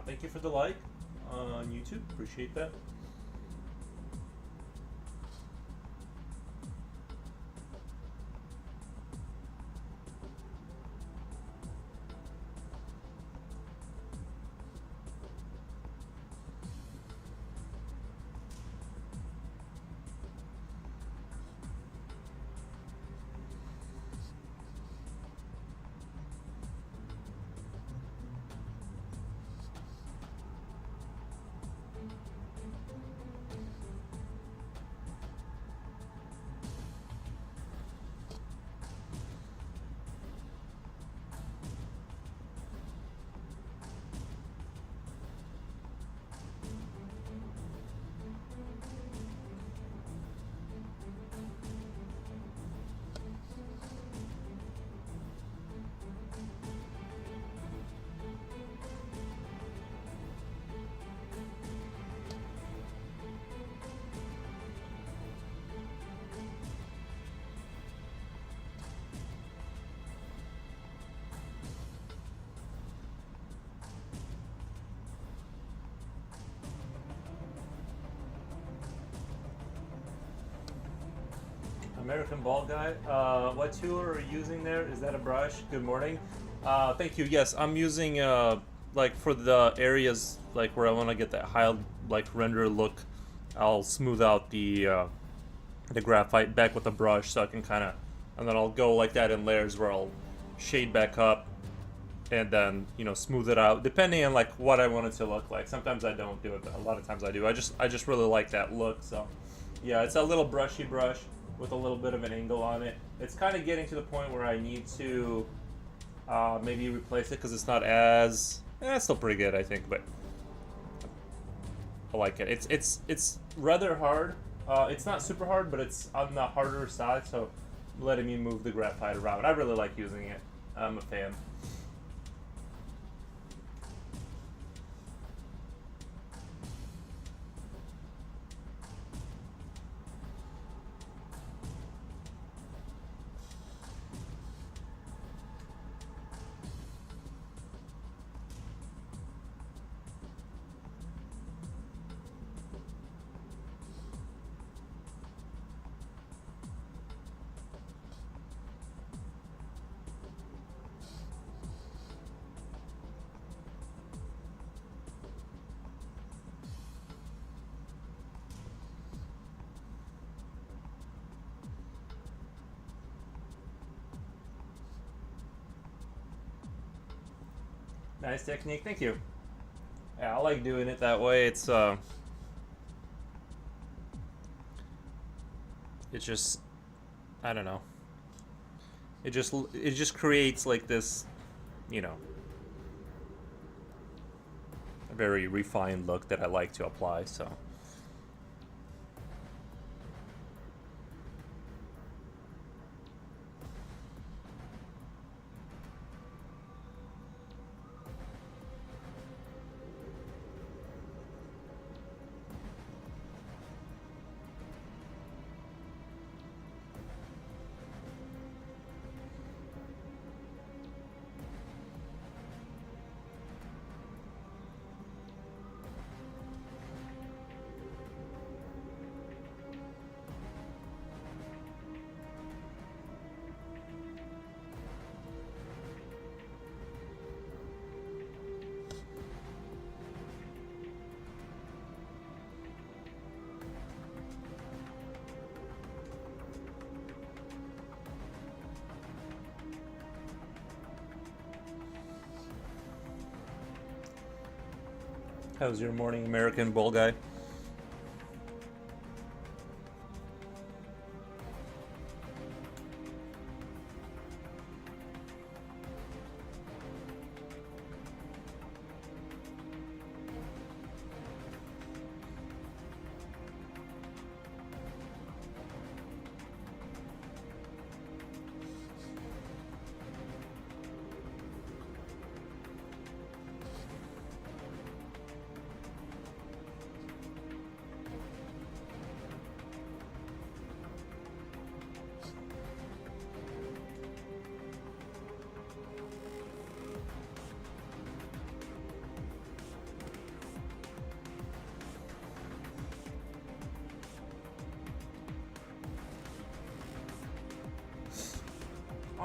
Thank you for the like on YouTube. Appreciate that. American Ball Guy. What tool are you using there? Is that a brush? Good morning. Thank you. Yes, I'm using like for the areas like where I want to get that high like render look. I'll smooth out the graphite back with a brush so I can kind of, and then I'll go like that in layers where I'll shade back up and then smooth it out depending on like what I want it to look like. Sometimes I don't do it, but a lot of times I do. I just really like that look. So yeah, it's a little brushy brush with a little bit of an angle on it. It's kind of getting to the point where I need to maybe replace it because it's not as it's still pretty good, I think, but I like it. It's rather hard. It's not super hard, but it's on the harder side, so letting me move the graphite around. I really like using it. I'm a fan. Nice technique, thank you. Yeah, I like doing it that way. It's just, I don't know. It just creates like this, you know, a very refined look that I like to apply. So how's your morning, American Bull Guy?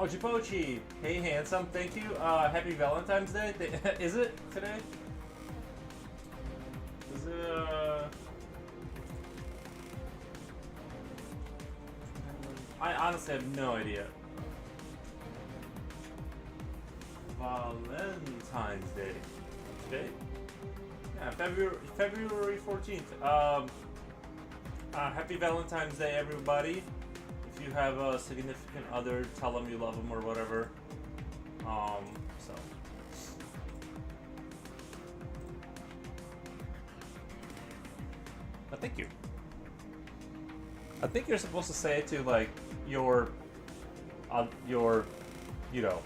Ochi Pochi. Hey, handsome. Thank you. Happy Valentine's Day. Is it today? Is it, I honestly have no idea. Valentine's Day. Today? Yeah, February 14th. Happy Valentine's Day, everybody. If you have a significant other, tell them you love them or whatever. So. But thank you. I think you're supposed to say it to like your, you know,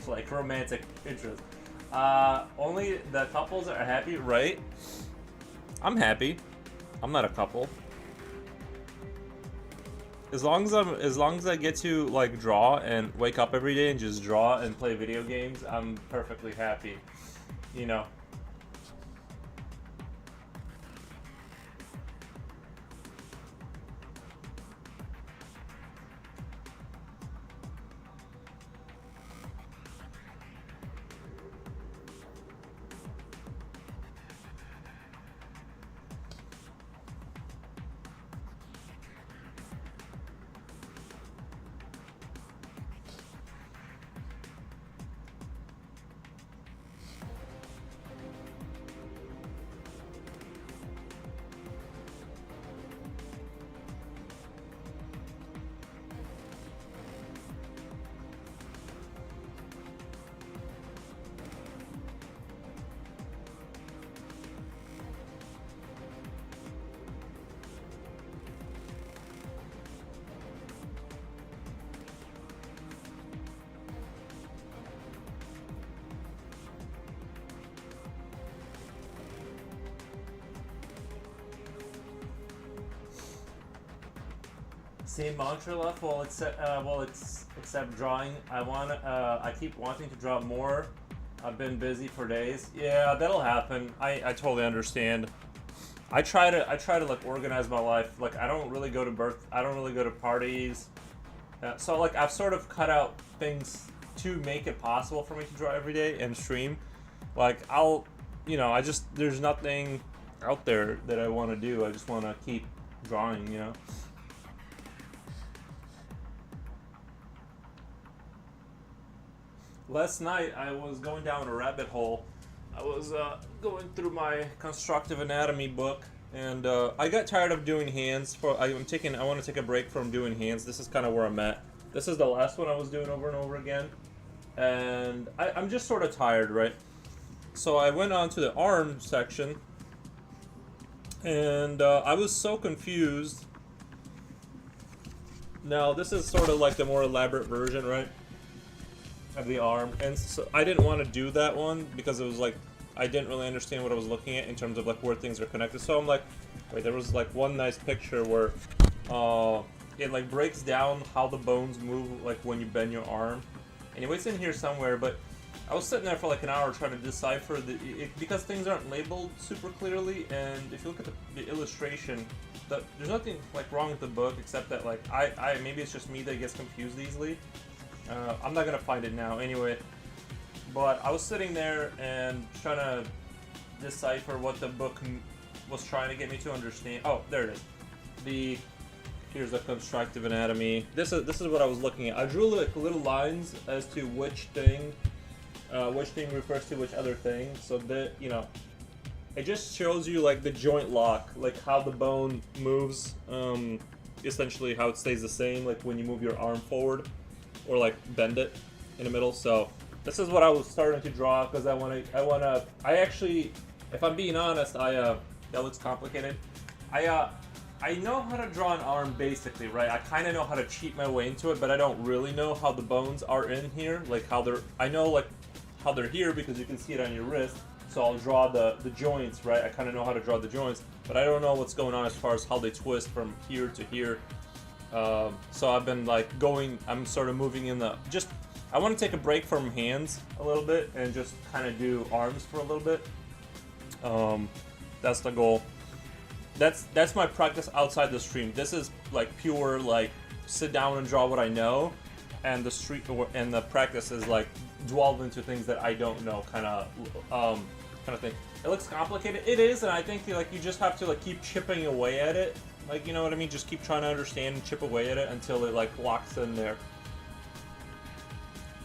like romantic interest. Only the couples are happy, right? I'm happy. I'm not a couple. As long as I get to like draw and wake up every day and just draw and play video games, I'm perfectly happy. You know. Same mantra left. Well, except drawing. I keep wanting to draw more. I've been busy for days. Yeah, that'll happen. I totally understand. I try to like organize my life. Like I don't really go to parties. So like I've sort of cut out things to make it possible for me to draw every day and stream. Like there's nothing out there that I want to do. I just want to keep drawing, you know. Last night I was going down a rabbit hole. I was going through my constructive anatomy book, and I got tired of doing hands. I want to take a break from doing hands. This is kind of where I'm at. This is the last one I was doing over and over again, and I'm just sort of tired, right? So I went on to the arm section, and I was so confused. Now this is sort of like the more elaborate version, right? Of the arm, and so I didn't want to do that one because it was like I didn't really understand what I was looking at in terms of like where things are connected. So I'm like, wait, there was like one nice picture where it like breaks down how the bones move like when you bend your arm. Anyway, it's in here somewhere, but I was sitting there for like an hour trying to decipher because things aren't labeled super clearly, and if you look at the illustration, there's nothing like wrong with the book except that like I maybe it's just me that gets confused easily. I'm not gonna find it now anyway, but I was sitting there and trying to decipher what the book was trying to get me to understand. Oh, there it is. Here's the constructive anatomy. This is what I was looking at. I drew like little lines as to which thing refers to which other thing. So that it just shows you like the joint lock, like how the bone moves. Essentially, how it stays the same, like when you move your arm forward. Or like bend it in the middle. So this is what I was starting to draw because I actually, if I'm being honest, that looks complicated. I know how to draw an arm basically, right? I kind of know how to cheat my way into it, but I don't really know how the bones are in here, like I know like how they're here because you can see it on your wrist. So I'll draw the joints, right? I kind of know how to draw the joints, but I don't know what's going on as far as how they twist from here to here. So I've been like I'm sort of moving in I want to take a break from hands a little bit and just kind of do arms for a little bit. That's the goal. That's my practice outside the stream. This is like pure like sit down and draw what I know, and the street and the practice is like dwelled into things that I don't know, kind of thing. It looks complicated. It is, and I think like you just have to like keep chipping away at it. Like, you know what I mean? Just keep trying to understand and chip away at it until it like locks in there.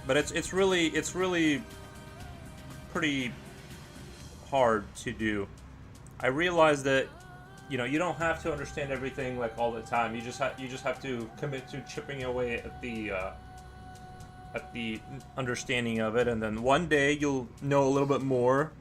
But it's really pretty hard to do. I realize that, you know, you don't have to understand everything like all the time. You just have to commit to chipping away at the understanding of it, and then one day you'll know a little bit more.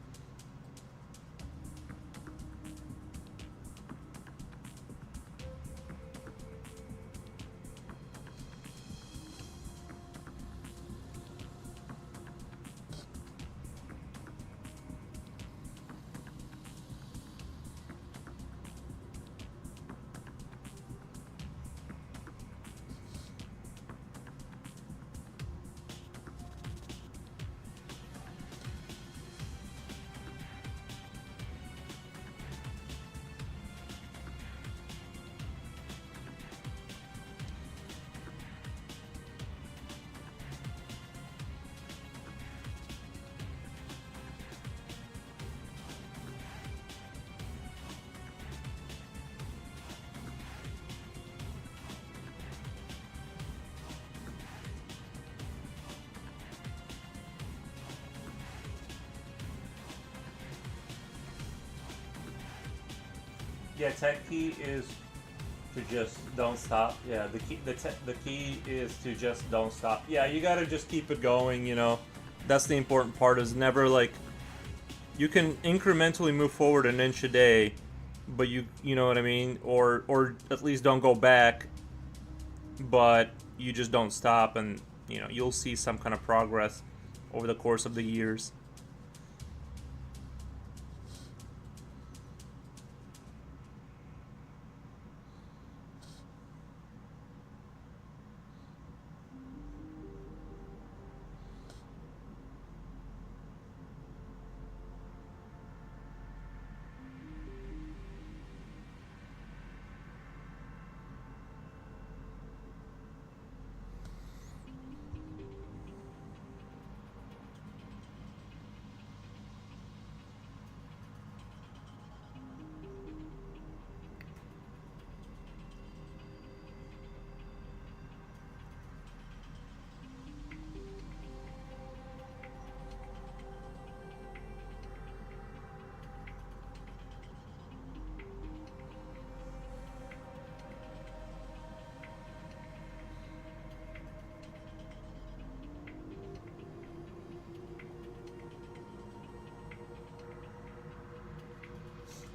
Yeah, tech key is to just don't stop. Yeah, the key is to just don't stop. Yeah, you gotta just keep it going. You know, that's the important part. Is never like you can incrementally move forward an inch a day, but you know what I mean, or at least don't go back. But you just don't stop, and you know you'll see some kind of progress over the course of the years.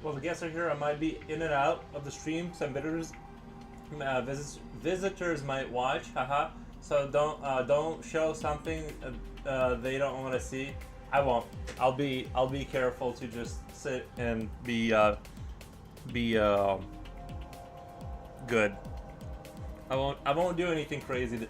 Well, the guests are here. I might be in and out of the stream. Some visitors might watch. Haha. So don't show something they don't want to see. I won't. I'll be careful to just sit and be good. I won't do anything crazy.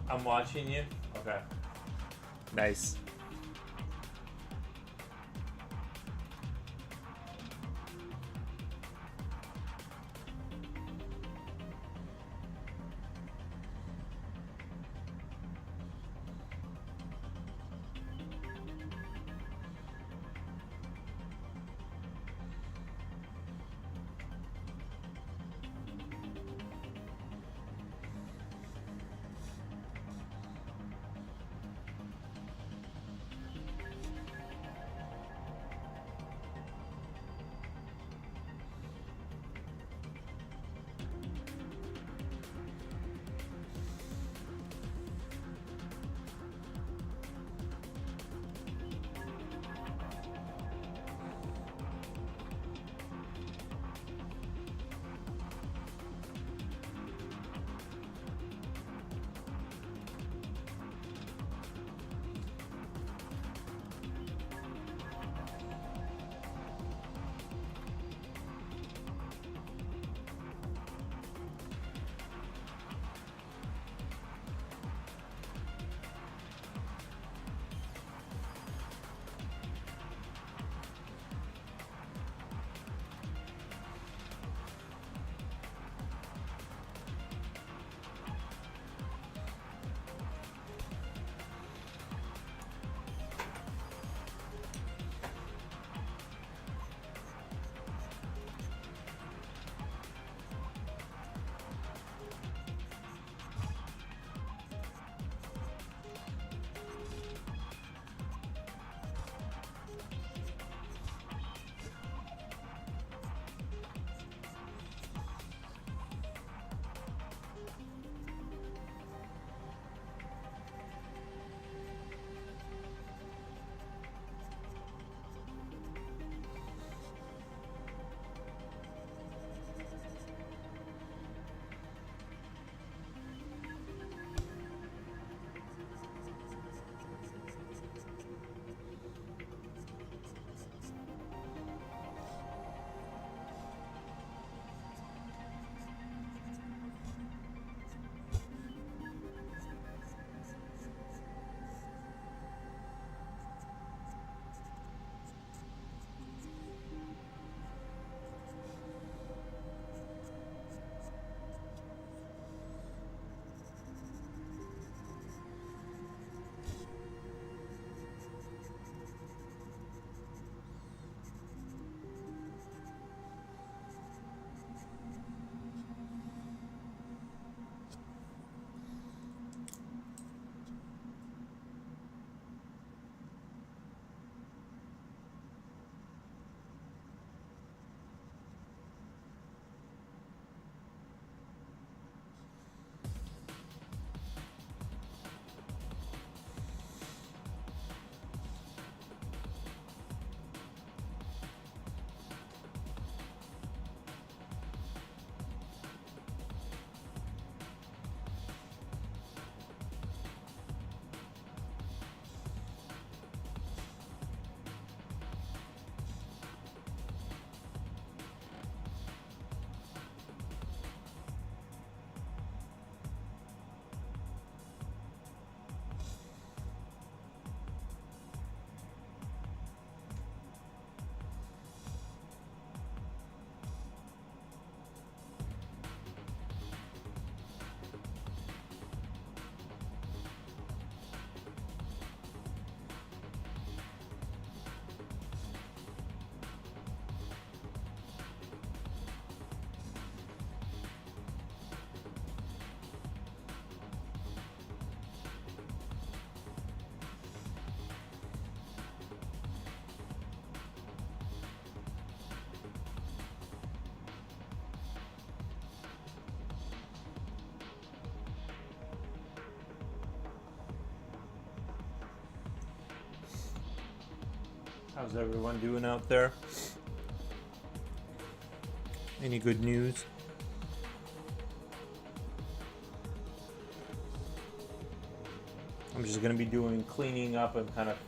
I'm watching you. Okay. Nice. How's everyone doing out there? Any good news? I'm just gonna be doing cleaning up and kind of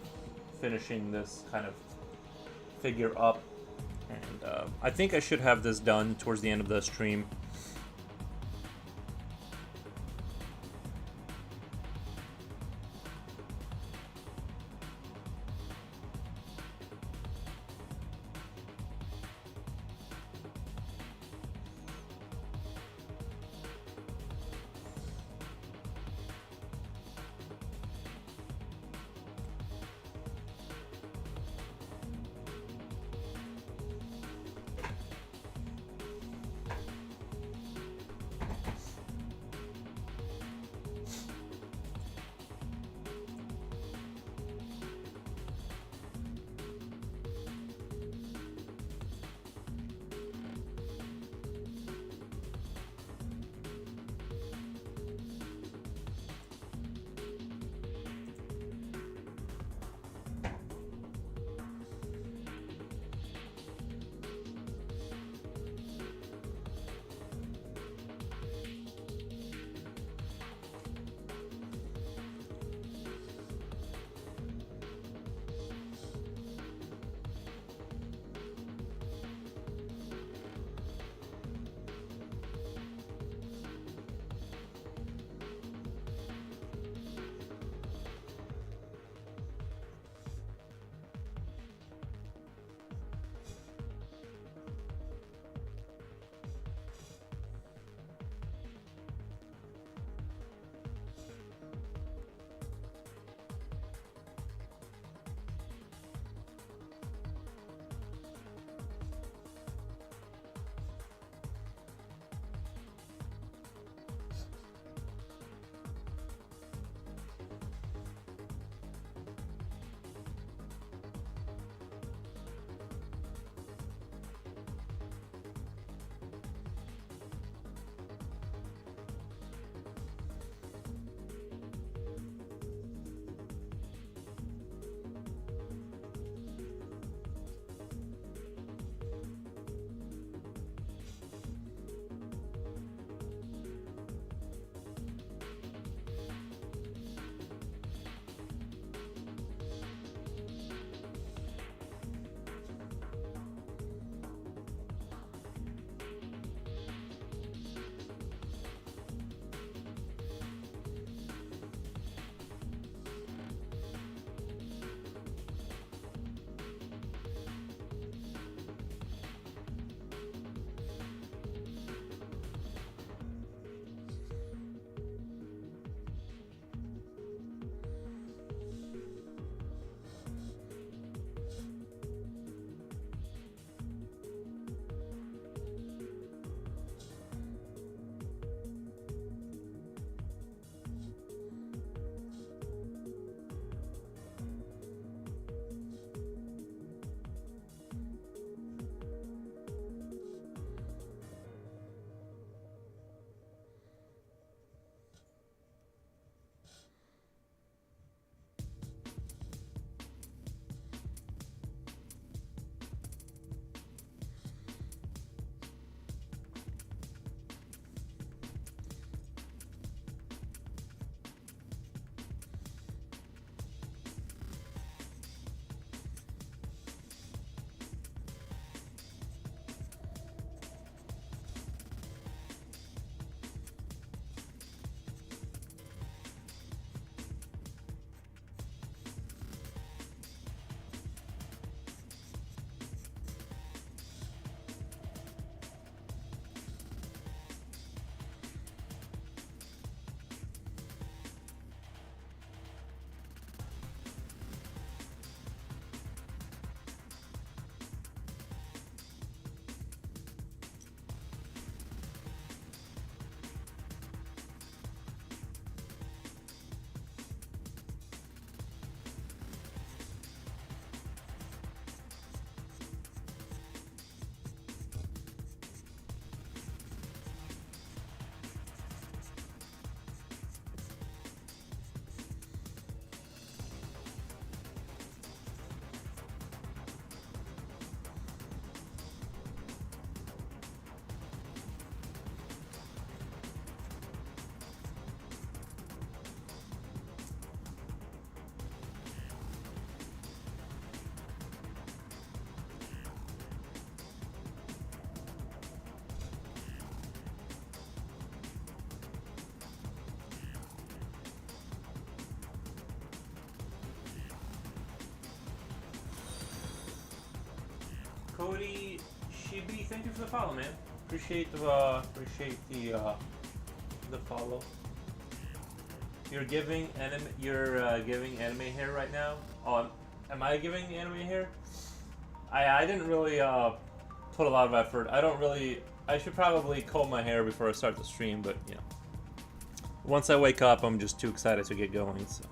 finishing this kind of figure up, and I think I should have this done towards the end of the stream. Cody Shibi, thank you for the follow, man. Appreciate the follow. You're giving anime hair right now. Oh, am I giving anime hair? I didn't really put a lot of effort. I should probably comb my hair before I start the stream, but you know, once I wake up, I'm just too excited to get going. So.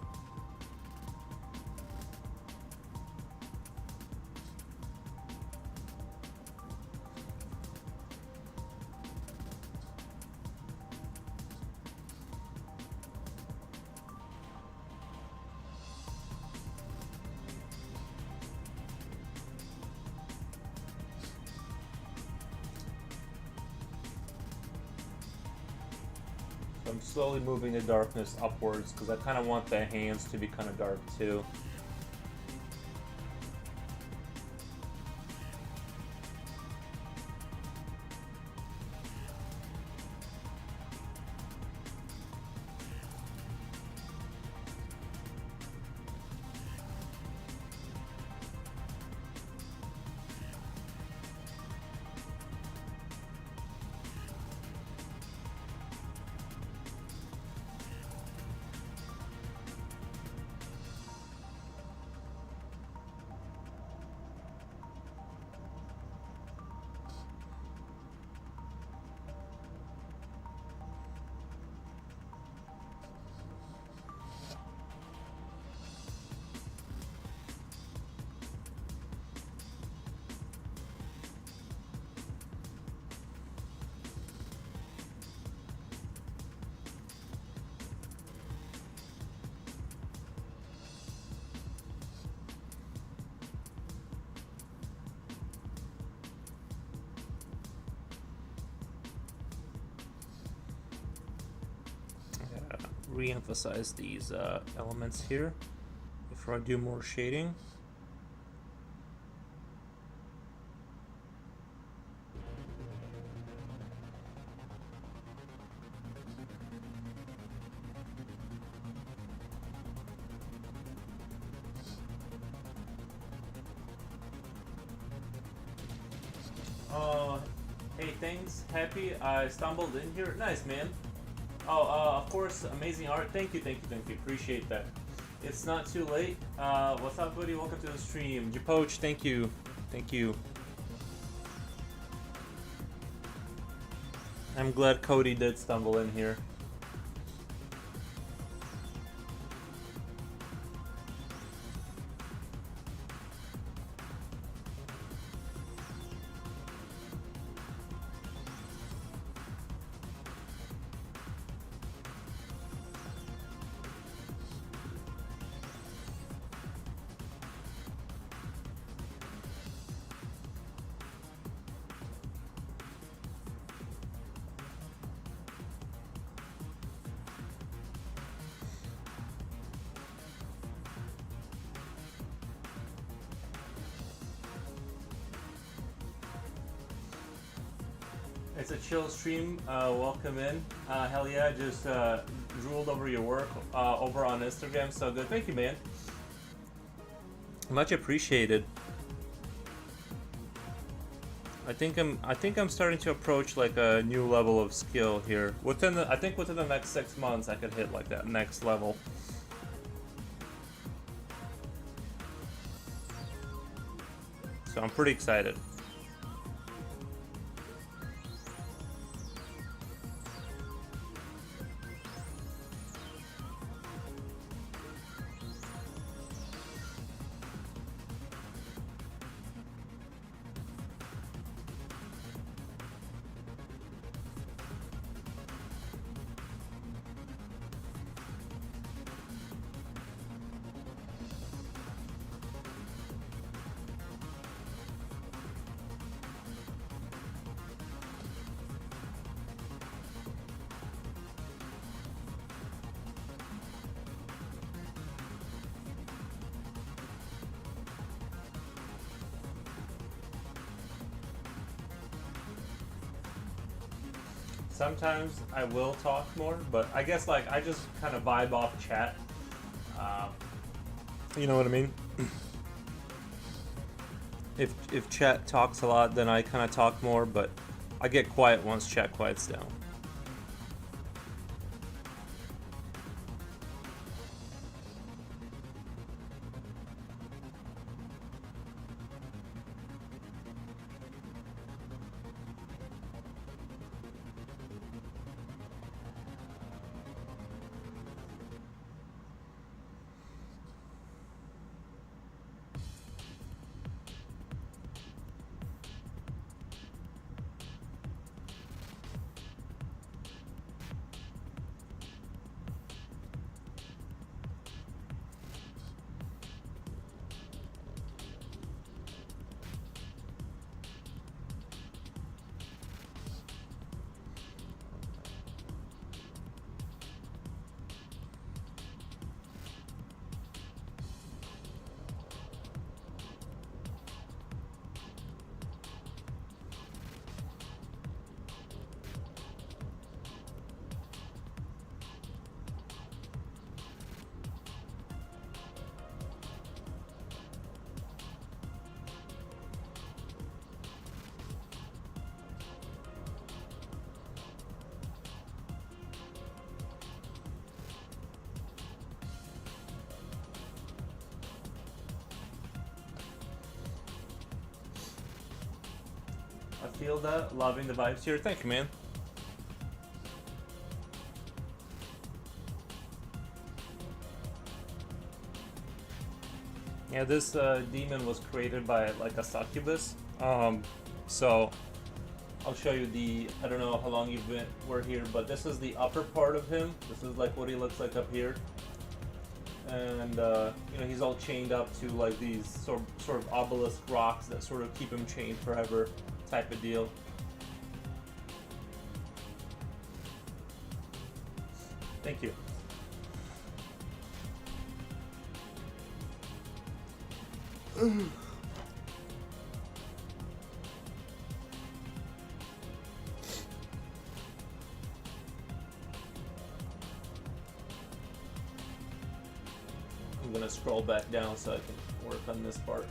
I'm slowly moving the darkness upwards because I kind of want the hands to be kind of dark too. Re-emphasize these elements here before I do more shading. Hey, thanks, Happy. I stumbled in here. Nice, man. Oh, of course, amazing art. Thank you. Appreciate that. It's not too late. What's up, buddy? Welcome to the stream. Japoch, thank you. I'm glad Cody did stumble in here. It's a chill stream. Welcome in. Hell yeah, just drooled over your work over on Instagram. So good. Thank you, man. Much appreciated. I think I'm starting to approach like a new level of skill here. I think within the next 6 months, I could hit like that next level. So I'm pretty excited. Sometimes I will talk more, but I guess like I just kind of vibe off chat. You know what I mean? If chat talks a lot, then I kind of talk more, but I get quiet once chat quiets down. I feel that. Loving the vibes here. Thank you, man. Yeah, this demon was created by like a succubus. So I'll show you the. I don't know how long you've been were here, but this is the upper part of him. This is like what he looks like up here, and you know, he's all chained up to like these sort of obelisk rocks that sort of keep him chained forever, type of deal. Thank you. I'm gonna scroll back down so I can work on this part.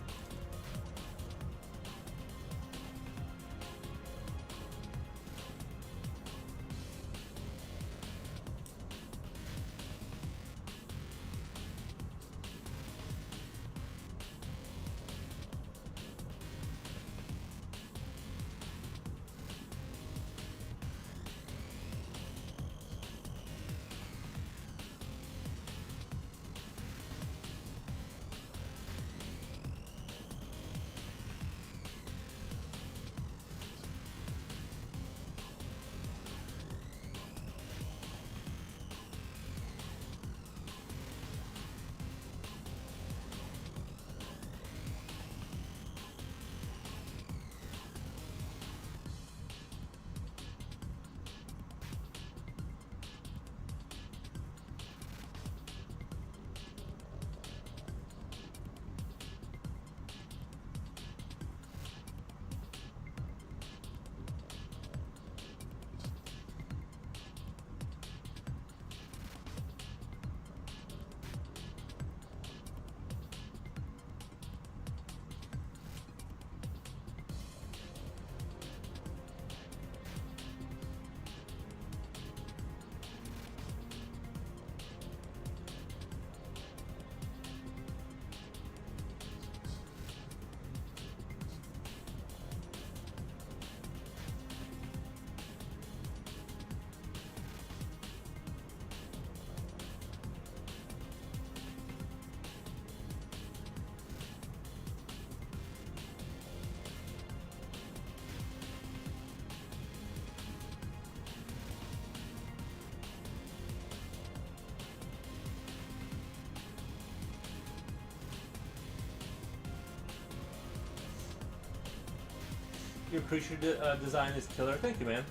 Your creature design is killer. Thank you, man.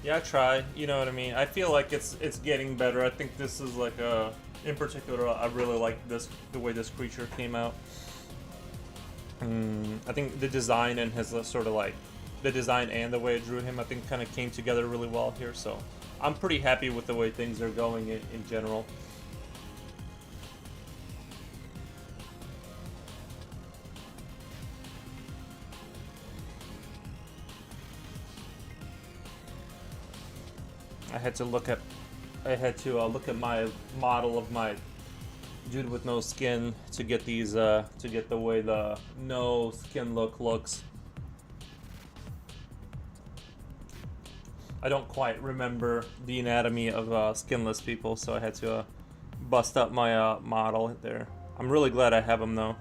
Yeah, I try. You know what I mean. I feel like it's getting better. I think this is like in particular, I really like the way this creature came out. I think the design and his sort of like the design and the way it drew him, I think, kind of came together really well here. So I'm pretty happy with the way things are going in general. I had to look at look at my model of my dude with no skin to get these to get the way the no skin look looks. I don't quite remember the anatomy of skinless people, so I had to bust up my model there. I'm really glad I have them though.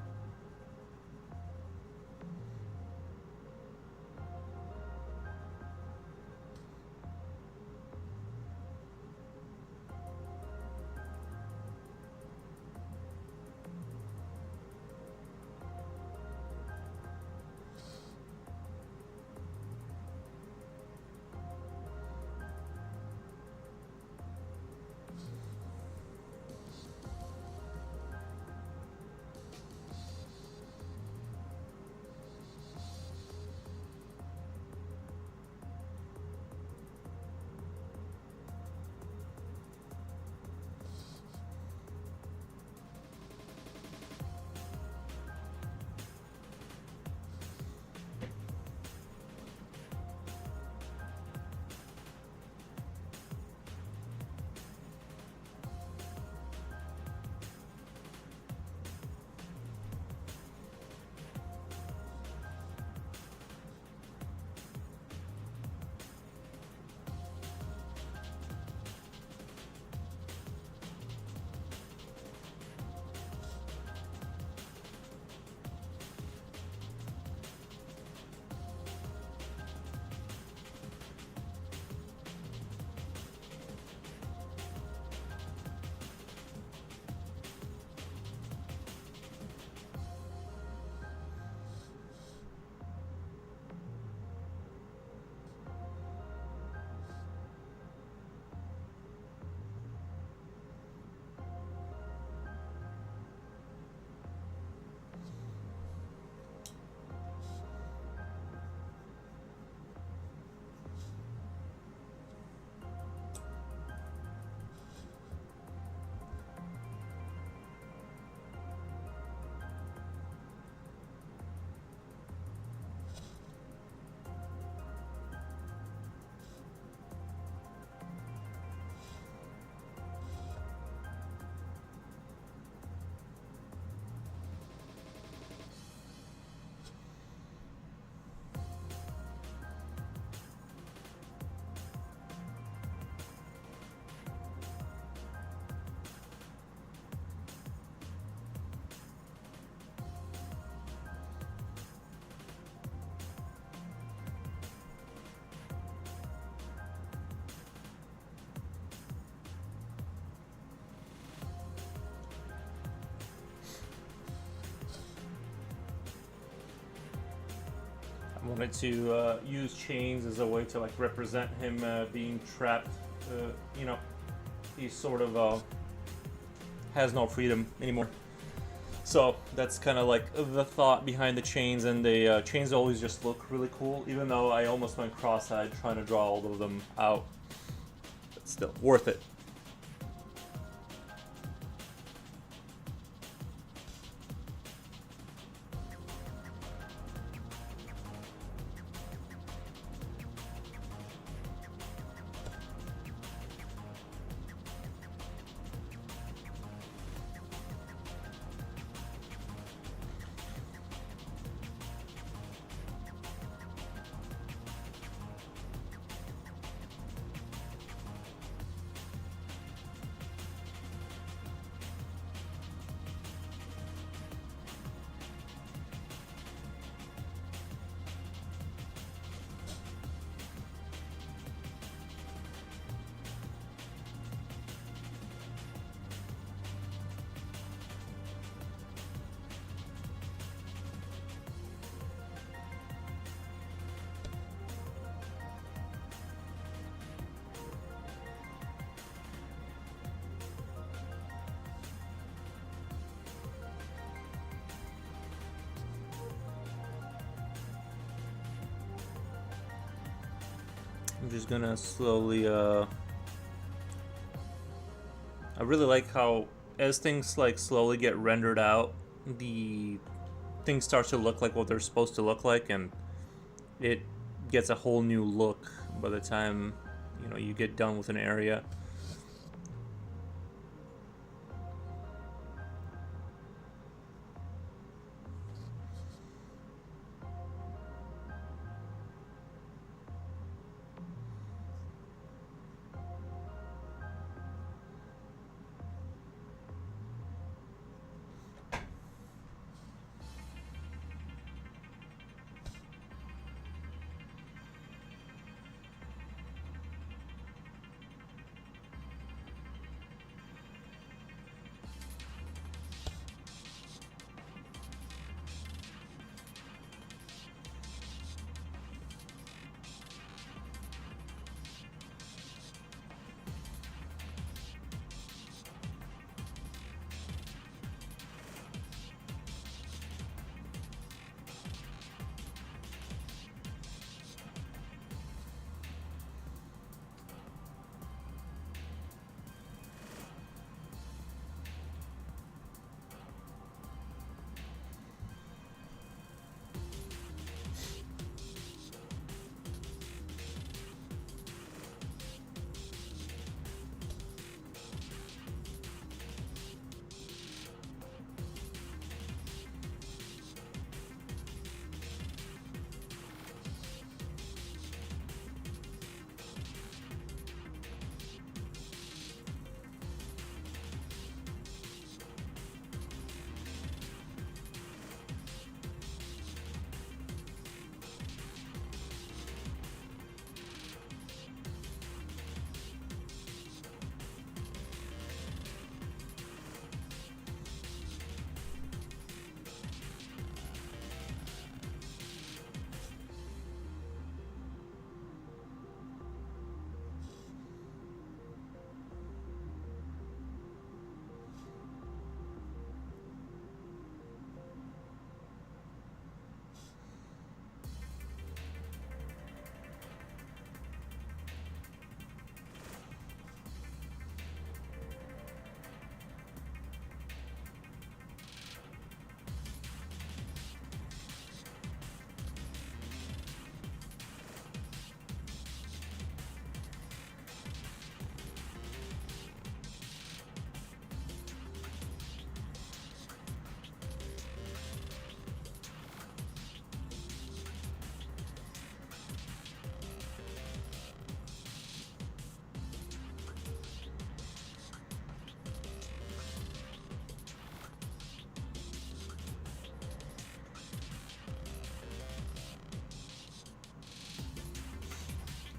I wanted to use chains as a way to like represent him being trapped. You know, he sort of has no freedom anymore. So that's kind of like the thought behind the chains, and the chains always just look really cool, even though I almost went cross-eyed trying to draw all of them out. But still, worth it. I'm just gonna slowly I really like how as things like slowly get rendered out, the things start to look like what they're supposed to look like, and it gets a whole new look by the time you know, you get done with an area.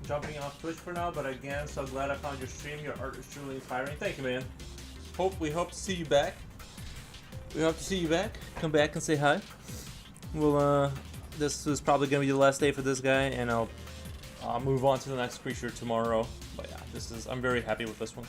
Jumping off Twitch for now, but again, so glad I found your stream. Your art is truly inspiring. Thank you, man. We hope to see you back. We hope to see you back. Come back and say hi. Well, this is probably gonna be the last day for this guy, and I'll move on to the next creature tomorrow. But yeah, I'm very happy with this one.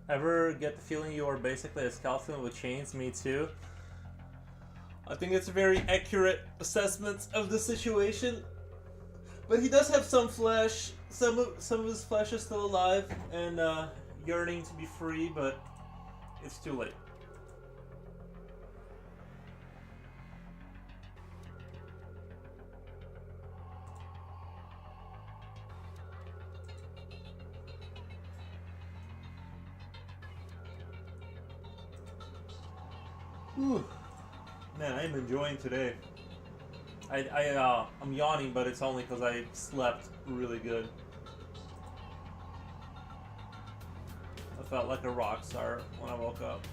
Ever get the feeling you are basically a skeleton with chains? Me too. I think it's a very accurate assessment of the situation. But he does have some flesh. Some of his flesh is still alive and yearning to be free, but it's too late. Whew. Man, I'm enjoying today. I'm yawning, but it's only because I slept really good. I felt like a rock star when I woke up.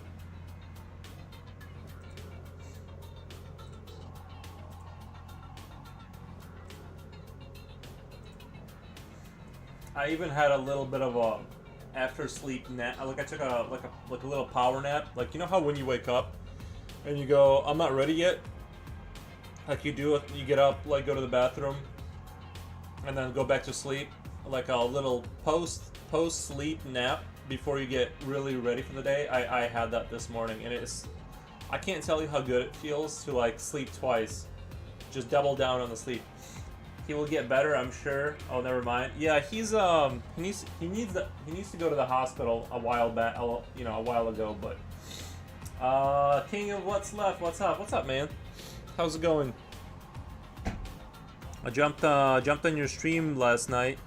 I even had a little bit of a after sleep nap. Like I took a little power nap. Like, you know how when you wake up and you go, I'm not ready yet. Like you do, you get up, like go to the bathroom, and then go back to sleep. Like a little post sleep nap before you get really ready for the day. I had that this morning, and I can't tell you how good it feels to like sleep twice. Just double down on the sleep. He will get better, I'm sure. Oh, never mind. Yeah, he's he needs to go to the hospital a while back, a while ago. But King of What's Left, what's up, man? How's it going? I jumped on your stream last night.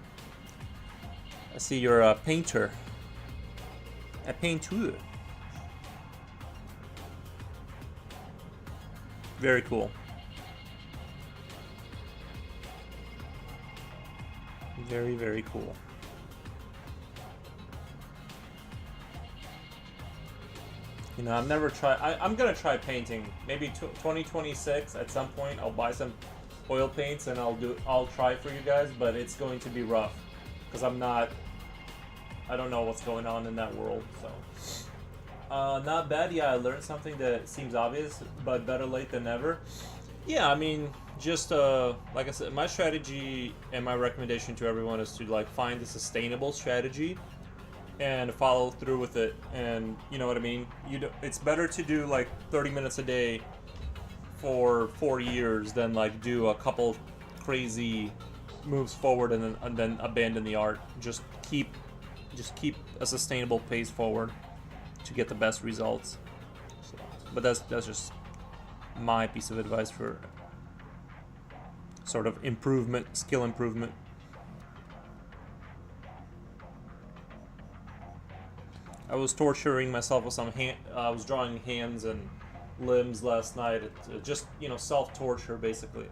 I see you're a painter. A painter. Very cool. Very, very cool. You know, I've never tried. I'm gonna try painting. Maybe 2026 at some point. I'll buy some oil paints and I'll try for you guys. But it's going to be rough because I don't know what's going on in that world. So, not bad. Yeah, I learned something that seems obvious, but better late than never. Yeah, I mean, just like I said, my strategy and my recommendation to everyone is to like find a sustainable strategy and follow through with it. And you know what I mean? It's better to do like 30 minutes a day for 4 years than like do a couple crazy moves forward and then abandon the art. Just keep a sustainable pace forward to get the best results. So, but that's just my piece of advice for sort of skill improvement. I was torturing myself with I was drawing hands and limbs last night. It just, self-torture basically.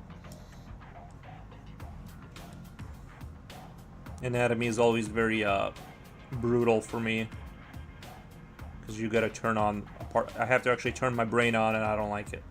Anatomy is always very brutal for me because you gotta turn on a part. I have to actually turn my brain on, and I don't like it.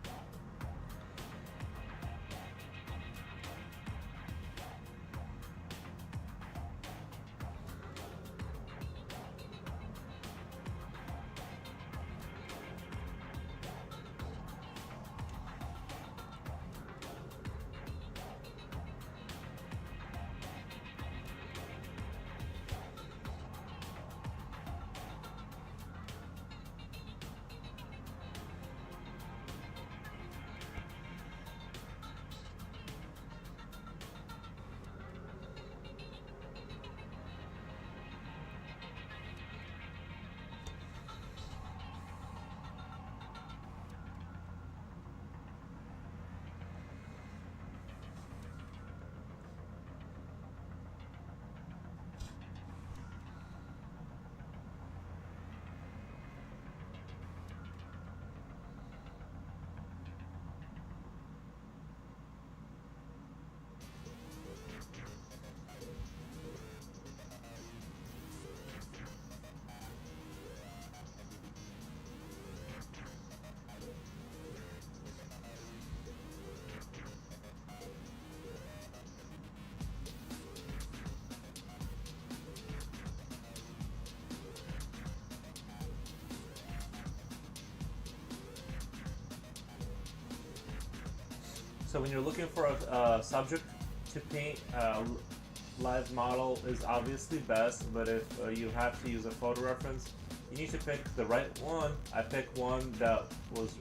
So when you're looking for a subject to paint, live model is obviously best, but if you have to use a photo reference, You need to pick the right one. I picked one that was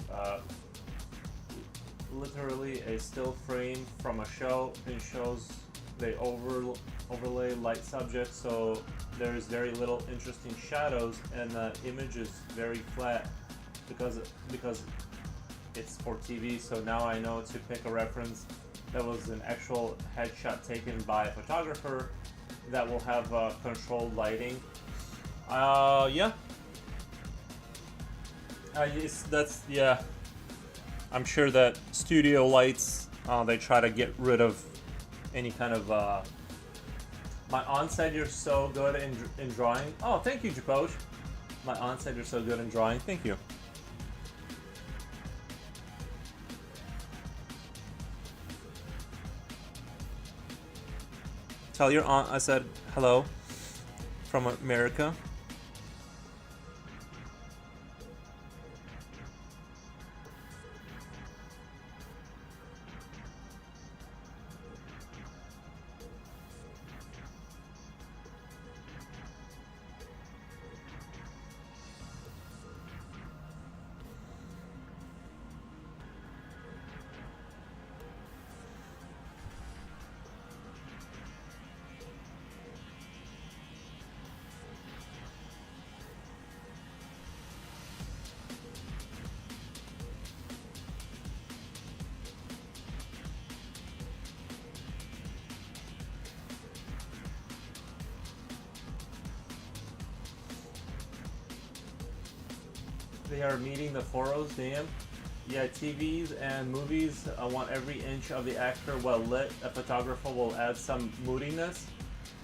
literally a still frame from a show. It shows they overlay light subjects, so there's very little interesting shadows, and the image is very flat because it's for TV. So now I know to pick a reference that was an actual headshot taken by a photographer that will have controlled lighting. Yeah. Yeah. I'm sure that studio lights, they try to get rid of any kind of. My aunt said you're so good in drawing. Oh, thank you, Japosh. My aunt said you're so good in drawing. Thank you. Tell your aunt I said hello from America. They are meeting the 4Os, damn. Yeah, TVs and movies want every inch of the actor well lit. A photographer will add some moodiness.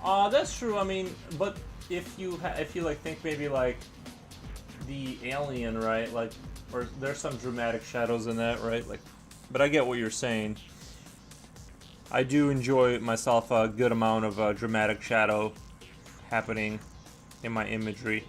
That's true. I mean, but if you like think maybe like the Alien, right? Like, or there's some dramatic shadows in that, right? Like, but I get what you're saying. I do enjoy myself a good amount of dramatic shadow happening in my imagery.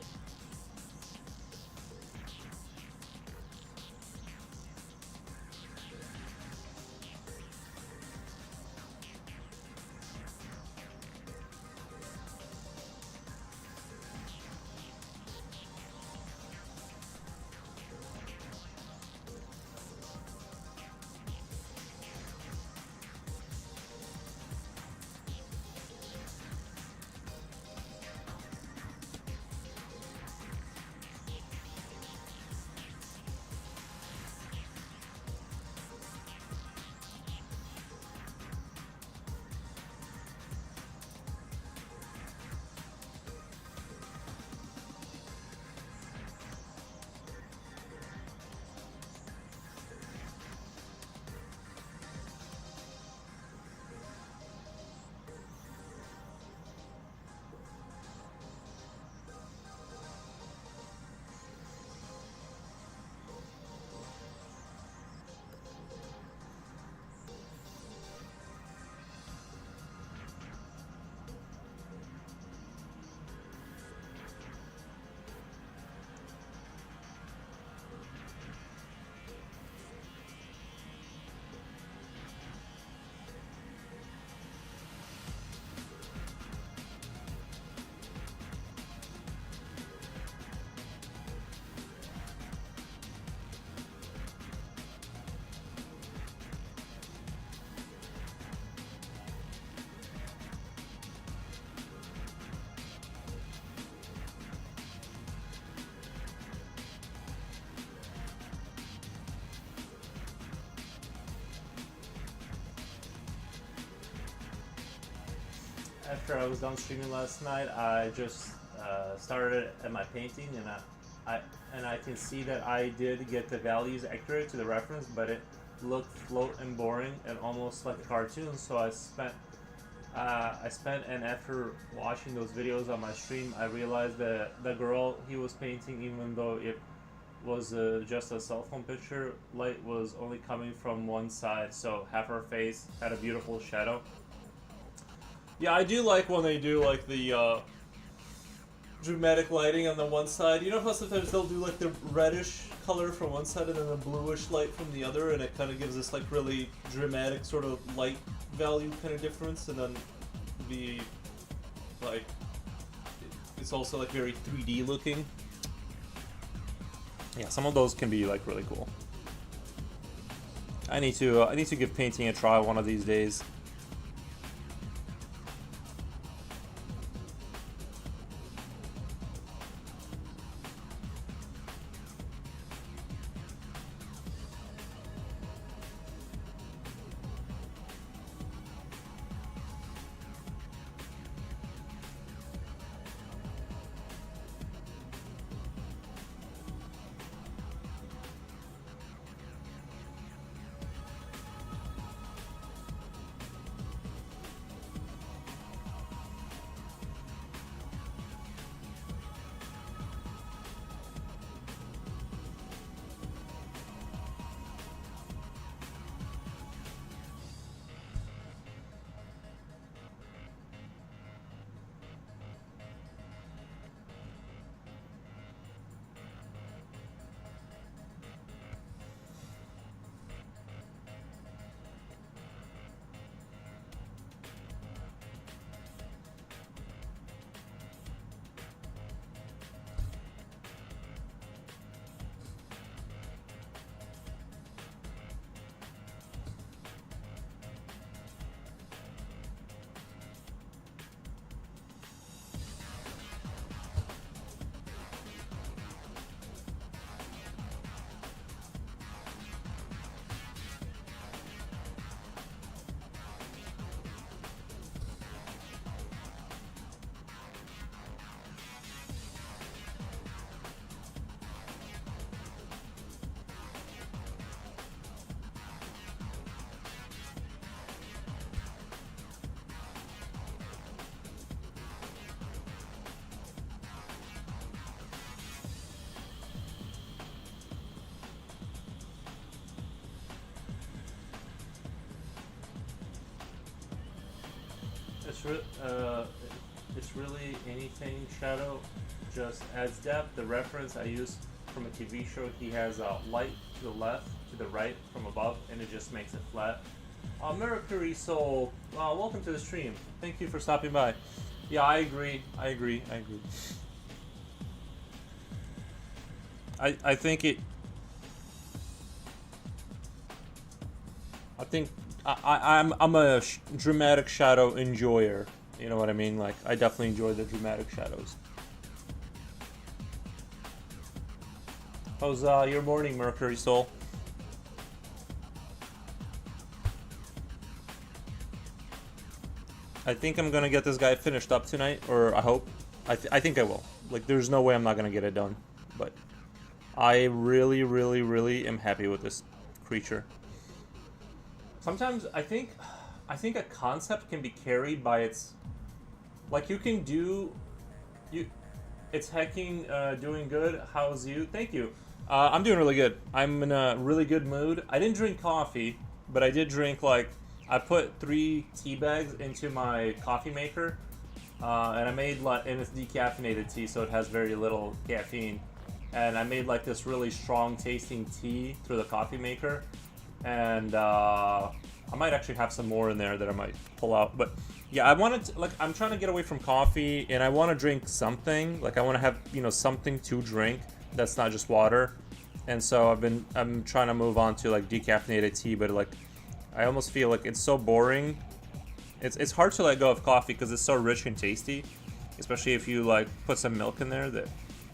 After I was done streaming last night, I just started at my painting, and I can see that I did get the values accurate to the reference, but it looked float and boring and almost like a cartoon. So and after watching those videos on my stream, I realized that the girl he was painting, even though it was just a cell phone picture, light was only coming from one side, so half her face had a beautiful shadow. Yeah, I do like when they do like the dramatic lighting on the one side. You know how sometimes they'll do like the reddish color from one side and then the bluish light from the other, and it kind of gives this like really dramatic sort of light value kind of difference, and then the like it's also like very 3D looking. Yeah, some of those can be like really cool. I need to give painting a try one of these days. It's re- uh, it's really anything shadow, just adds depth. The reference I use from a TV show, he has a light to the left, to the right, from above, and it just makes it flat. Mercury Soul, welcome to the stream. Thank you for stopping by. Yeah, I agree. I agree. I agree. I think it. I think I'm a dramatic shadow enjoyer. You know what I mean? Like I definitely enjoy the dramatic shadows. How's your morning, Mercury Soul? I think I'm gonna get this guy finished up tonight, or I hope. I think I will. Like, there's no way I'm not gonna get it done. But I really, really, really am happy with this creature. Sometimes I think a concept can be carried by its, like you can do, you, it's hacking, doing good. How's you? Thank you. I'm doing really good. I'm in a really good mood. I didn't drink coffee, but I did drink like I put 3 tea bags into my coffee maker, and I made like, and it's decaffeinated tea, so it has very little caffeine. And I made like this really strong tasting tea through the coffee maker, and I might actually have some more in there that I might pull out. But yeah, I wanted to, like, I'm trying to get away from coffee, and I want to drink something. Like I want to have, you know, something to drink that's not just water. And so I'm trying to move on to like decaffeinated tea, but like I almost feel like it's so boring. It's hard to let go of coffee because it's so rich and tasty, especially if you like put some milk in there.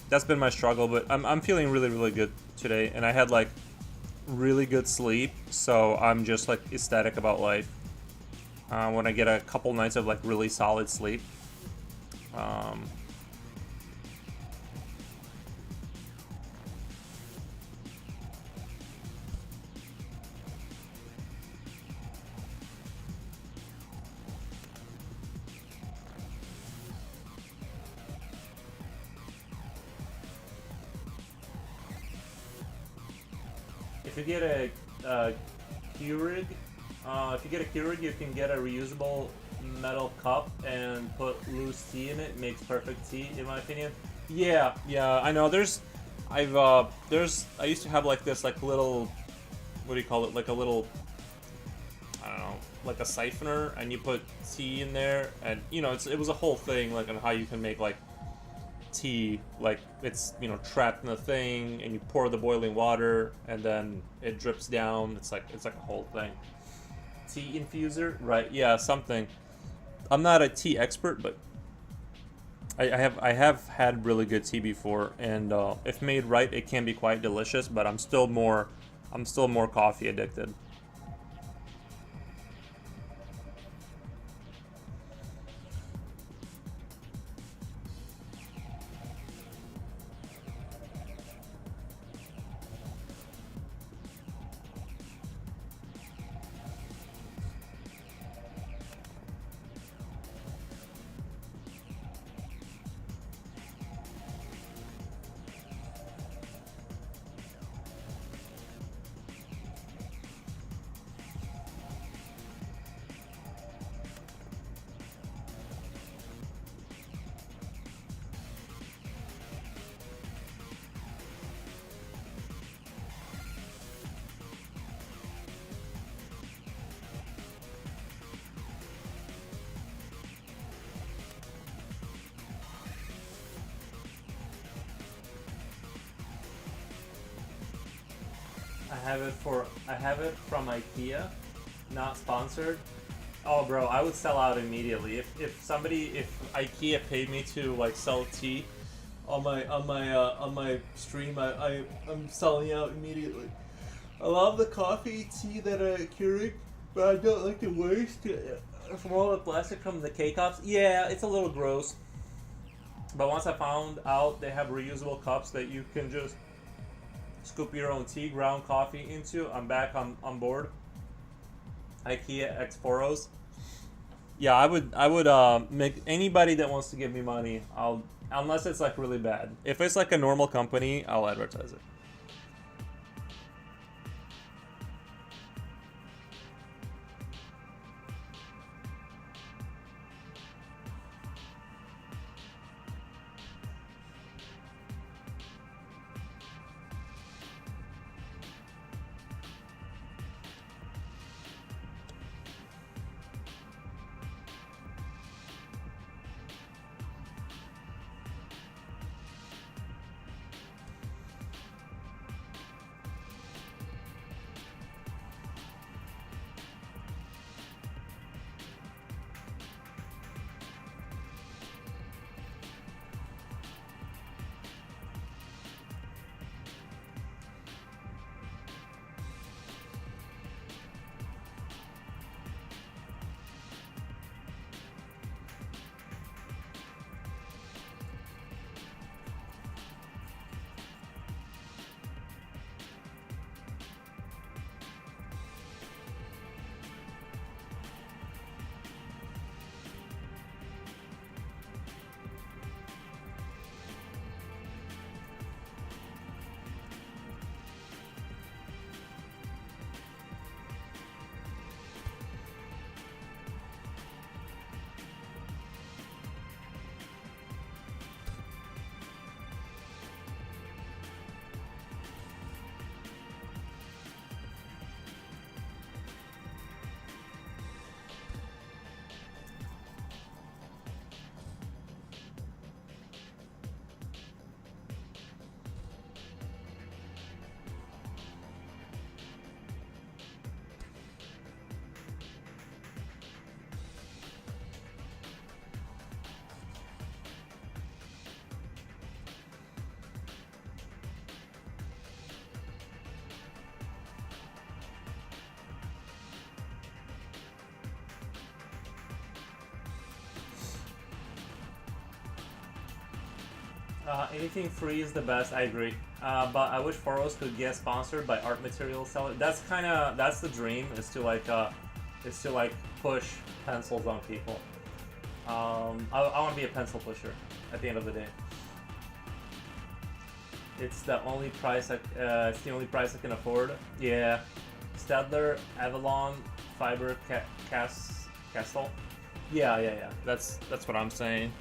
That's been my struggle, but I'm feeling really, really good today, and I had like really good sleep, so I'm just like ecstatic about life when I get a couple nights of like really solid sleep. If you get a Keurig, you can get a reusable metal cup and put loose tea in it. It makes perfect tea, in my opinion. Yeah, I know. I used to have like this like little, what do you call it? Like a little, I don't know, like a siphoner, and you put tea in there, and you know, it was a whole thing like on how you can make like tea, like it's trapped in the thing, and you pour the boiling water, and then it drips down. It's like a whole thing. Tea infuser, right? Yeah, something. I'm not a tea expert, but I have had really good tea before, and if made right, it can be quite delicious. But I'm still more coffee addicted. I have it from IKEA, not sponsored. Oh, bro, I would sell out immediately if IKEA paid me to like sell tea on my stream. I'm selling out immediately. I love the coffee tea that I Keurig, but I don't like the waste from all the plastic from the K cups. Yeah, it's a little gross. But once I found out they have reusable cups that you can just scoop your own tea, ground coffee into, I'm back on board. IKEA X4Os. Yeah, I would make anybody that wants to give me money. I'll unless it's like really bad. If it's like a normal company, I'll advertise it. Anything free is the best. I agree. But I wish Foros could get sponsored by art material seller. That's the dream. Is to like push pencils on people. I want to be a pencil pusher at the end of the day. It's the only price I can afford. Yeah, Stadler, Avalon, Fiber, Castle. Yeah, yeah, yeah. That's what I'm saying.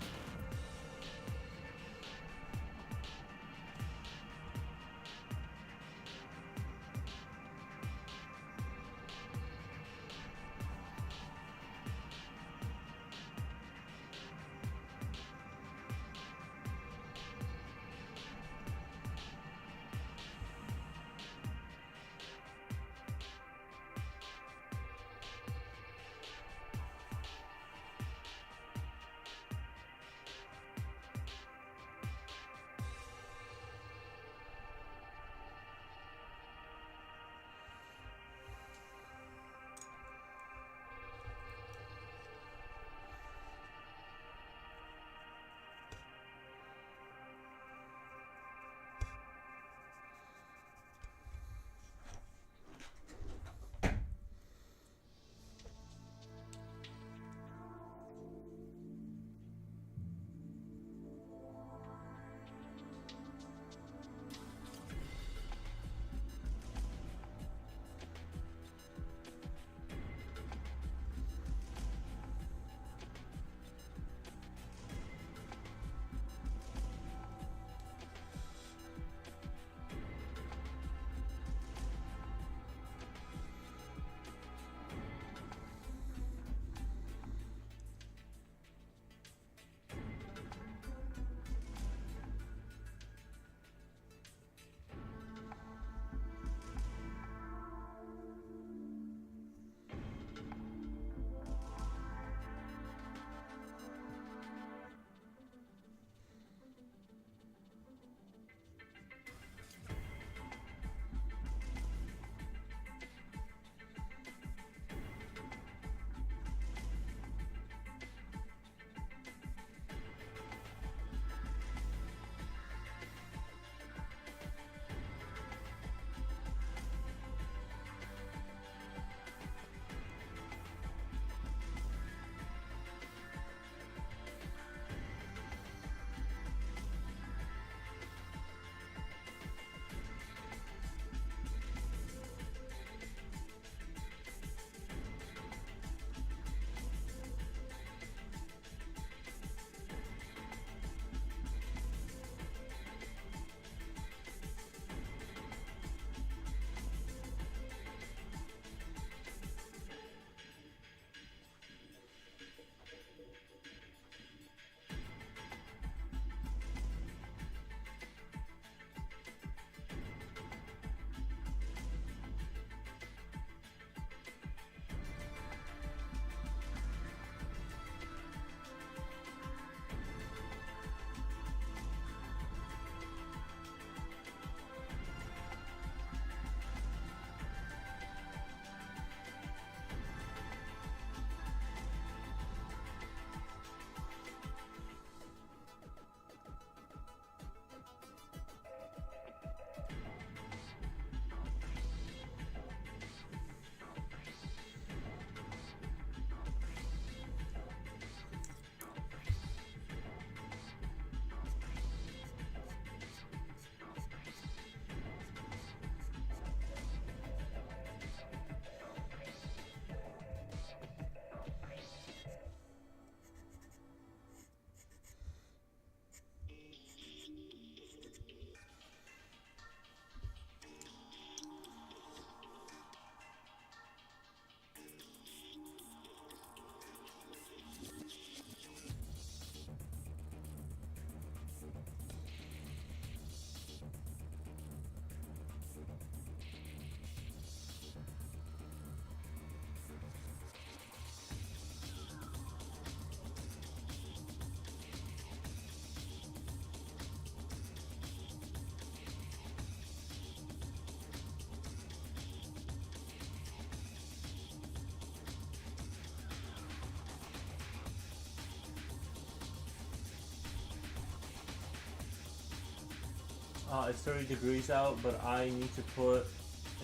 It's 30 degrees out, but I need to put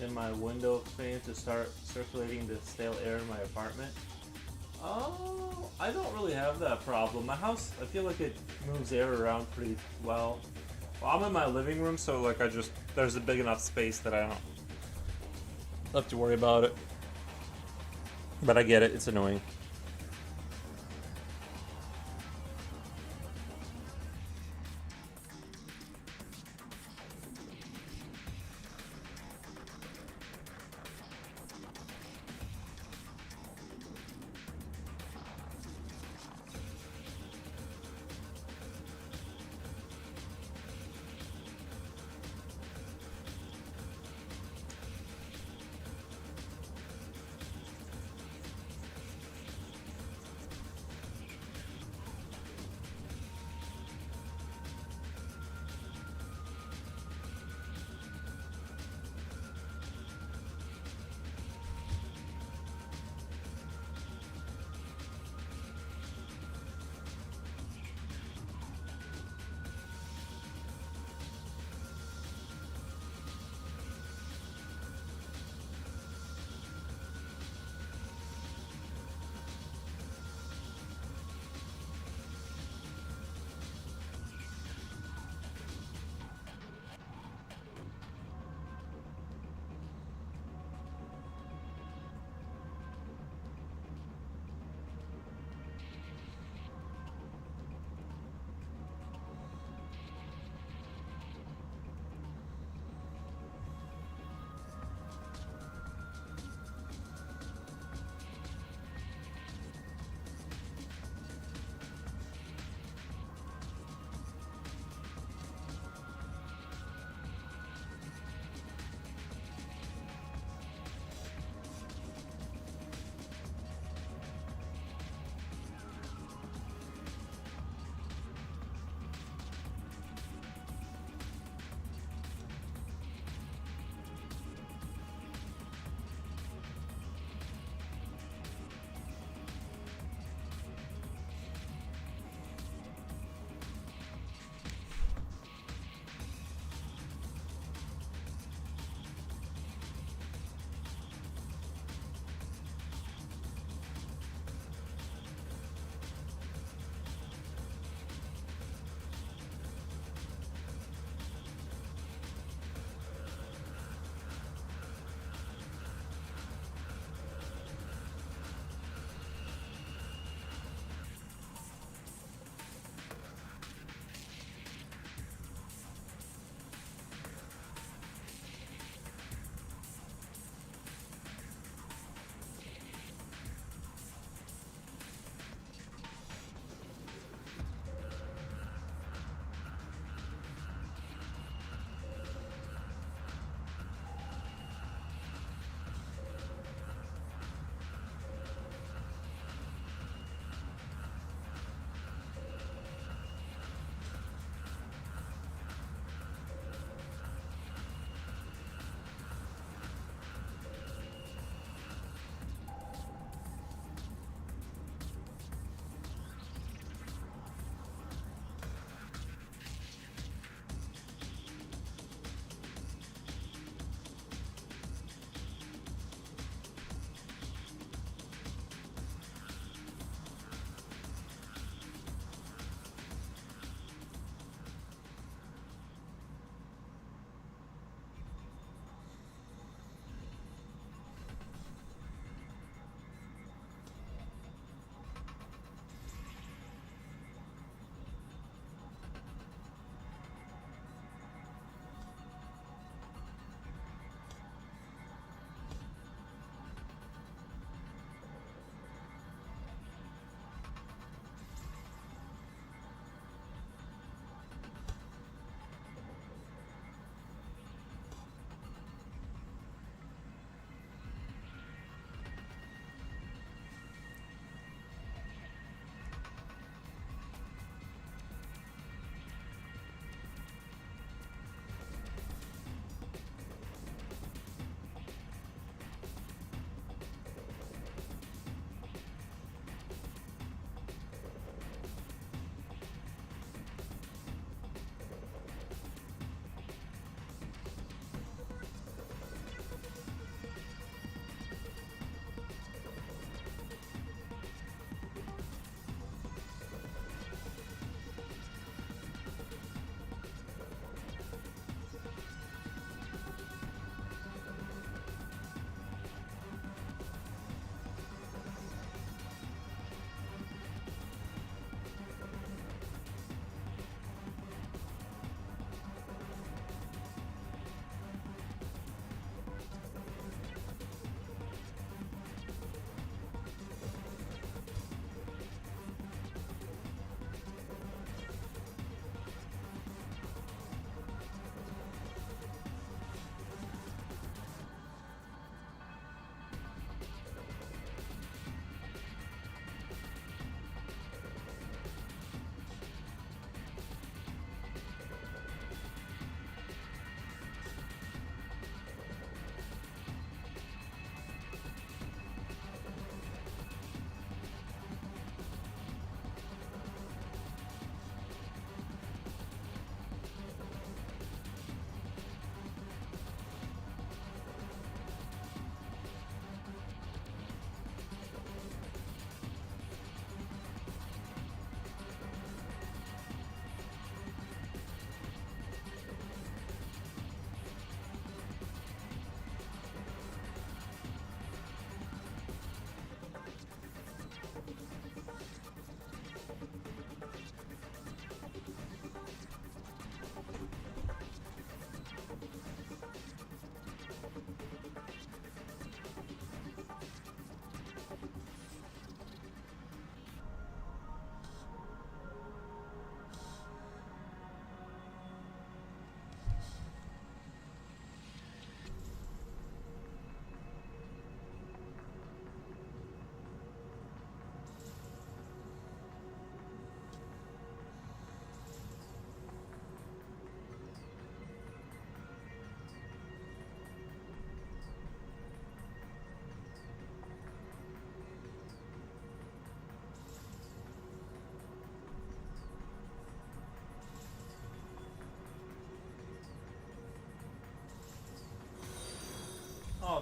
in my window fan to start circulating the stale air in my apartment. Oh, I don't really have that problem. My house, I feel like it moves air around pretty well. Well, I'm in my living room, so like there's a big enough space that I don't have to worry about it. But I get it, it's annoying.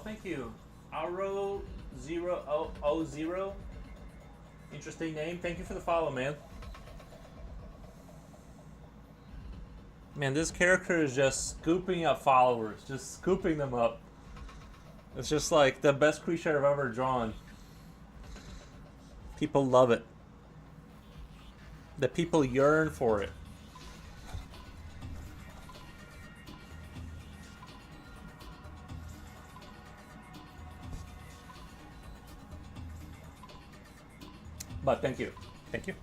thank you. Auro000. Interesting name. Thank you for the follow, man. Man, this character is just scooping up followers, just scooping them up. It's just like the best creature I've ever drawn. People love it. The people yearn for it. But thank you. Thank you.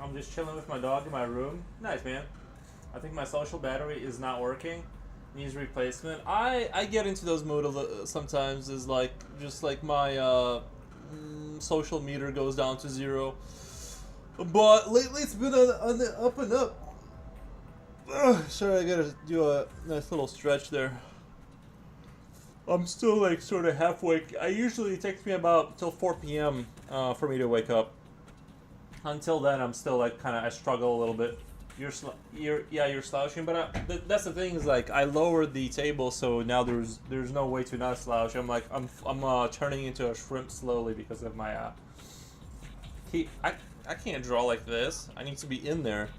I'm just chilling with my dog in my room. Nice, man. I think my social battery is not working. Needs replacement. I get into those mood sometimes. Is like just like my social meter goes down to 0. But lately it's been on the up and up. Ugh, sorry, I gotta do a nice little stretch there. I'm still like sort of half awake. It takes me about till 4 p.m. For me to wake up. Until then, I'm still like I struggle a little bit. You're slouching, but that's the thing is like I lowered the table, so now there's no way to not slouch. I'm turning into a shrimp slowly because of my I can't draw like this. I need to be in there.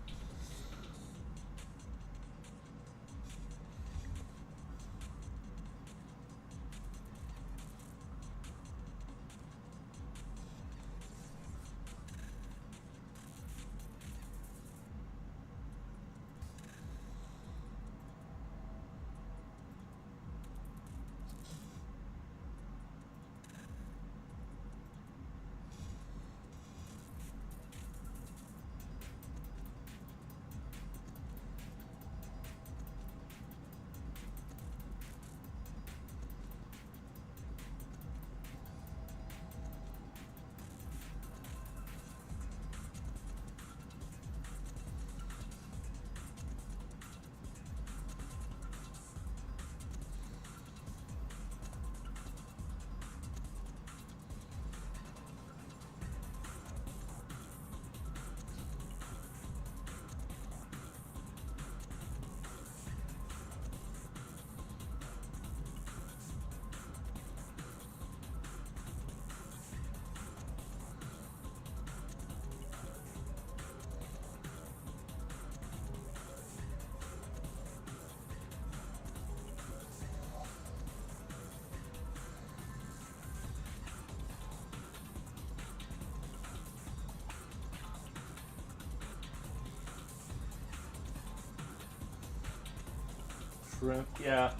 Shrimp, yeah.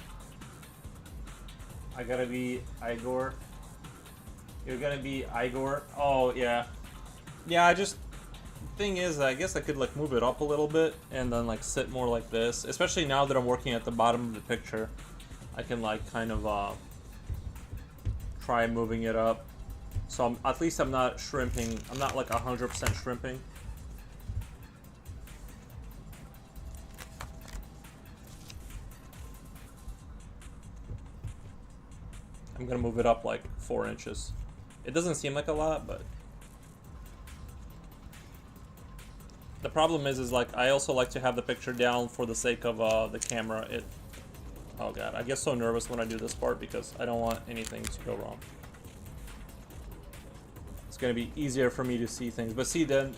I gotta be Igor. You're gonna be Igor. Oh yeah, yeah. Thing is, I guess I could like move it up a little bit and then like sit more like this. Especially now that I'm working at the bottom of the picture, I can like kind of try moving it up. So at least I'm not shrimping. I'm not like 100% shrimping. I'm gonna move it up like 4 inches. It doesn't seem like a lot, but the problem is like I also like to have the picture down for the sake of the camera. Oh god, I get so nervous when I do this part because I don't want anything to go wrong. It's gonna be easier for me to see things, but see then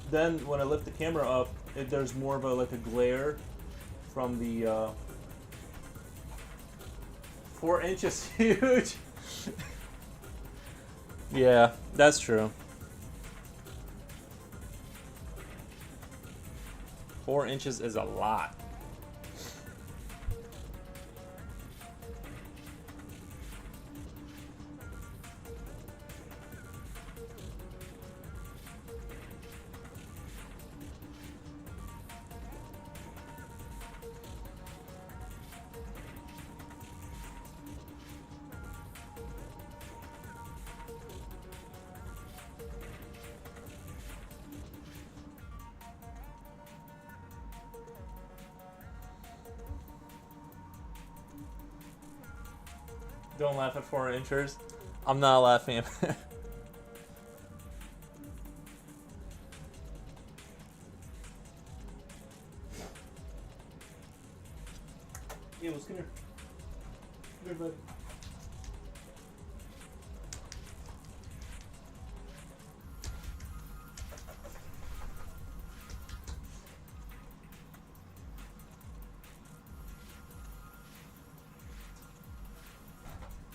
when I lift the camera up, there's more of a glare from the 4 inches huge. Yeah, that's true. 4 inches is a lot. Don't laugh at 4 inches. I'm not laughing. Yeah, let's come here. Come here, bud.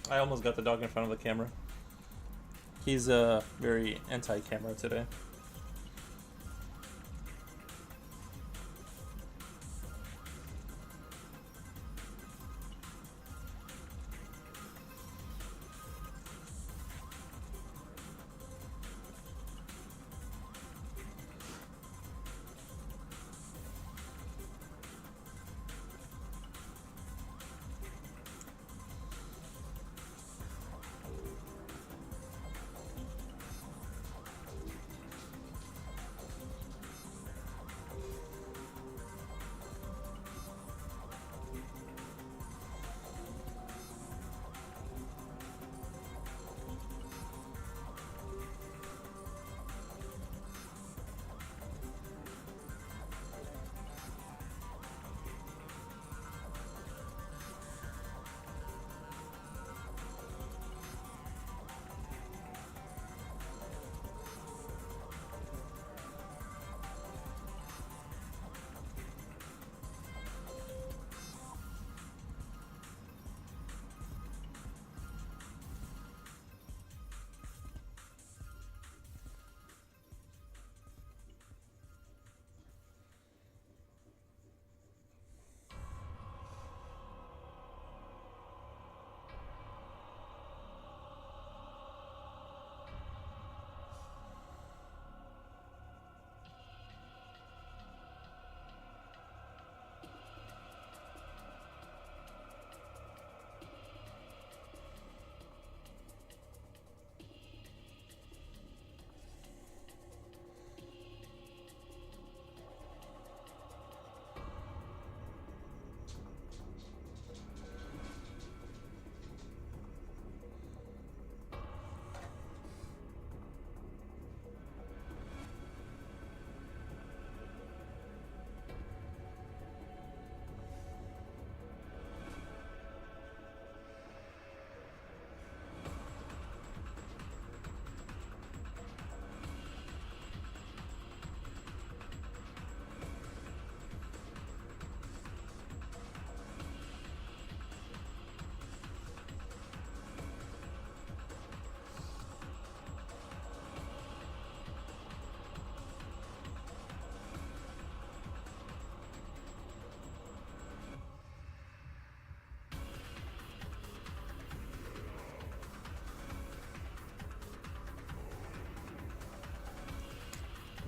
I almost got the dog in front of the camera. He's very anti-camera today.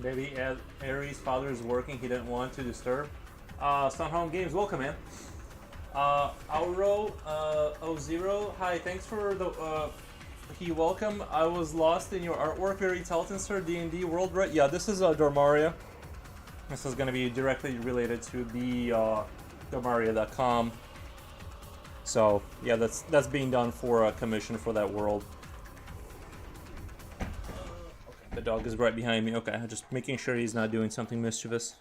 Maybe as Aries' father is working, he didn't want to disturb. Sun Home Games, welcome, man. Auro, O0, hi, thanks for the, welcome. I was lost in your artwork, very talented, sir. D&D World, right? Yeah, this is, Dormaria. This is gonna be directly related to the, Dormaria.com. So, yeah, that's being done for a commission for that world. The dog is right behind me. Okay, just making sure he's not doing something mischievous.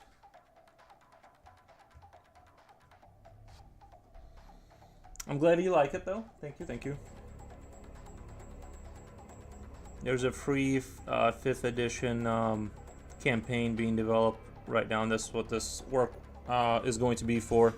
I'm glad you like it, though. Thank you, thank you. There's a free 5th edition campaign being developed right now, and that's what this work is going to be for.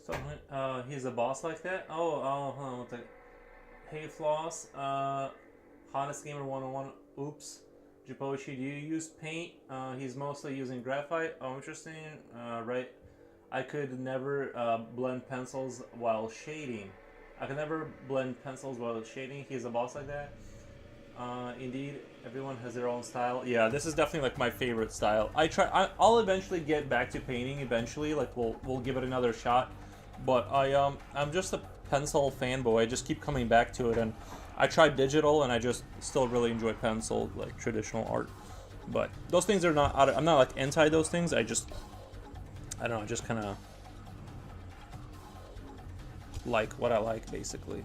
So, he's a boss like that? Oh, hold on one second. Hey, Floss, Honest Gamer 101, oops. Jiposhi, do you use paint? He's mostly using graphite. Oh, interesting. Right. I could never blend pencils while shading. I can never blend pencils while shading. He's a boss like that. Indeed, everyone has their own style. Yeah, this is definitely like my favorite style. I'll eventually get back to painting. Eventually, like we'll give it another shot. But I'm just a pencil fanboy. I just keep coming back to it, and I tried digital, and I just still really enjoy pencil, like traditional art. But those things are not. I'm not like anti those things. I don't know. I just kind of like what I like, basically.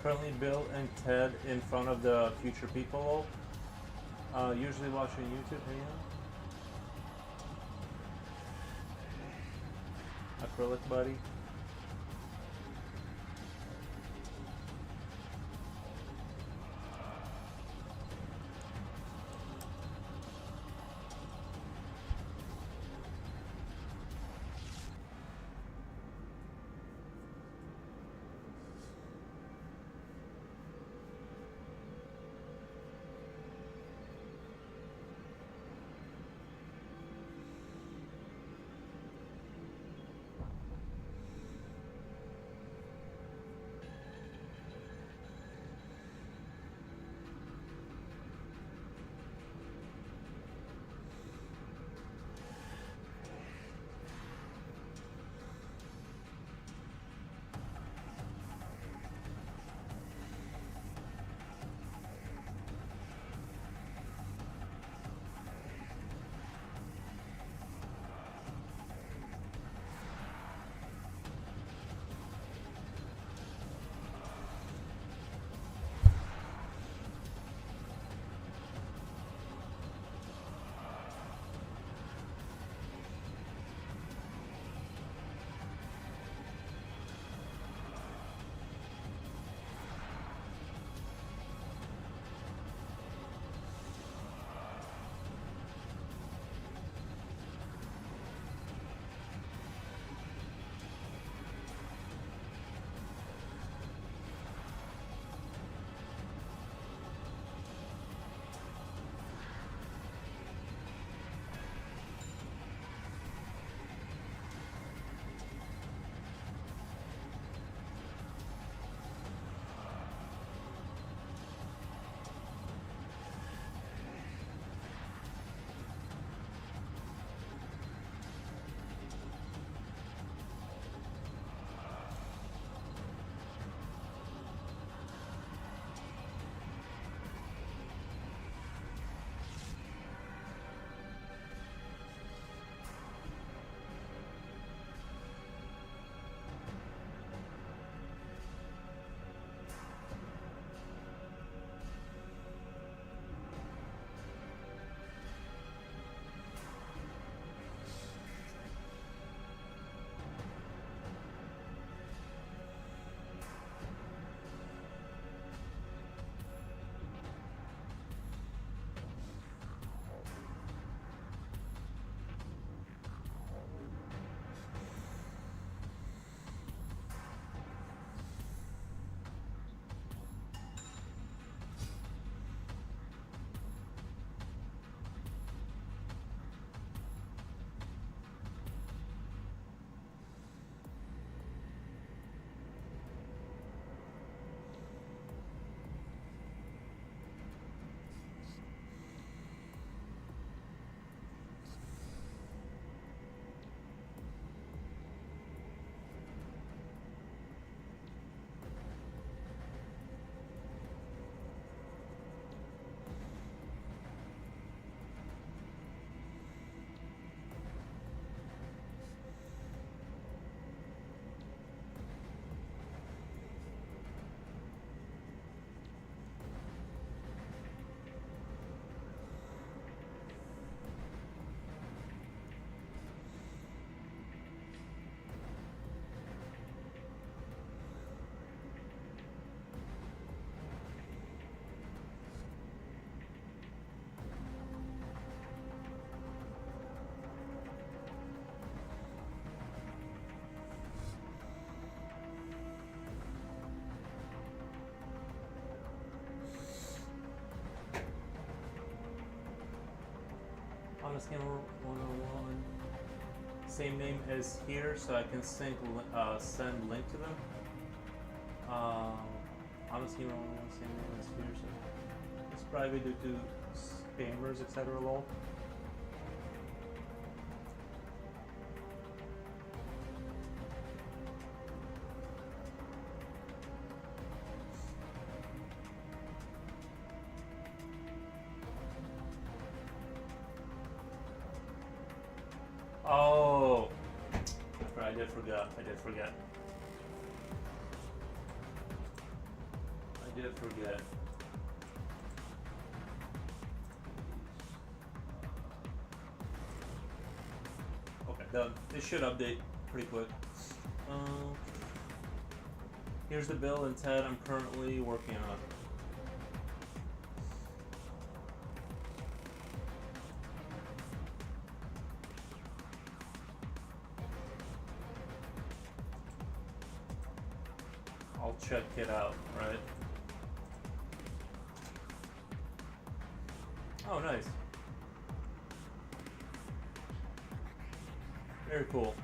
Currently Bill and Ted in front of the future people. Usually watching YouTube video. Acrylic buddy. Honest Gamer 101. Same name as here, so I can send link to them. Honest Gamer 101, same name as here, so it's probably due to spammers, etc. Lol. Oh, I did forget. I did forget. Okay, done. It should update pretty quick. Here's the bill and Ted I'm currently working on. I'll check it out, right? Oh, nice. Very cool.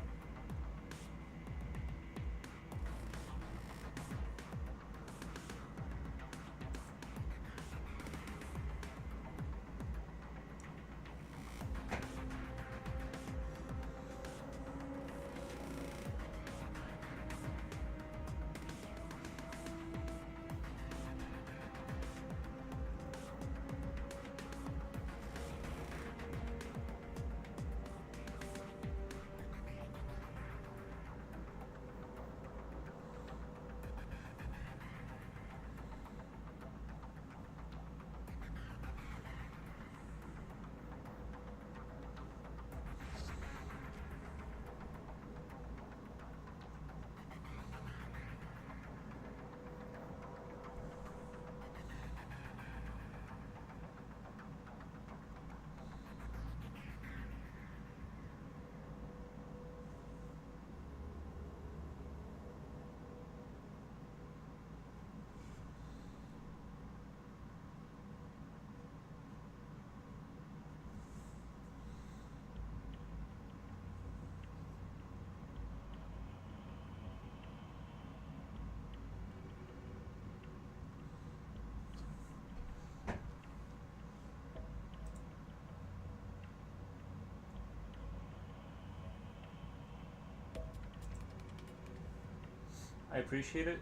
I appreciate it.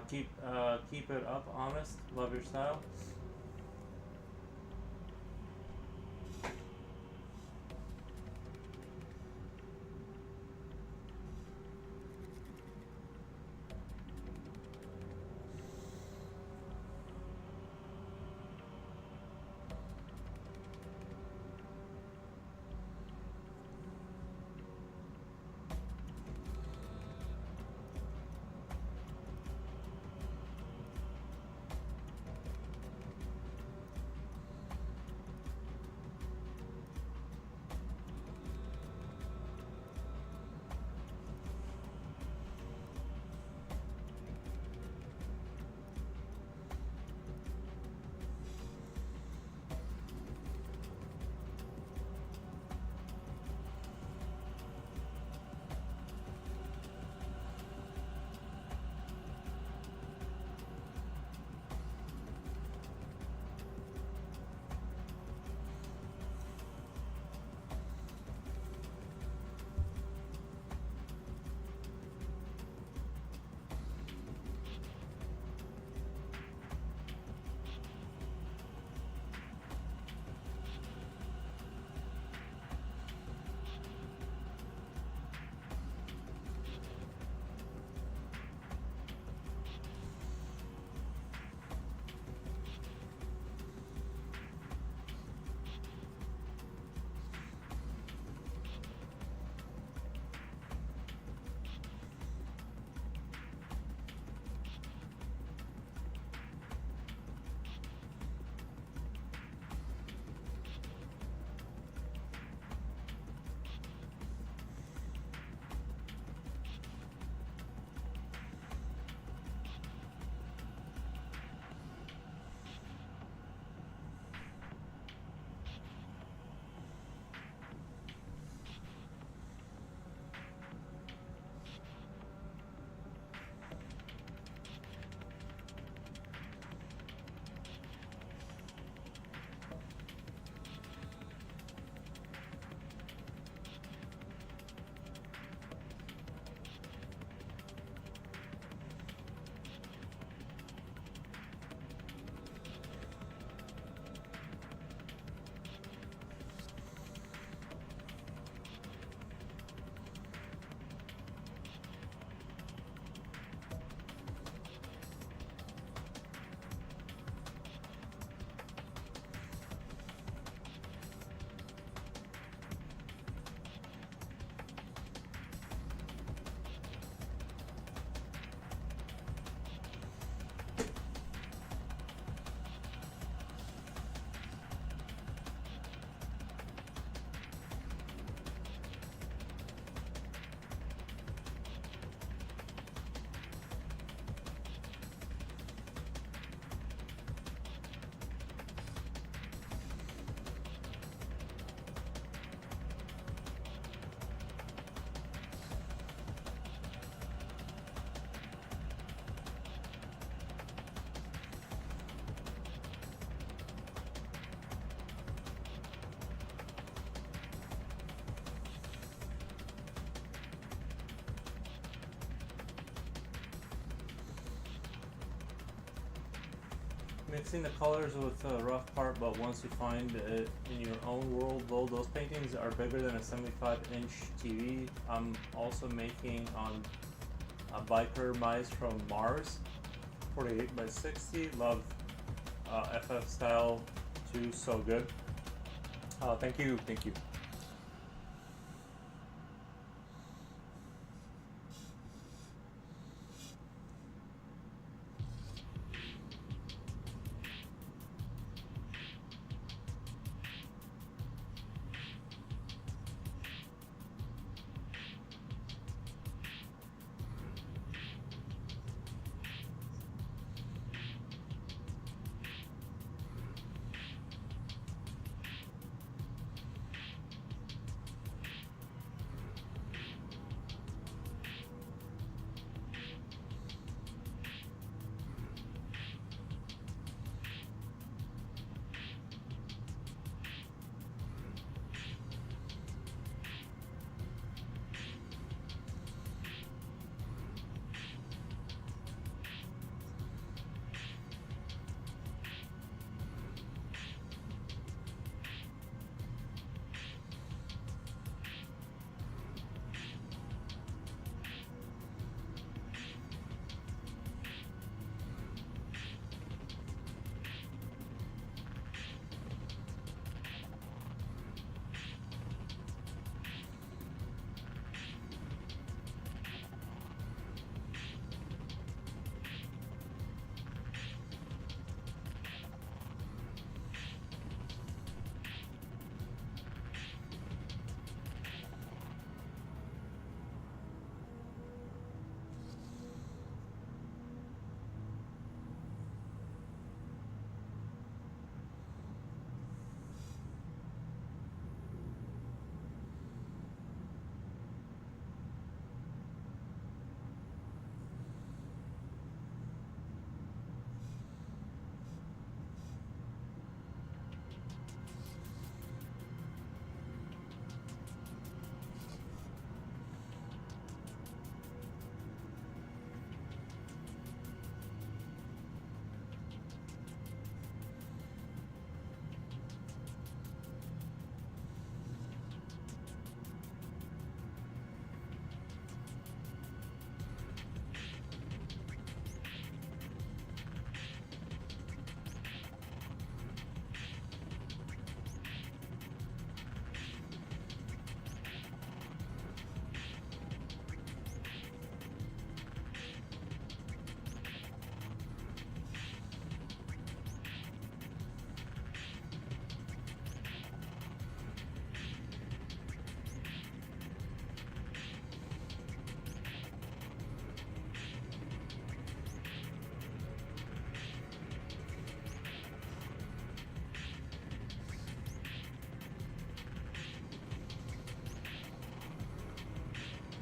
Keep it up, honest. Love your style. Mixing the colors with the rough part, but once you find it in your own world, though, those paintings are bigger than a 75-inch TV. I'm also making on a biker mice from Mars, 48 by 60. Love FF style too, so good. Thank you, thank you.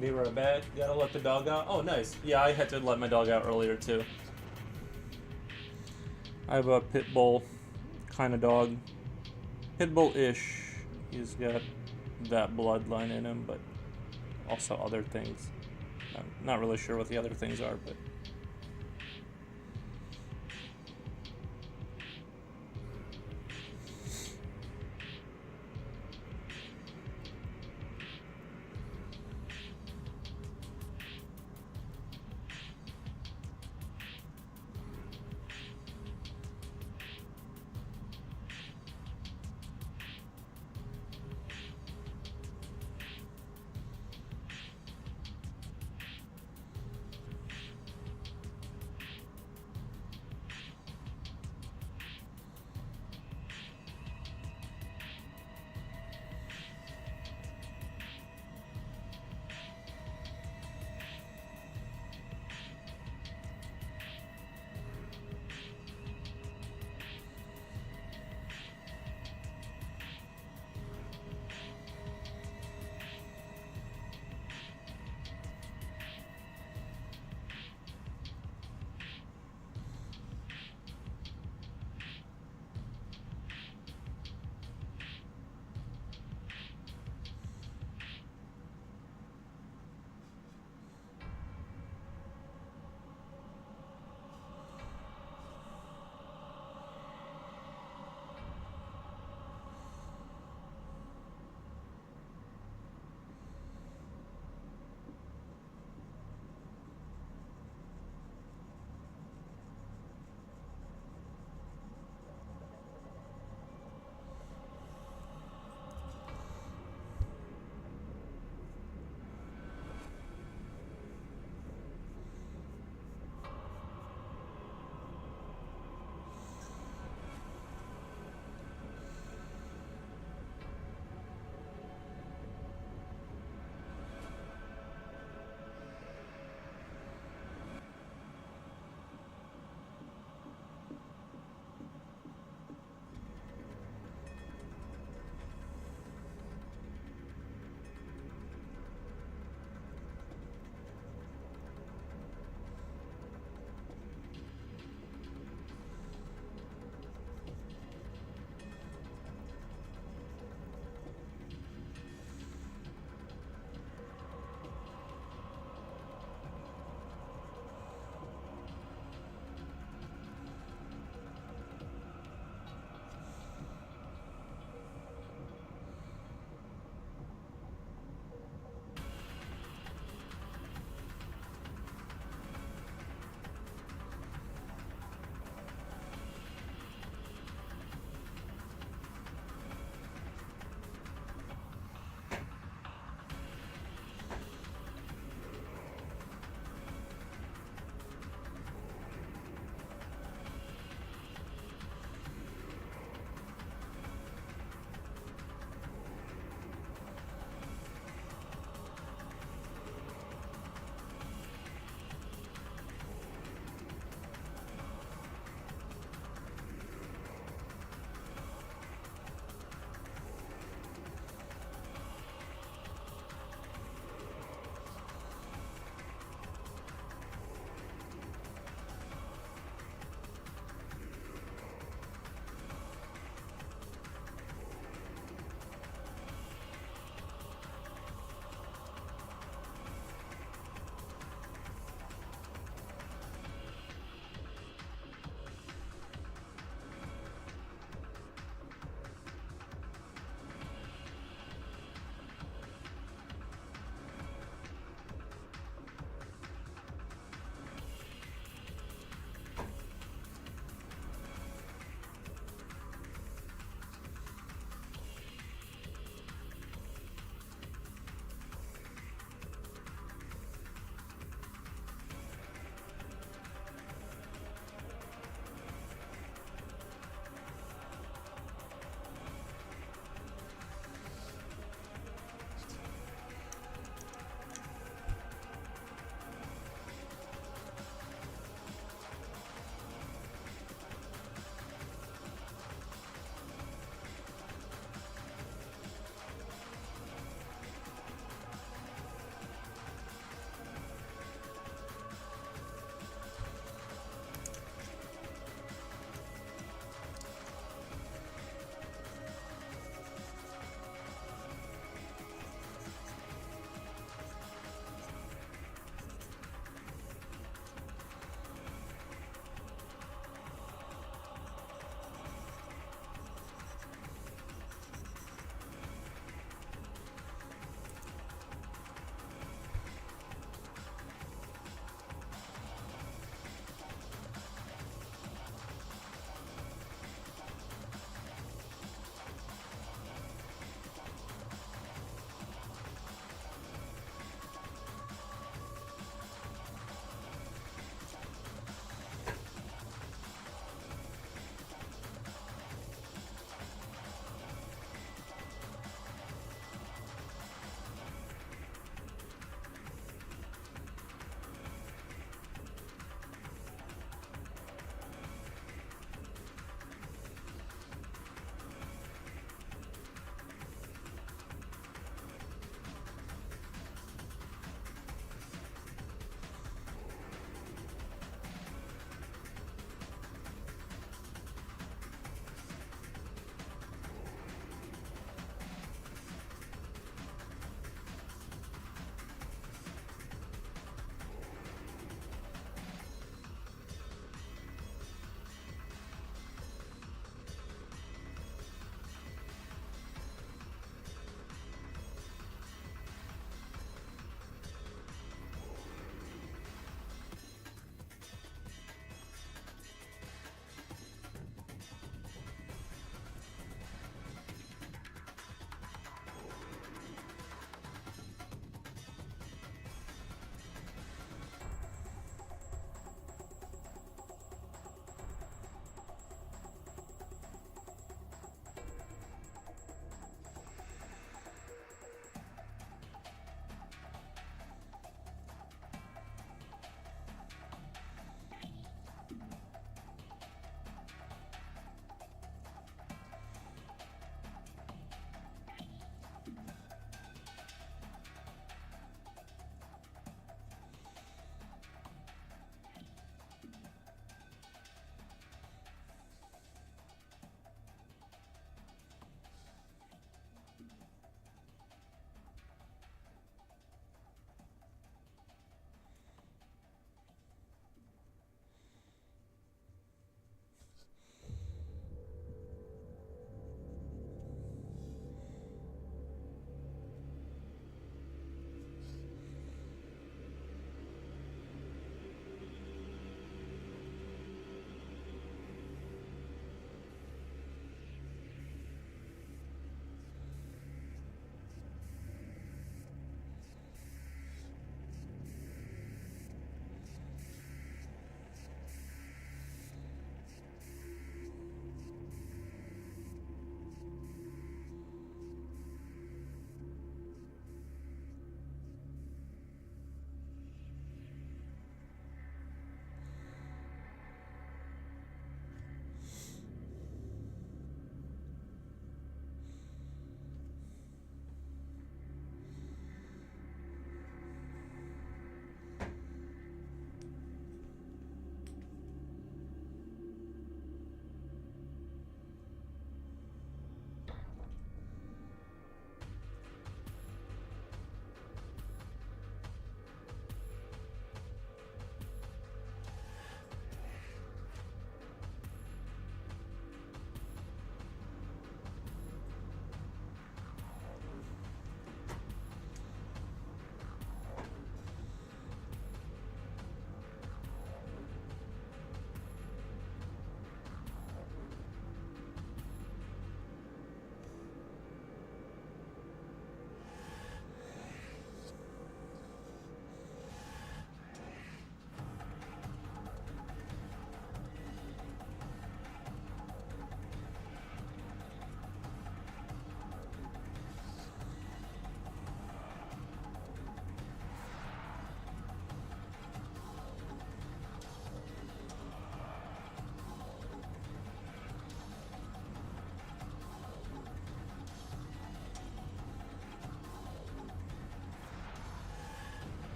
Be right back. Gotta let the dog out. Oh, nice. Yeah, I had to let my dog out earlier too. I have a pit bull kind of dog. Pit bull-ish. He's got that bloodline in him, but also other things. I'm not really sure what the other things are, but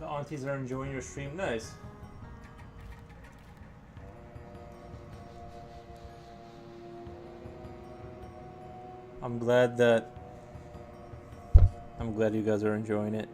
The aunties are enjoying your stream. Nice. I'm glad you guys are enjoying it.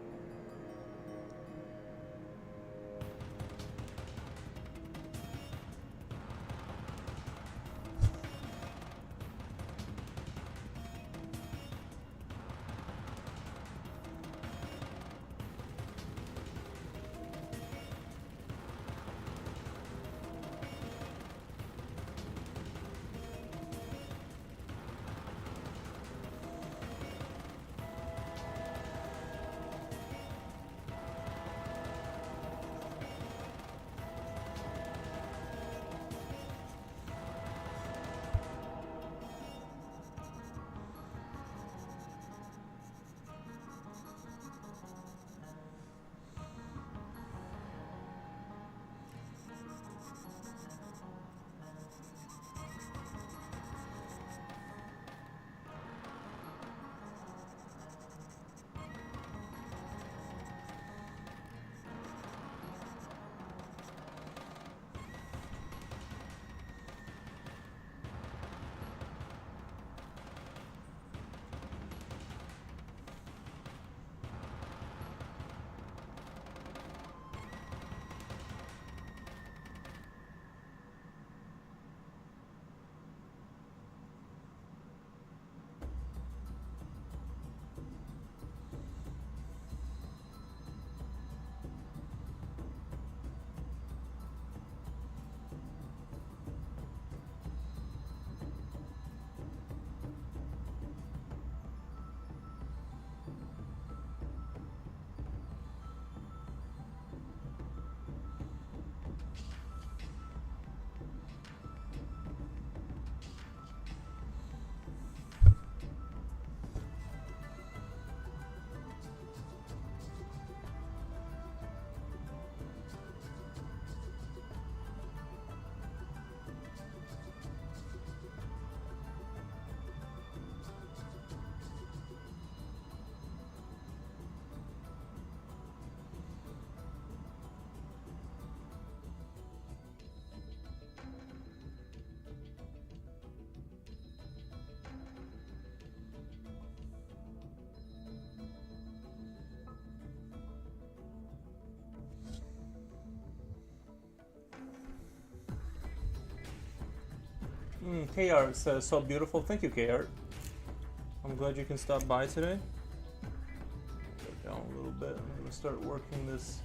KR says, so beautiful. Thank you, KR. I'm glad you can stop by today. Go down a little bit. I'm going to start working this.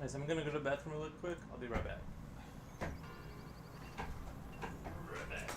Guys, I'm gonna go to the bathroom really quick. I'll be right back. Right back.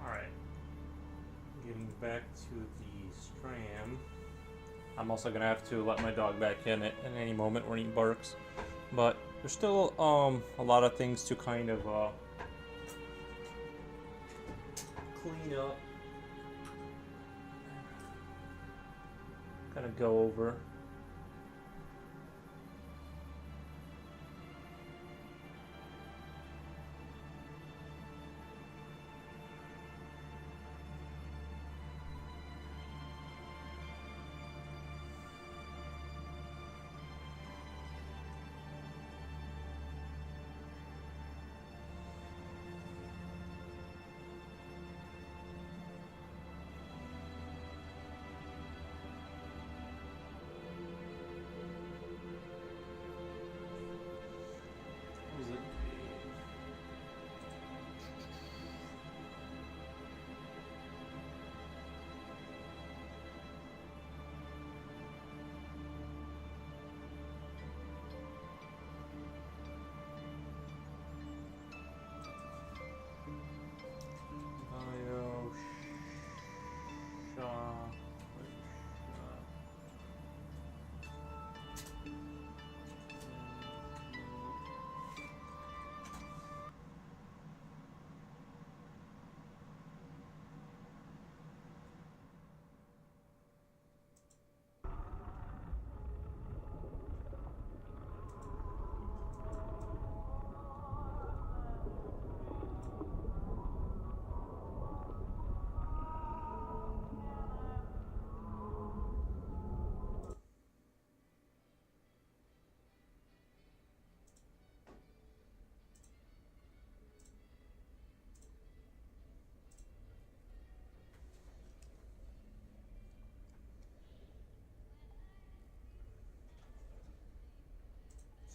Alright. Getting back to the Stram. I'm also gonna have to let my dog back in at any moment when he barks. But there's still a lot of things to kind of clean up. Kind of go over.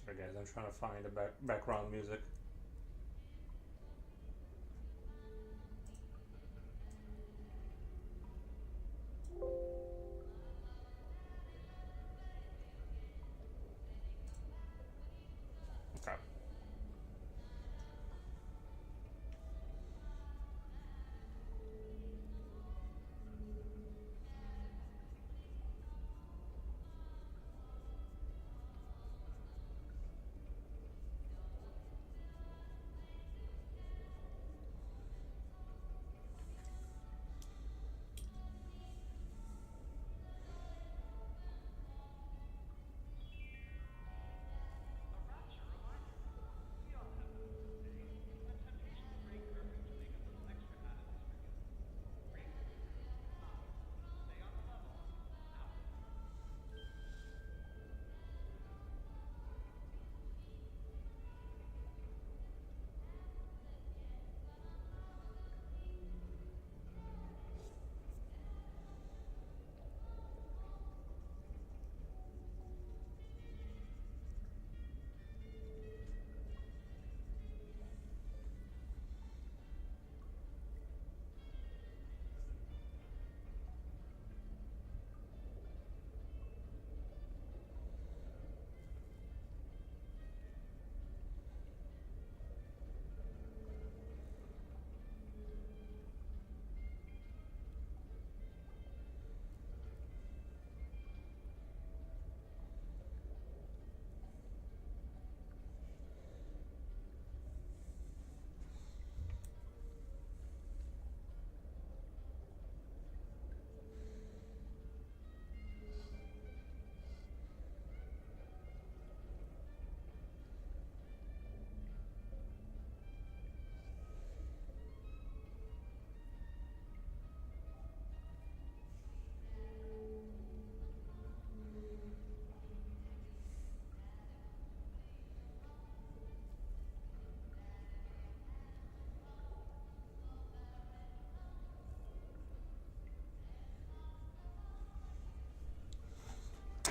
Sorry guys, I'm trying to find a background music.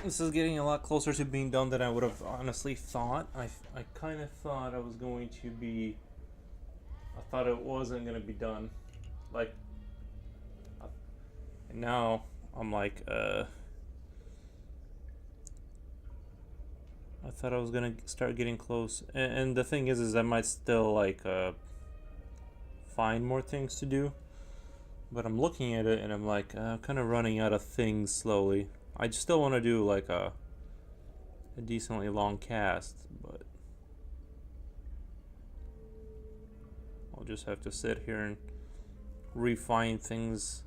This is getting a lot closer to being done than I would have honestly thought. I kind of thought I was going to be. I thought it wasn't going to be done. Like, and now I'm like, I thought I was gonna start getting close, and the thing is I might still like find more things to do, but I'm looking at it and I'm like, I'm kind of running out of things slowly. I still want to do like a decently long cast, but I'll just have to sit here and refine things.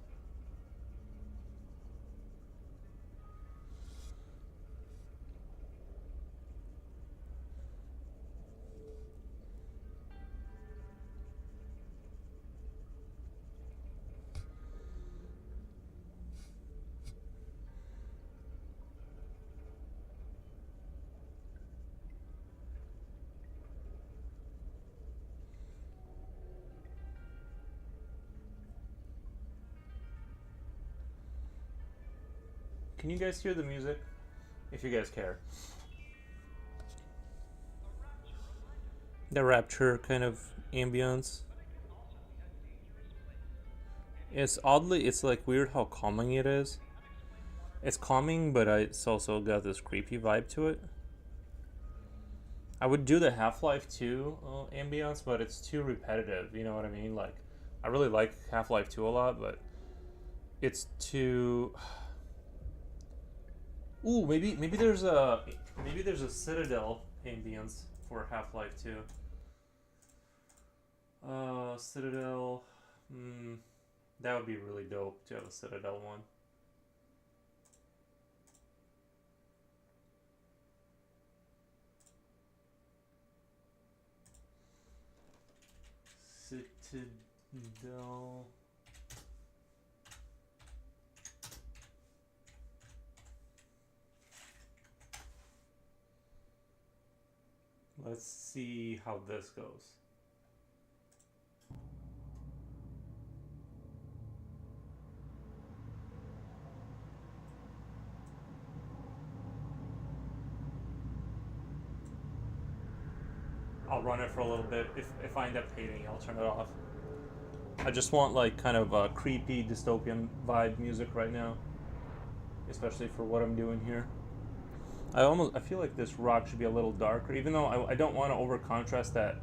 Can you guys hear the music? If you guys care. The Rapture kind of ambience. It's oddly, it's like weird how calming it is. It's calming, but it's also got this creepy vibe to it. I would do the Half-Life 2 ambience, but it's too repetitive, you know what I mean? Like, I really like Half-Life 2 a lot, but it's too... Ooh, maybe there's a Citadel ambience for Half-Life 2. Citadel. That would be really dope to have a Citadel one. Citadel. Let's see how this goes. I'll run it for a little bit. If I end up hating, I'll turn it off. I just want like kind of a creepy dystopian vibe music right now, especially for what I'm doing here. I feel like this rock should be a little darker, even though I don't want to over contrast that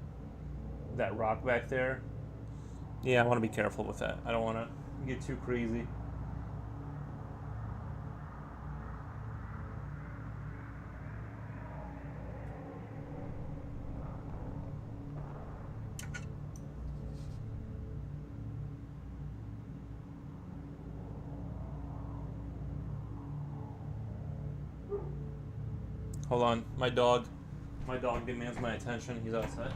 rock back there. Yeah, I want to be careful with that. I don't want to get too crazy. Hold on, my dog demands my attention. He's outside.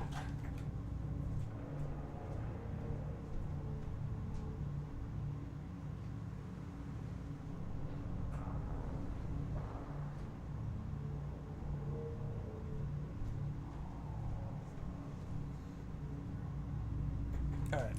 All right.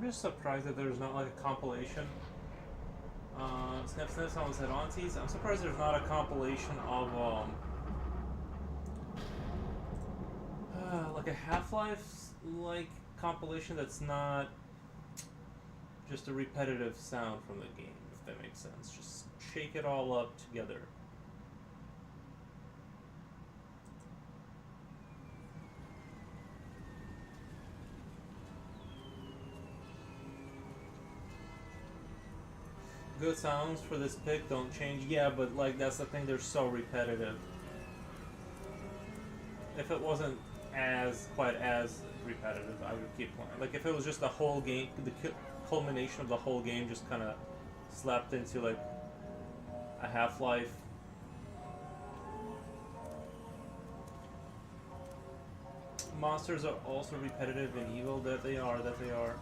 just surprised that there's not like a compilation. Snip Snip, someone said aunties. I'm surprised there's not a compilation of like a Half-Life like compilation that's not just a repetitive sound from the game, if that makes sense. Just shake it all up together. Good sounds for this pick don't change. Yeah, but like that's the thing, they're so repetitive. If it wasn't quite as repetitive, I would keep playing. Like if it was just the whole game, the culmination of the whole game just kind of slapped into like a Half-Life. Monsters are also repetitive and evil. That they are. That they are.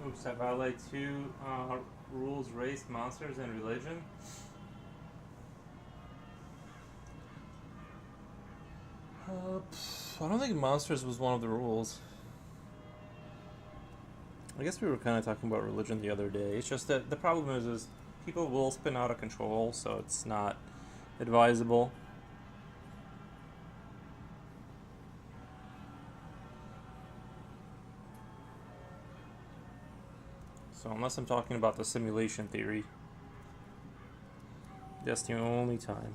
Oops, I violate two rules: race, monsters, and religion. I don't think monsters was one of the rules. I guess we were kind of talking about religion the other day. It's just that the problem is people will spin out of control, so it's not advisable. So unless I'm talking about the simulation theory, that's the only time.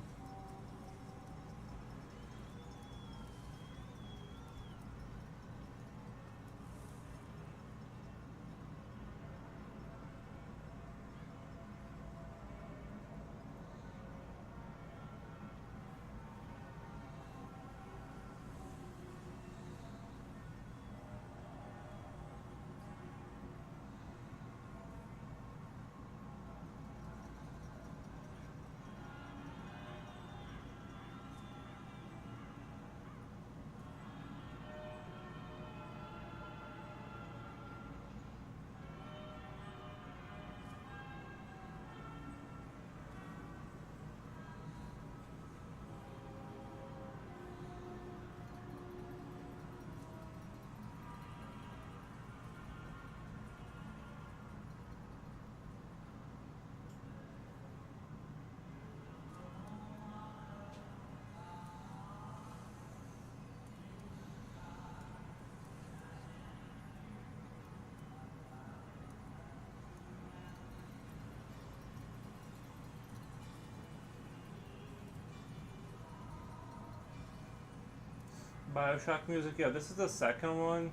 Bioshock music, yeah, this is the second one,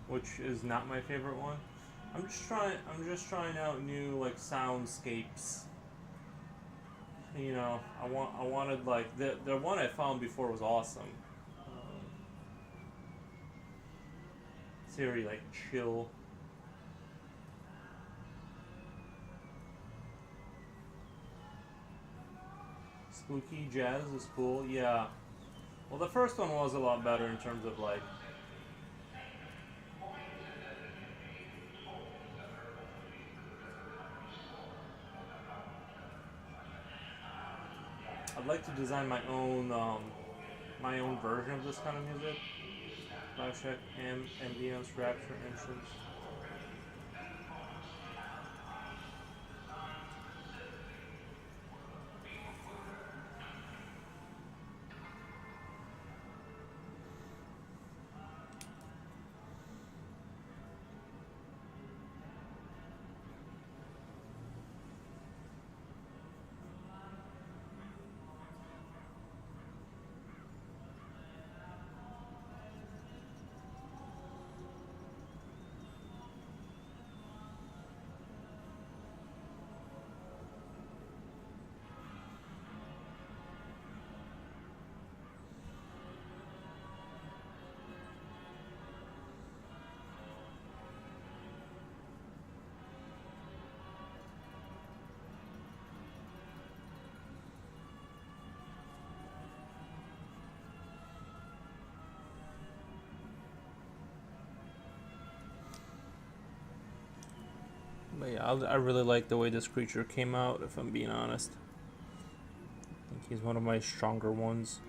which is not my favorite one. I'm just trying out new like soundscapes. You know, I wanted like the one I found before was awesome. It's very like chill. Spooky jazz is cool. Yeah. Well, the first one was a lot better in terms of like I'd like to design my own version of this kind of music. Bioshock ambience, rapture, entrance. But yeah, I really like the way this creature came out. If I'm being honest, I think he's one of my stronger ones.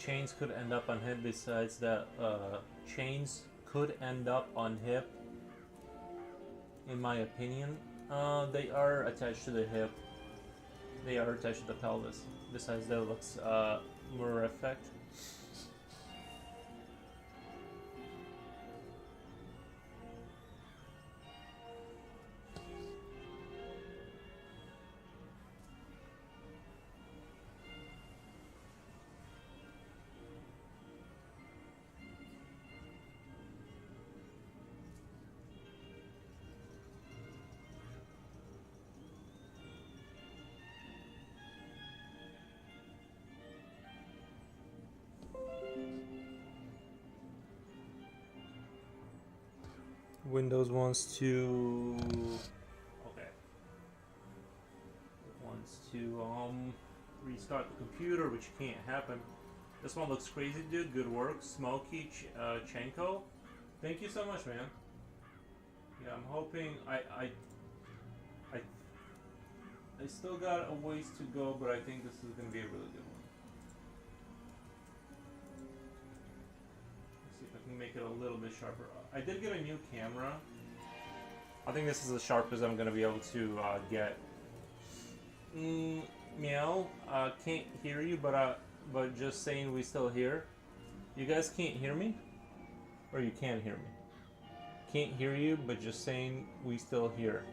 Chains could end up on hip. Besides that, chains could end up on hip. In my opinion, they are attached to the hip. They are attached to the pelvis. Besides that, looks mirror effect. Windows wants to. Okay. to restart the computer, which can't happen. This one looks crazy, dude. Good work, Smokey Chenko. Thank you so much, man. Yeah, I'm hoping I still got a ways to go, but I think this is gonna be a really good one. Let's see if I can make it a little bit sharper. I did get a new camera. I think this is as sharp as I'm gonna be able to get. Meow. Can't hear you, but just saying we still here. You guys can't hear me, or you can hear me. Can't hear you, but just saying we still here.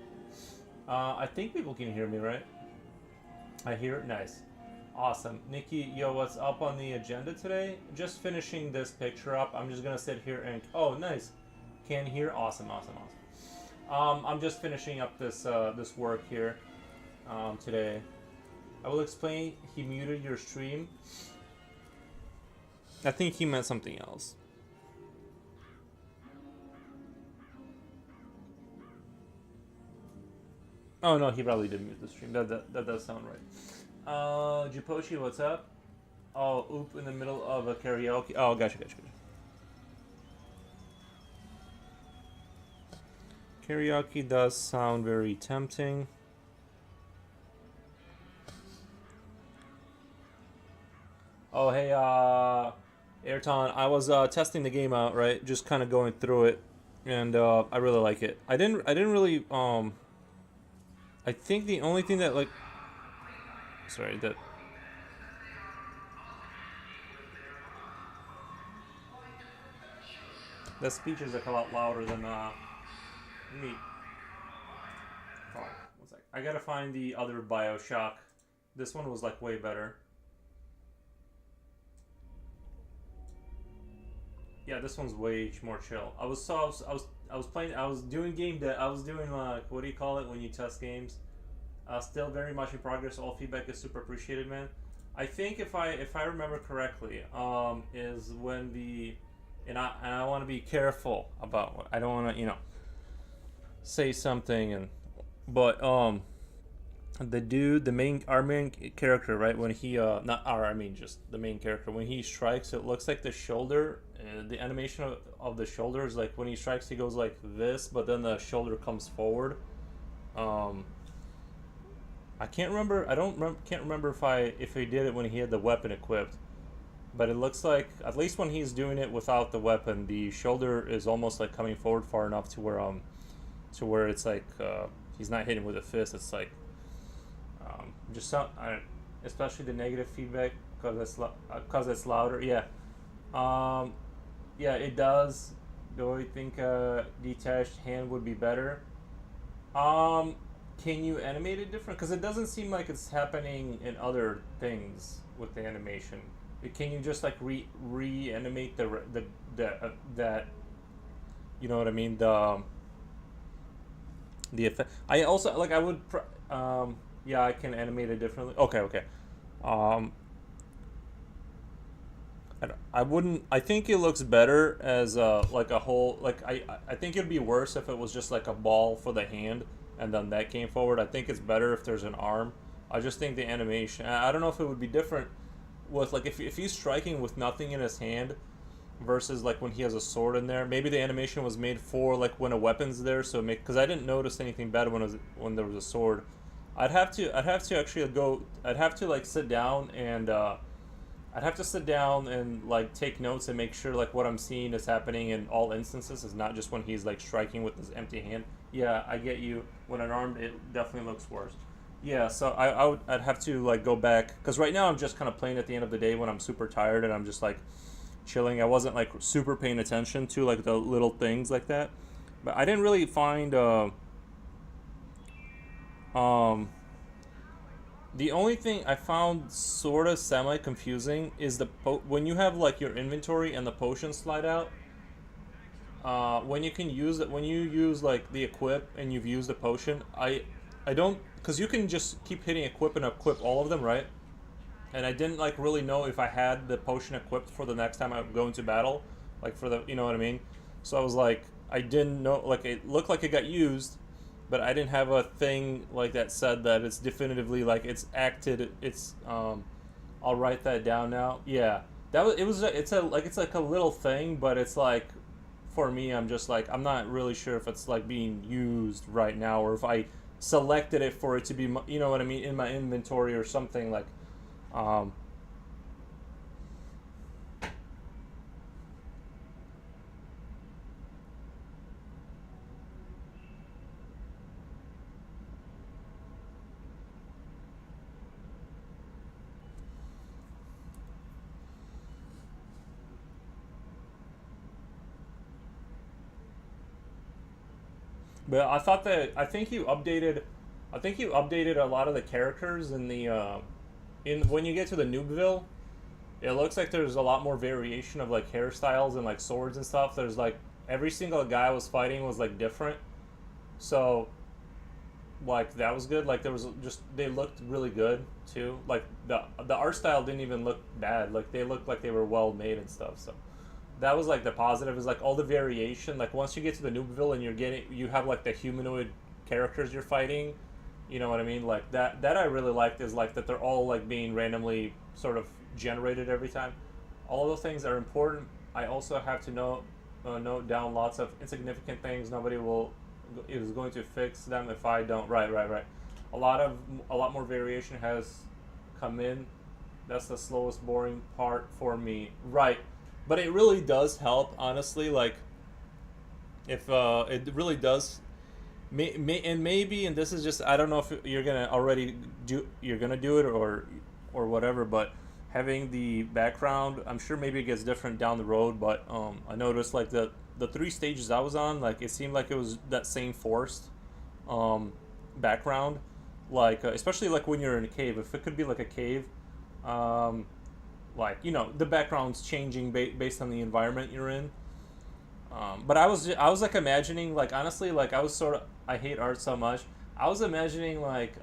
I think people can hear me, right? I hear it. Nice. Awesome. Nikki, yo, what's up on the agenda today? Just finishing this picture up. I'm just gonna sit here and... Oh, nice. Can hear. Awesome, awesome, awesome. I'm just finishing up this this work here today. I will explain. He muted your stream. I think he meant something else. Oh no, he probably did mute the stream. That does sound right. Jiposhi, what's up? Oh, oop, in the middle of a karaoke. Oh, gotcha. Karaoke does sound very tempting. Oh, hey, Ayrton, I was testing the game out, right? Just kind of going through it, and I really like it. I didn't really I think the only thing that that speech is like a lot louder than me. Oh, one sec. I gotta find the other BioShock. This one was like way better. Yeah, this one's way more chill. I was doing like, what do you call it when you test games? Still very much in progress. All feedback is super appreciated, man. I think if I remember correctly, is when I want to be careful about what I don't want to say something but our main character, right, when he just the main character, when he strikes, it looks like the shoulder, the animation of the shoulder is like when he strikes he goes like this, but then the shoulder comes forward. I can't remember. Can't remember if he did it when he had the weapon equipped, but it looks like at least when he's doing it without the weapon, the shoulder is almost like coming forward far enough to where it's like he's not hitting with a fist. It's like especially the negative feedback because it's louder. Yeah, yeah, it does. Do I think detached hand would be better? Can you animate it different? Because it doesn't seem like it's happening in other things with the animation. Can you just like reanimate that? You know what I mean? The effect. I also like. I would. Yeah, I can animate it differently. Okay. I wouldn't. I think it looks better as like a whole. Like I think it'd be worse if it was just like a ball for the hand, and then that came forward. I think it's better if there's an arm. I just think the animation. I don't know if it would be different with like if he's striking with nothing in his hand, versus like when he has a sword in there. Maybe the animation was made for like when a weapon's there, so because I didn't notice anything bad when there was a sword. I'd have to actually go. I'd have to like sit down and like take notes and make sure like what I'm seeing is happening in all instances, is not just when he's like striking with his empty hand. Yeah, I get you. When unarmed, it definitely looks worse. Yeah, so I'd have to like go back, because right now I'm just kind of playing at the end of the day when I'm super tired and I'm just like chilling. I wasn't like super paying attention to like the little things like that, but I didn't really find the only thing I found sort of semi-confusing is when you have like your inventory and the potions slide out. When you can use it, when you use like the equip and you've used the potion, I don't, because you can just keep hitting equip and equip all of them, right? And I didn't like really know if I had the potion equipped for the next time I go into battle, like for the, you know what I mean? So I was like, I didn't know, like it looked like it got used, but I didn't have a thing like that said that it's definitively like it's acted. It's I'll write that down now. Yeah, that was it. Was it's like a little thing, but it's like for me, I'm just like I'm not really sure if it's like being used right now or if I selected it for it to be you know what I mean in my inventory or something like. Um, but I thought that I think you updated a lot of the characters in the in when you get to the Noobville. It looks like there's a lot more variation of like hairstyles and like swords and stuff. There's like every single guy I was fighting was like different. So like that was good. Like there was just they looked really good too. Like the art style didn't even look bad. Like they looked like they were well made and stuff. So that was like the positive is like all the variation. Like once you get to the Noobville and you have like the humanoid characters you're fighting. You know what I mean? Like that I really liked is like that they're all like being randomly sort of generated every time. All those things are important. I also have to note down lots of insignificant things. Nobody will is going to fix them if I don't. Right, right, right. A lot more variation has come in. That's the slowest, boring part for me. Right, but it really does help. Honestly, like if it really does and maybe and this is just I don't know if you're gonna already do you're gonna do it or whatever, but having the background, I'm sure maybe it gets different down the road, but I noticed like the three stages I was on, like it seemed like it was that same forced um, background, like especially like when you're in a cave. If it could be like a cave, um, like you know the background's changing based on the environment you're in. But I was like imagining like honestly like I was sort of I hate art so much. I was imagining like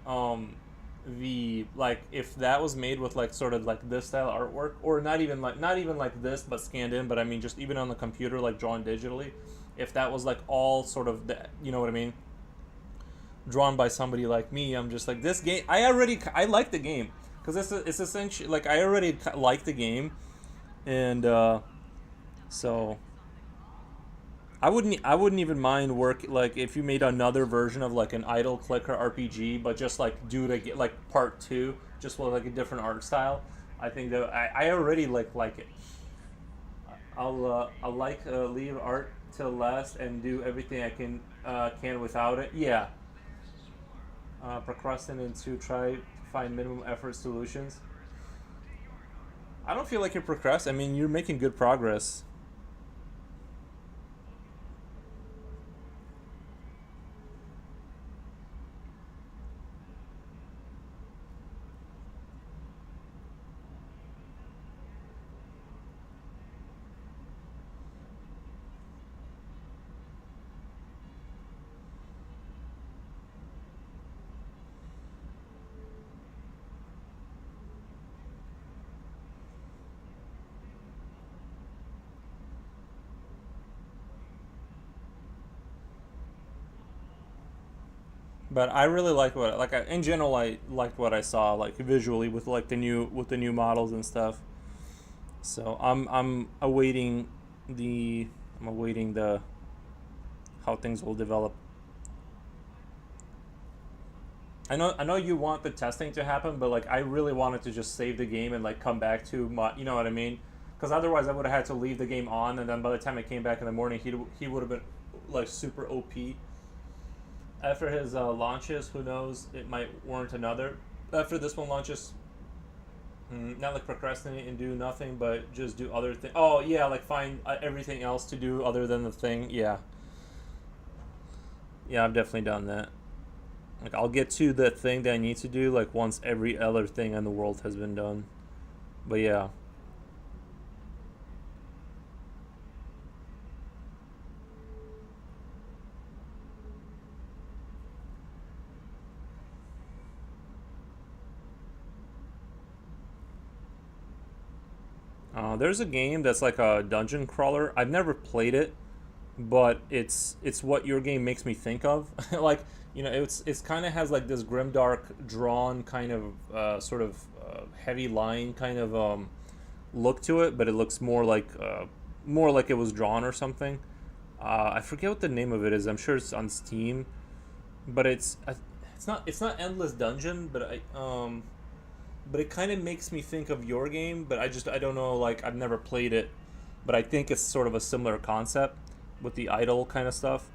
the like if that was made with like sort of like this style of artwork or not even like this but scanned in, but I mean just even on the computer like drawn digitally, if that was like all sort of the you know what I mean, drawn by somebody like me. I'm just like this game. I like the game because it's essentially like I already like the game and so I wouldn't even mind work like if you made another version of like an idle clicker RPG, but just like do it again, like part two, just with like a different art style. I think that I already like it. I'll like leave art till last and do everything I can without it. Yeah, procrastinate to try to find minimum effort solutions. I don't feel like you're procrastinating. I mean, you're making good progress. But I really like what like in general I liked what I saw like visually with like the new models and stuff. So I'm awaiting the I'm awaiting the how things will develop. I know you want the testing to happen, but like I really wanted to just save the game and like come back to my you know what I mean? Because otherwise I would have had to leave the game on, and then by the time I came back in the morning, he would have been like super OP. After his launches, who knows? It might warrant another. After this one launches, not like procrastinate and do nothing, but just do other things. Oh yeah, like find everything else to do other than the thing. Yeah, yeah, I've definitely done that. Like I'll get to the thing that I need to do like once every other thing in the world has been done. But yeah, there's a game that's like a dungeon crawler. I've never played it, but it's what your game makes me think of. Like, it's kind of has like this grimdark drawn kind of sort of heavy line kind of look to it, but it looks more like it was drawn or something. I forget what the name of it is. I'm sure it's on Steam, but it's not Endless Dungeon, but it kind of makes me think of your game. But I don't know. Like, I've never played it, but I think it's sort of a similar concept with the idol kind of stuff.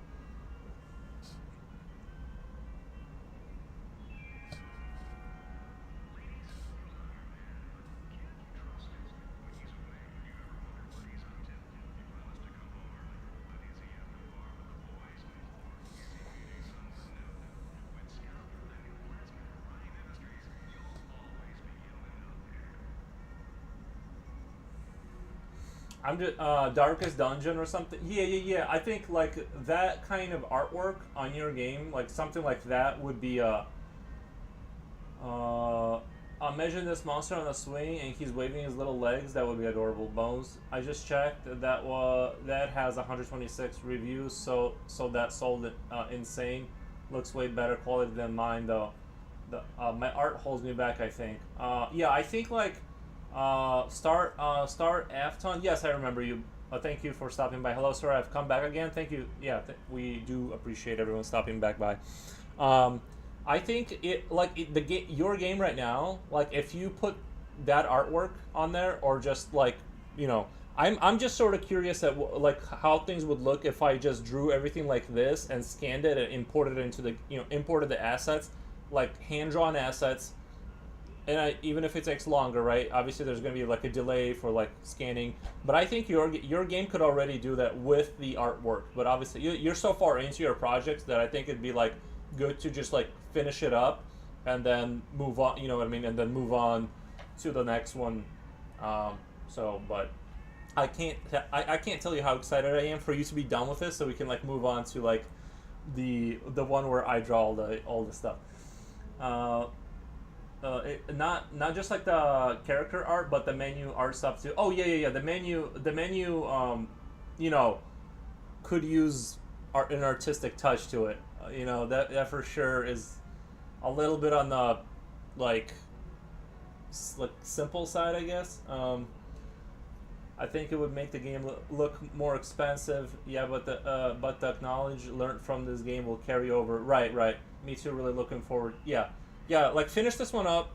I'm just Darkest Dungeon or something. Yeah, yeah, yeah. I think like that kind of artwork on your game, like something like that, would be uh, imagine this monster on a swing and he's waving his little legs. That would be adorable. Bones. I just checked. That has 126 reviews. So that sold it insane. Looks way better quality than mine though. My art holds me back. I think. Yeah, I think like Star Afton. Yes, I remember you. Thank you for stopping by. Hello, sir. I've come back again. Thank you. Yeah, we do appreciate everyone stopping back by. Um, I think the your game right now. Like, if you put that artwork on there, or just like, you know, I'm just sort of curious at like how things would look if I just drew everything like this and scanned it and imported it into the imported the assets, like hand drawn assets, and even if it takes longer, right? Obviously, there's going to be like a delay for like scanning, but I think your game could already do that with the artwork. But obviously, you're so far into your projects that I think it'd be like good to just like finish it up and then move on. You know what I mean? And then move on to the next one. But I can't tell you how excited I am for you to be done with this, so we can like move on to like the one where I draw all the stuff. Uh, not just like the character art, but the menu art stuff too. Oh yeah, yeah, yeah. The menu, you know, could use an artistic touch to it. That for sure is a little bit on the like like simple side, I guess. I think it would make the game look more expensive. Yeah, but the knowledge learned from this game will carry over. Right, right. Me too. Really looking forward. Yeah, yeah. Like, finish this one up.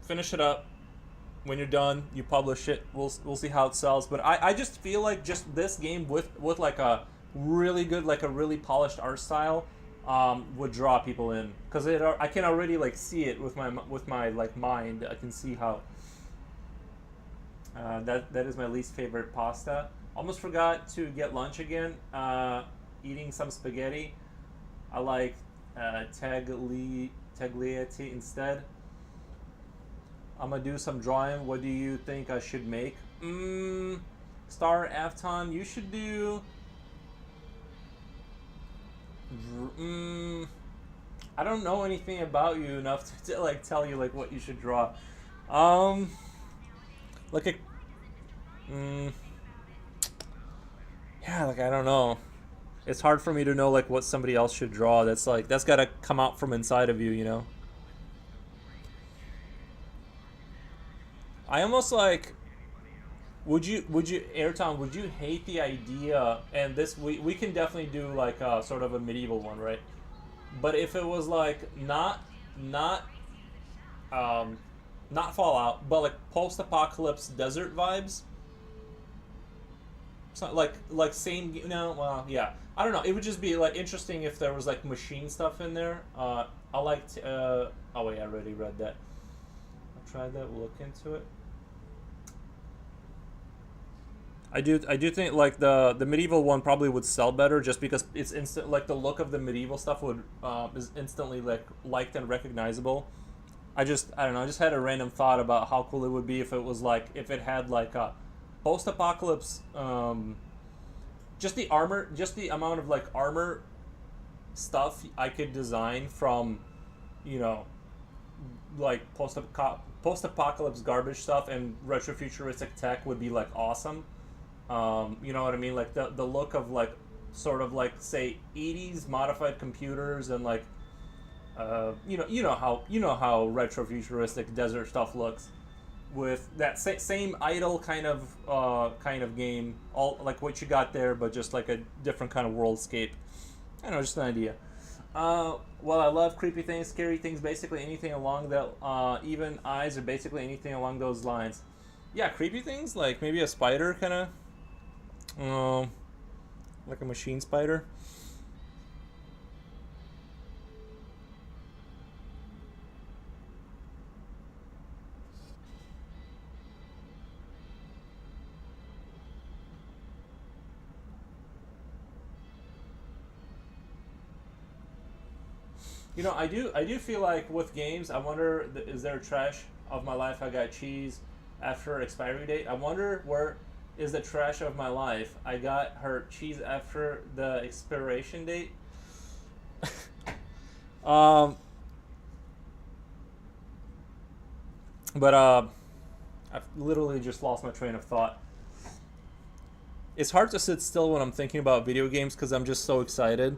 Finish it up. When you're done, you publish it. We'll see how it sells. But I just feel like just this game with like a really good, like a really polished art style, would draw people in, because I can already like see it with my like mind. I can see how that is my least favorite pasta. Almost forgot to get lunch again. Eating some spaghetti. I like tagliati instead. I'm gonna do some drawing. What do you think I should make? Star Afton, you should do. Mm, I don't know anything about you enough to like tell you like what you should draw. Um, like a mm, yeah, like I don't know. It's hard for me to know like what somebody else should draw. That's gotta come out from inside of you, you know. I almost like would you Airtown, would you hate the idea, and this we can definitely do like a sort of a medieval one, right? But if it was like not um not Fallout, but like post-apocalypse desert vibes, so like same no, well, yeah, I don't know, it would just be like interesting if there was like machine stuff in there. I liked oh wait, I already read that. I'll try that. We'll look into it. I do think like the medieval one probably would sell better, just because it's instant, like the look of the medieval stuff would is instantly like liked and recognizable. I don't know, I just had a random thought about how cool it would be if it was like if it had like a post apocalypse, just the armor, just the amount of like armor stuff I could design from, you know, like post apocalypse garbage stuff and retrofuturistic tech would be like awesome. You know what I mean? Like the look of like sort of like say 80s modified computers and like you know how retro futuristic desert stuff looks with that same idle kind of game, all like what you got there, but just like a different kind of worldscape. I don't know, just an idea. Well, I love creepy things, scary things, basically anything along that, even eyes, or basically anything along those lines. Yeah, creepy things like maybe a spider, kind of, um, like a machine spider. I do feel like with games, I wonder, is there trash of my life? I got cheese after expiry date. I wonder where is the trash of my life. I got her cheese after the expiration date. Um, but I've literally just lost my train of thought. It's hard to sit still when I'm thinking about video games because I'm just so excited.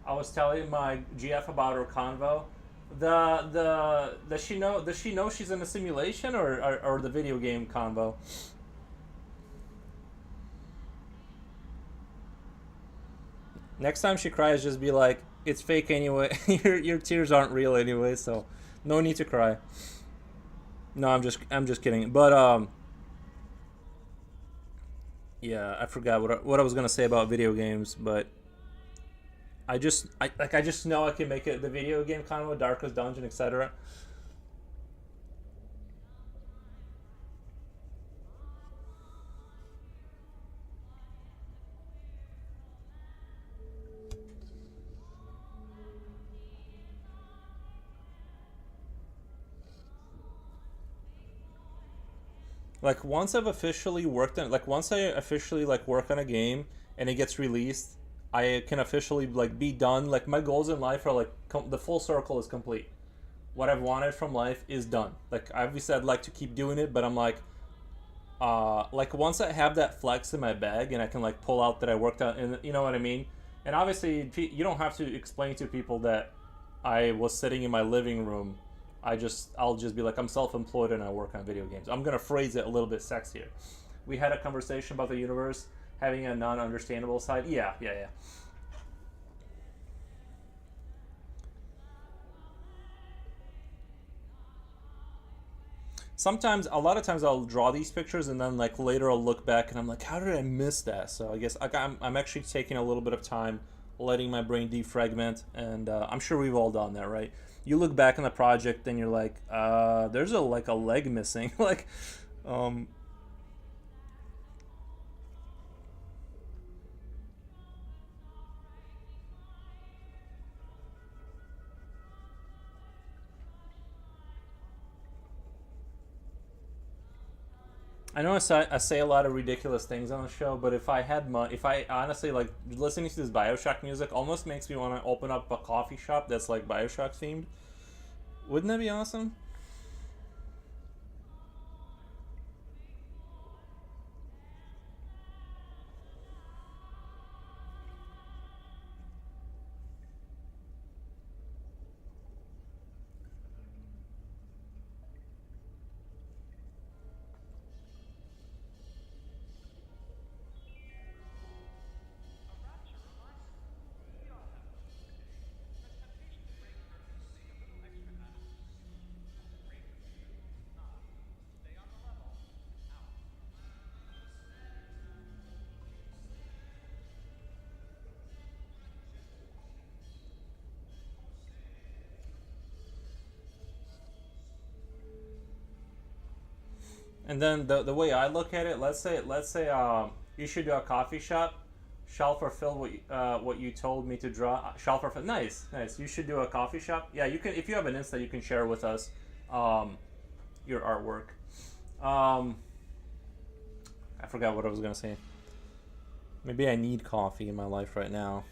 I was telling my GF about her convo. The does she know she's in a simulation, or the video game convo? Next time she cries, just be like, "It's fake anyway. your tears aren't real anyway, so no need to cry." No, I'm just kidding. But yeah, I forgot what I was gonna say about video games, but I just know I can make it the video game convo, Darkest Dungeon, etc. Like once I officially like work on a game and it gets released, I can officially like be done. Like my goals in life are like the full circle is complete. What I've wanted from life is done. Like obviously I'd like to keep doing it, but I'm like once I have that flex in my bag and I can like pull out that I worked out, and you know what I mean. And obviously you don't have to explain to people that I was sitting in my living room. I'll just be like, I'm self-employed and I work on video games. I'm gonna phrase it a little bit sexier. We had a conversation about the universe having a non-understandable side. Yeah, yeah, yeah. Sometimes, a lot of times, I'll draw these pictures and then like later I'll look back and I'm like, how did I miss that? So I guess I'm actually taking a little bit of time, letting my brain defragment, and I'm sure we've all done that, right? You look back on the project and you're like, there's a leg missing, like, um, I know I say a lot of ridiculous things on the show, but if I had money, if I honestly like listening to this Bioshock music, almost makes me want to open up a coffee shop that's like Bioshock themed. Wouldn't that be awesome? And then the way I look at it, let's say you should do a coffee shop. Shall fulfill what you told me to draw. Shall fulfill. Nice, nice. You should do a coffee shop. Yeah, you can. If you have an Insta, you can share with us um, your artwork. Um, I forgot what I was gonna say. Maybe I need coffee in my life right now.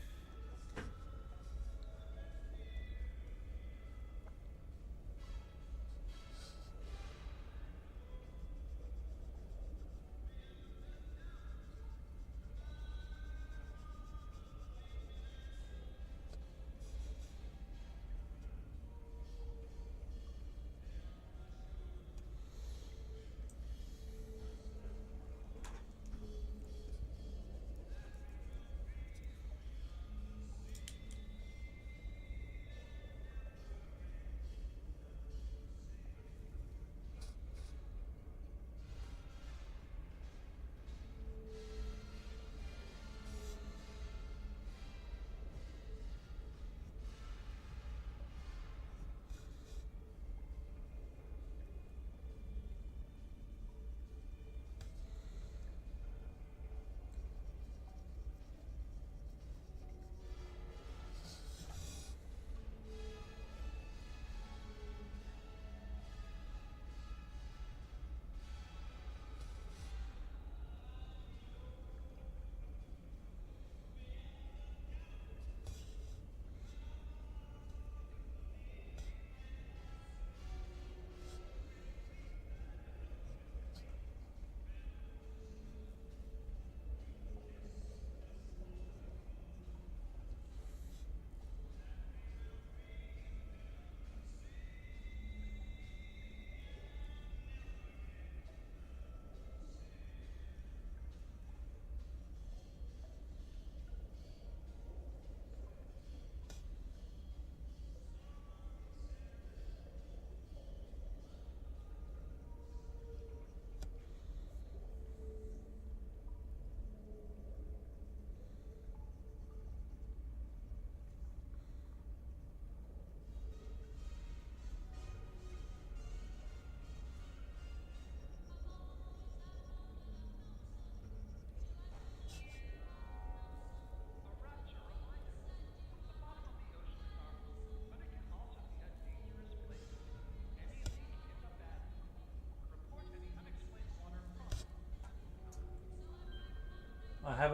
I have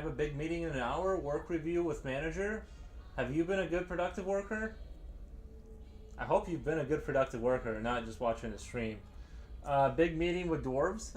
a big meeting in an hour. Work review with manager. Have you been a good productive worker? I hope you've been a good productive worker, not just watching the stream. Big meeting with dwarves.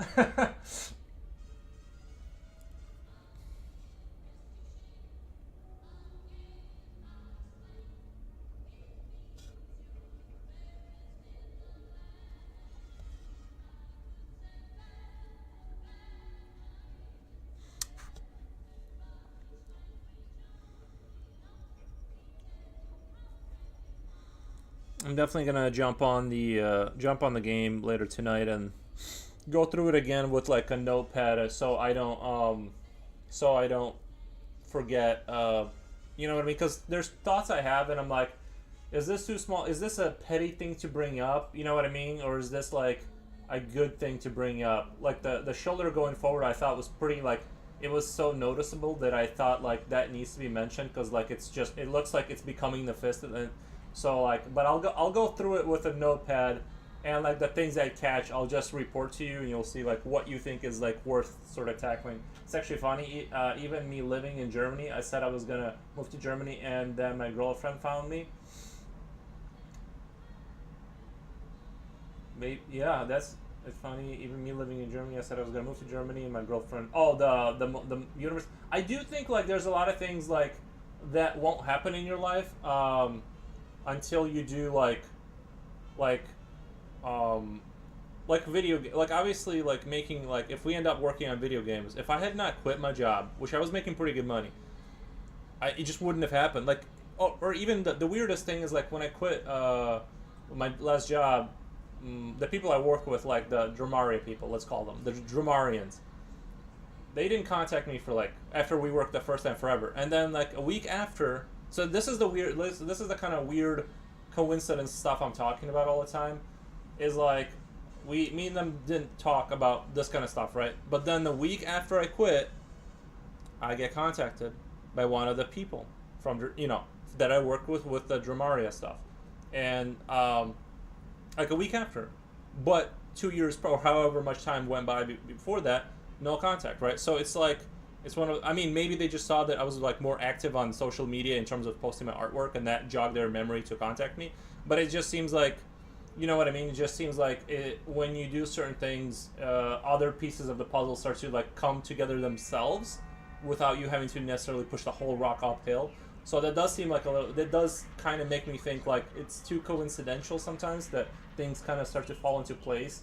I'm definitely gonna jump on the game later tonight and go through it again with like a notepad, so I don't forget. You know what I mean? Because there's thoughts I have, and I'm like, is this too small? Is this a petty thing to bring up? You know what I mean? Or is this like a good thing to bring up? Like the shoulder going forward, I thought was pretty like it was so noticeable that I thought like that needs to be mentioned because like it's just it looks like it's becoming the fist and so like but I'll go through it with a notepad and like the things I catch I'll just report to you and you'll see like what you think is like worth sort of tackling. It's actually funny. Even me living in Germany, I said I was gonna move to Germany and then my girlfriend found me. Maybe, yeah, that's it's funny. Even me living in Germany, I said I was gonna move to Germany, and my girlfriend. Oh, the universe. I do think like there's a lot of things like that won't happen in your life until you do like um, like like obviously like making like if we end up working on video games. If I had not quit my job, which I was making pretty good money, it just wouldn't have happened. Like, or even the weirdest thing is like when I quit my last job, the people I work with, like the Dramaria people, let's call them the Dramarians, they didn't contact me for like after we worked the first time forever, and then like a week after. So this is the weird. This is the kind of weird coincidence stuff I'm talking about all the time. Is like me and them didn't talk about this kind of stuff, right? But then the week after I quit, I get contacted by one of the people from that I work with the Dramaria stuff, and like a week after, but 2 years or however much time went by before that, no contact, right? So it's like it's one of I mean maybe they just saw that I was like more active on social media in terms of posting my artwork, and that jogged their memory to contact me. But it just seems like you know what I mean. It just seems like when you do certain things, other pieces of the puzzle start to like come together themselves without you having to necessarily push the whole rock uphill. So that does seem like a little. That does kind of make me think like it's too coincidental sometimes that things kind of start to fall into place.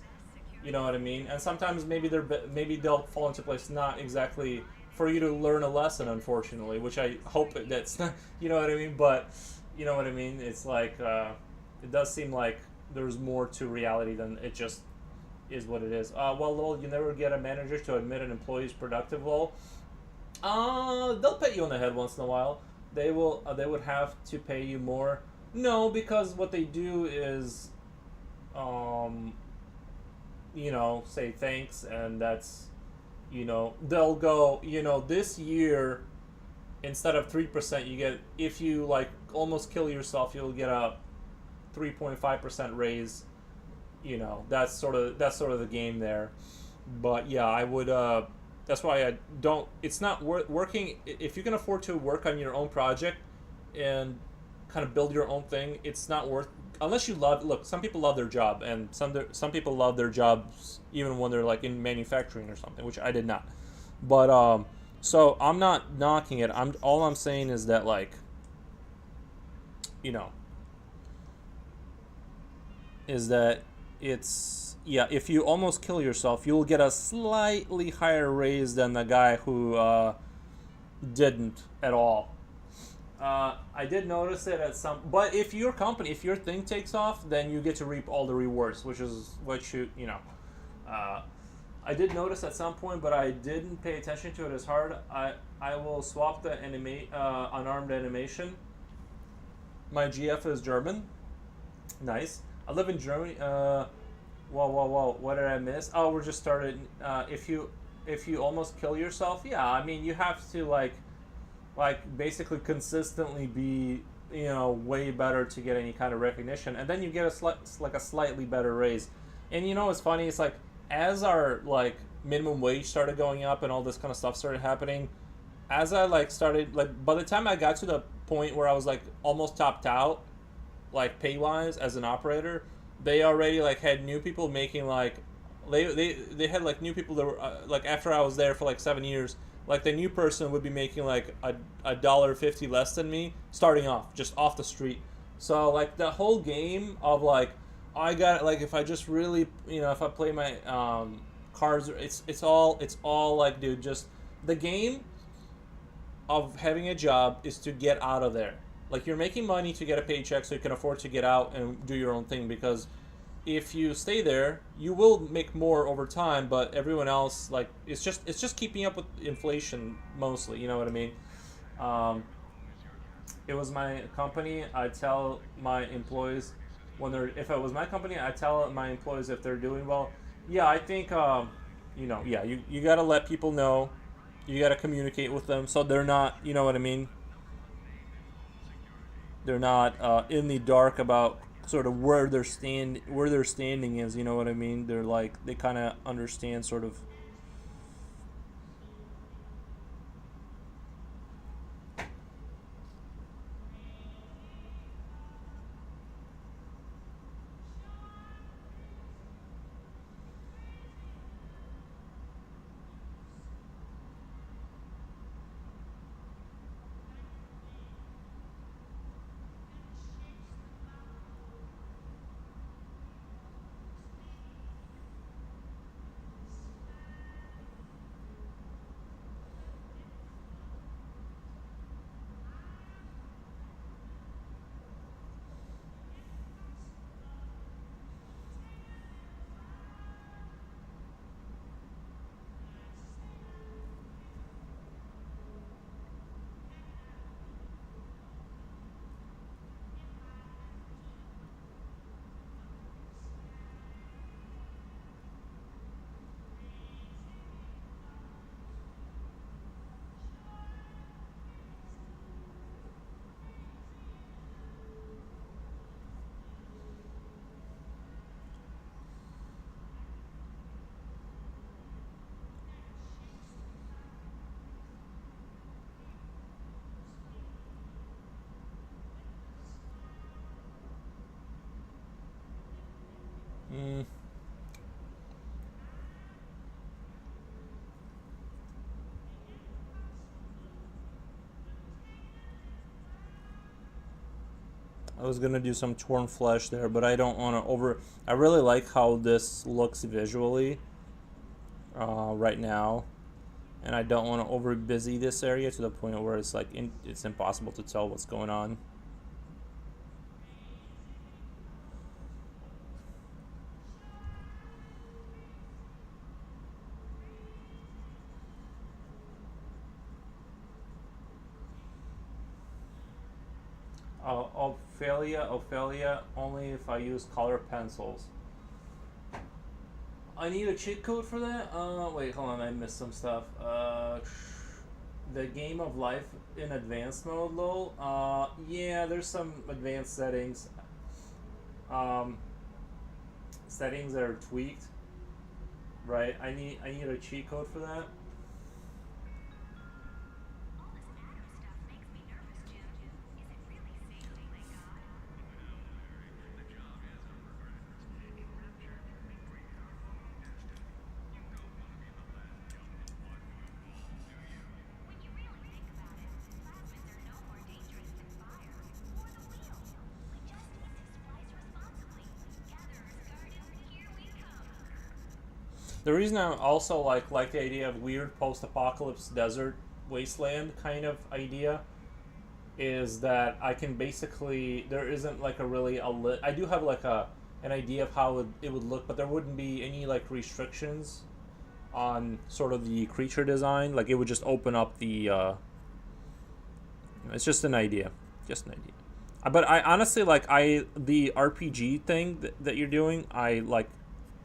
You know what I mean? And sometimes maybe they'll fall into place not exactly for you to learn a lesson, unfortunately, which I hope that's not. You know what I mean? But you know what I mean? It's like it does seem like there's more to reality than it just is what it is. Well, Lowell, you never get a manager to admit an employee's productive. Lowell, they'll pat you on the head once in a while. They will. They would have to pay you more. No, because what they do is, um, say thanks, and that's, they'll go. This year, instead of 3%, you get if you like almost kill yourself, you'll get a 3.5% raise. That's sort of the game there. But yeah, I would. That's why I don't. It's not working if you can afford to work on your own project and kind of build your own thing. It's not worth unless you love. Look, some people love their job, and some people love their jobs even when they're like in manufacturing or something, which I did not. But so I'm not knocking it. I'm saying is that like, you know, is that it's yeah, if you almost kill yourself, you'll get a slightly higher raise than the guy who didn't at all. I did notice it at some, but if your thing takes off, then you get to reap all the rewards, which is what uh, I did notice at some point, but I didn't pay attention to it as hard. I will swap the unarmed animation. My GF is German. Nice. I live in Germany. Whoa! What did I miss? Oh, we're just started. If you almost kill yourself, yeah. I mean, you have to basically consistently be way better to get any kind of recognition, and then you get a slightly better raise. And it's funny. It's like as our minimum wage started going up and all this kind of stuff started happening, as I started by the time I got to the point where I was almost topped out, pay wise as an operator, they already had new people making they had new people that were after I was there for 7 years, the new person would be making a $1.50 less than me starting off just off the street. So the whole game of I got if I just really if I play my cards, it's all dude, just the game of having a job is to get out of there. You're making money to get a paycheck so you can afford to get out and do your own thing, because if you stay there you will make more over time, but everyone else it's just keeping up with inflation mostly, you know what I mean. It was my company, I tell my employees if it was my company, I tell my employees if they're doing well. Yeah, I think yeah, you got to let people know, you got to communicate with them so they're not, you know what I mean, they're not in the dark about sort of where their standing is. You know what I mean? They're they kind of understand sort of. Mm, I was gonna do some torn flesh there, but I don't want to over. I really like how this looks visually right now, and I don't want to over busy this area to the point where it's like it's impossible to tell what's going on. Ophelia, only if I use color pencils. I need a cheat code for that. Wait, hold on, I missed some stuff. The game of life in advanced mode, lol. Yeah, there's some advanced settings. Um, settings that are tweaked, right? I need a cheat code for that. The reason I also like the idea of weird post-apocalypse desert wasteland kind of idea is that I can basically there isn't like a really a lit. I do have like a an idea of how it would look, but there wouldn't be any like restrictions on sort of the creature design. Like it would just open up the. It's just an idea, just an idea. But I honestly like the RPG thing that you're doing. I like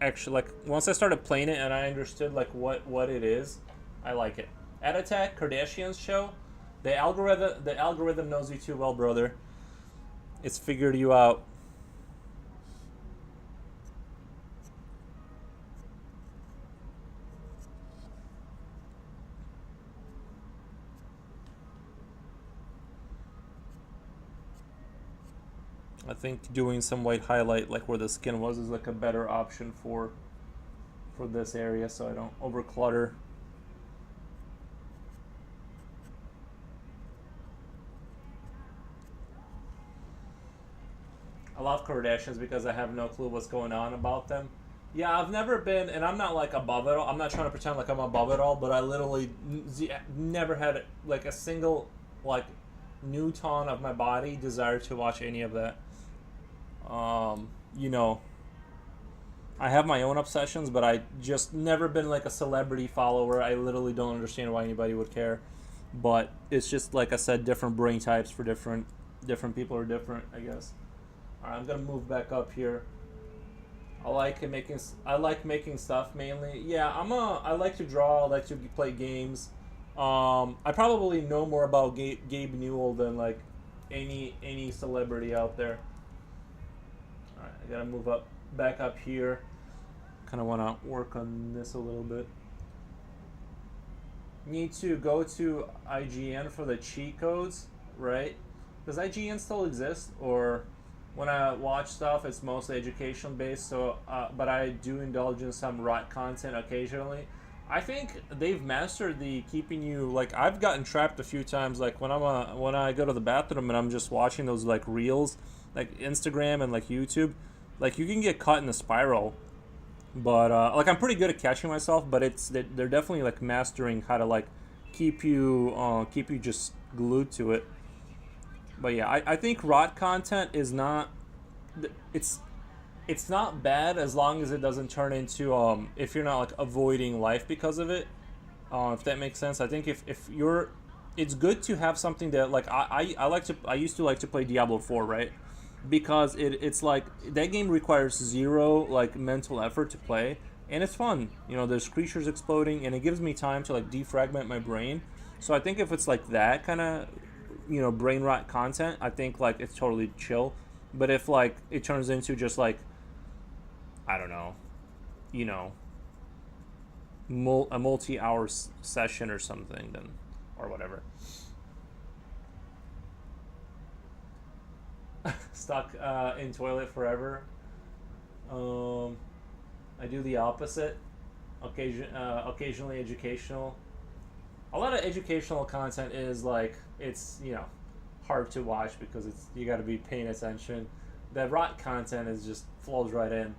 actually like once I started playing it and I understood like what it is, I like it. At Attack Kardashian's show, the algorithm knows you too well, brother. It's figured you out. I think doing some white highlight like where the skin was is like a better option for this area so I don't over clutter. I love Kardashians because I have no clue what's going on about them. Yeah, I've never been, and I'm not like above it all. I'm not trying to pretend like I'm above it all, but I literally never had like a single like newton of my body desire to watch any of that. You know, I have my own obsessions, but I just never been like a celebrity follower. I literally don't understand why anybody would care. But it's just like I said, different brain types for different people are different, I guess. All right, I'm gonna move back up here. I like making stuff mainly. Yeah, I like to draw. I like to play games. I probably know more about Gabe Newell than like any celebrity out there. All right, I gotta move up back up here. Kind of want to work on this a little bit. Need to go to IGN for the cheat codes, right? Does IGN still exist, or when I watch stuff, it's mostly education based. So, but I do indulge in some rot content occasionally. I think they've mastered the keeping you like. I've gotten trapped a few times, like when I go to the bathroom and I'm just watching those like reels, like Instagram and like YouTube, like you can get caught in a spiral. But like I'm pretty good at catching myself, but they're definitely like mastering how to like keep you just glued to it. But yeah, I think rot content is not it's it's not bad as long as it doesn't turn into if you're not like avoiding life because of it. If that makes sense. I think if you're it's good to have something that like I used to like to play Diablo 4, right? Because it's like that game requires zero like mental effort to play and it's fun. You know, there's creatures exploding and it gives me time to like defragment my brain. So I think if it's like that kind of brain rot content, I think like it's totally chill. But if like it turns into just like I don't know, you know, a multi-hour session or something, then or whatever. Stuck in toilet forever. Um, I do the opposite. Occasionally educational. A lot of educational content is like it's hard to watch because it's you got to be paying attention. The rot content is just flows right in.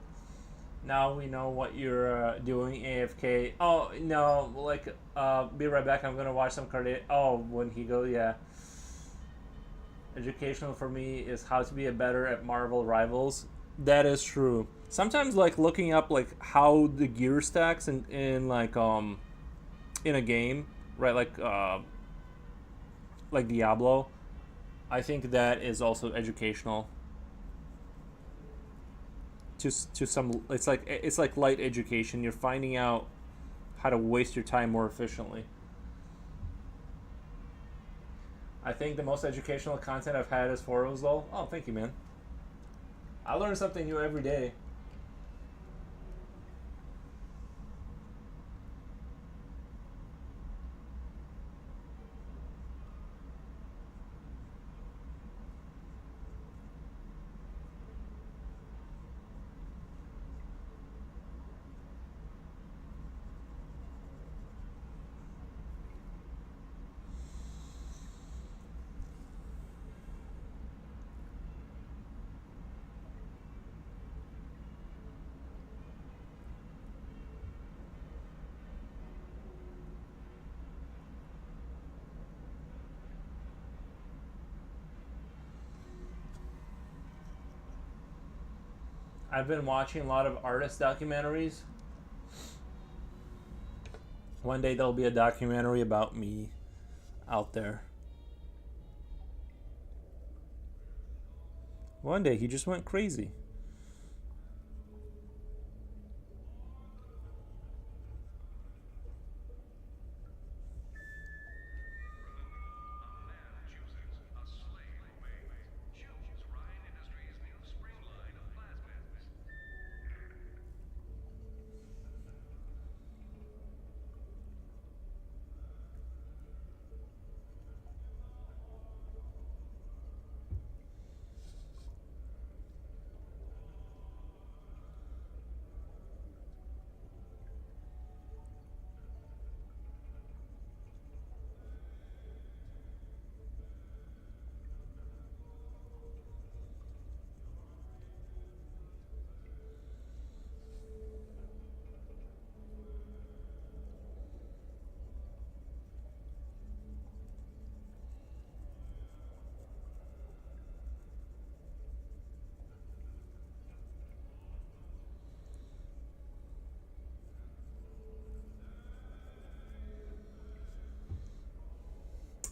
Now we know what you're doing AFK. Oh no, like be right back. I'm gonna watch some card. Oh, when he goes, yeah. Educational for me is how to be a better at Marvel Rivals. That is true. Sometimes like looking up like how the gear stacks in like in a game, right? Like Diablo. I think that is also educational to some. It's like light education. You're finding out how to waste your time more efficiently. I think the most educational content I've had is forums though. Oh, thank you, man. I learn something new every day. I've been watching a lot of artist documentaries. One day there'll be a documentary about me out there. One day he just went crazy.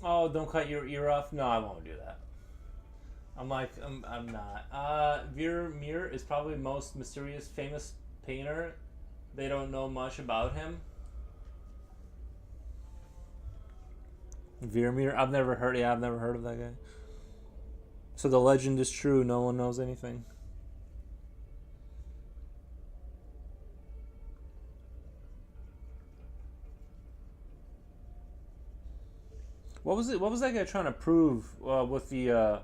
Oh, don't cut your ear off. No, I won't do that. I'm not. Mir is probably the most mysterious, famous painter. They don't know much about him. Vermeer, I've never heard. Yeah, I've never heard of that guy. So the legend is true. No one knows anything. What was it? What was that guy trying to prove with the?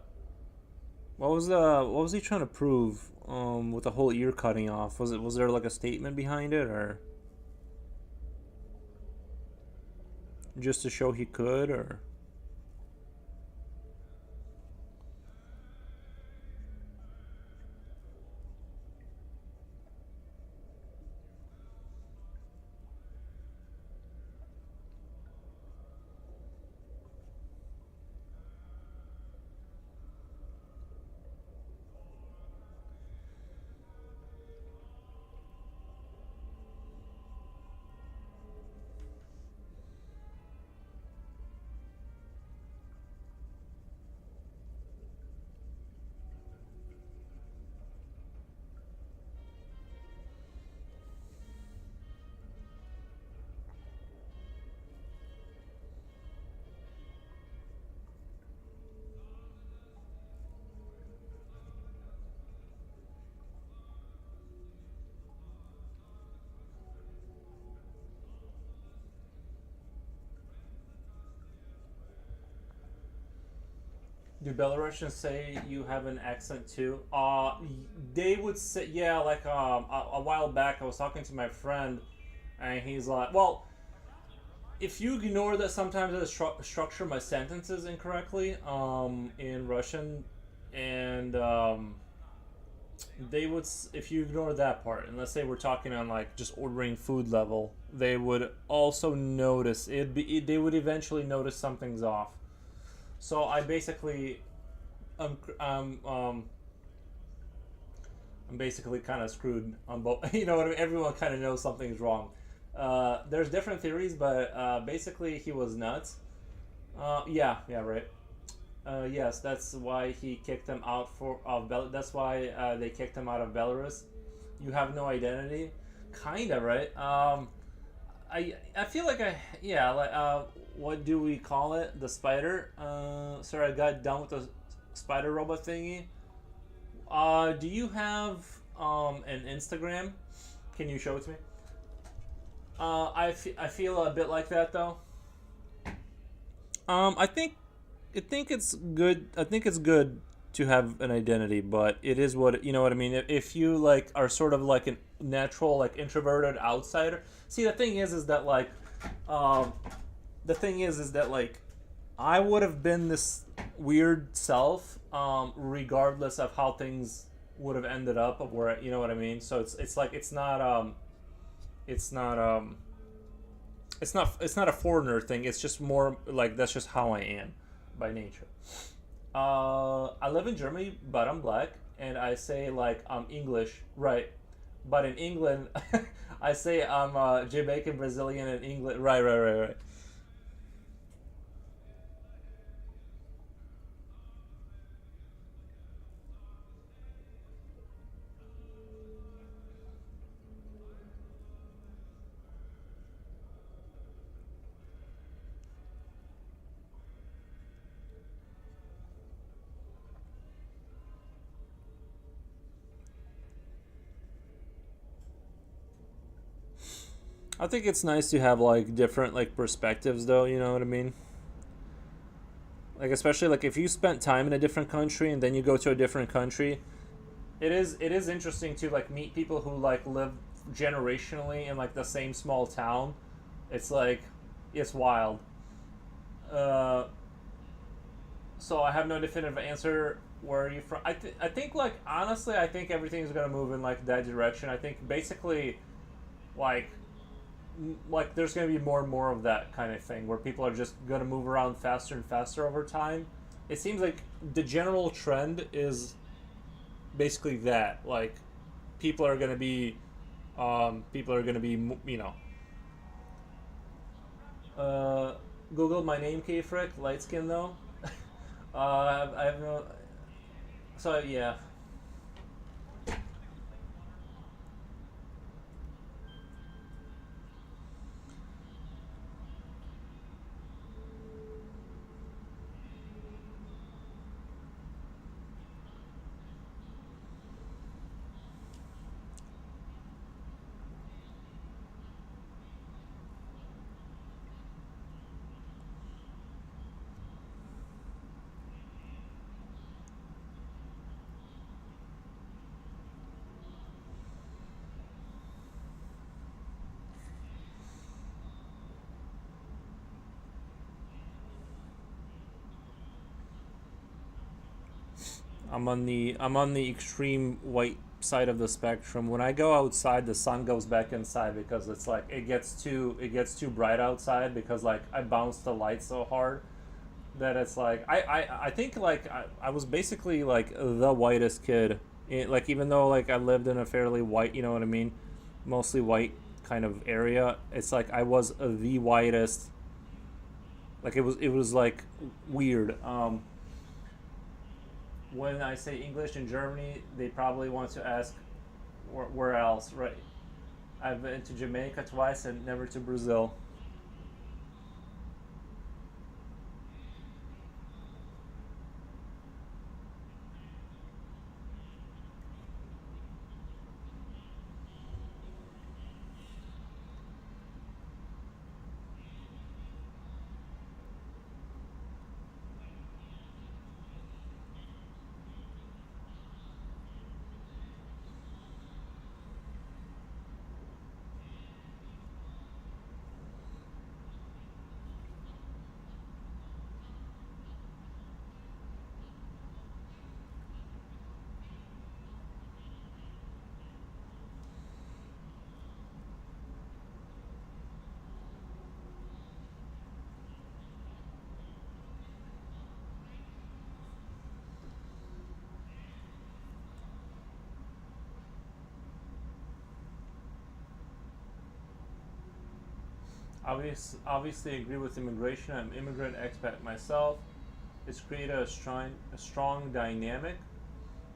What was he trying to prove with the whole ear cutting off? Was there like a statement behind it or just to show he could or? Do Belarusians say you have an accent too? They would say, yeah. Like a while back, I was talking to my friend, and he's like, well, if you ignore that sometimes I structure my sentences incorrectly in Russian, and they would if you ignore that part, and let's say we're talking on like just ordering food level, they would also notice they would eventually notice something's off. So I basically um, um, um I'm basically kind of screwed on both. You know what I mean? Everyone kind of knows something's wrong. There's different theories, but basically he was nuts. Yeah, yeah, right. Yes, that's why he kicked him out That's why they kicked him out of Belarus. You have no identity, kinda, right? I feel like yeah, like what do we call it? The spider. Sorry, I got done with the spider robot thingy. Do you have an Instagram? Can you show it to me? I feel a bit like that though. I think it's good. I think it's good to have an identity, but it is what you know what I mean. If you like are sort of like a natural like introverted outsider. See, is that like, um, the thing is that like, I would have been this weird self, regardless of how things would have ended up of where you know what I mean. So it's like it's not it's not a foreigner thing. It's just more like that's just how I am by nature. I live in Germany, but I'm black, and I say like I'm English, right? But in England, I say I'm Jamaican, Brazilian, and England. Right, right, right, right. I think it's nice to have like different like perspectives, though. You know what I mean? Like especially like if you spent time in a different country and then you go to a different country, it is interesting to like meet people who like live generationally in like the same small town. It's like it's wild. Uh, so I have no definitive answer. Where are you from? I think like honestly, I think everything's gonna move in like that direction. I think basically like there's gonna be more and more of that kind of thing where people are just gonna move around faster and faster over time. It seems like the general trend is basically that like people are gonna be people are gonna be you know uh, Google my name, Kfrick, light skin though. I have no. So yeah, I'm on the extreme white side of the spectrum. When I go outside, the sun goes back inside because it's like it gets too bright outside because like I bounce the light so hard that it's like I think like I was basically like the whitest kid. Like even though like I lived in a fairly white, you know what I mean, mostly white kind of area. It's like I was the whitest. Like it was like weird. When I say English in Germany, they probably want to ask where else, right? I've been to Jamaica twice and never to Brazil. Obviously agree with immigration. I'm immigrant expat myself. It's created a strong dynamic.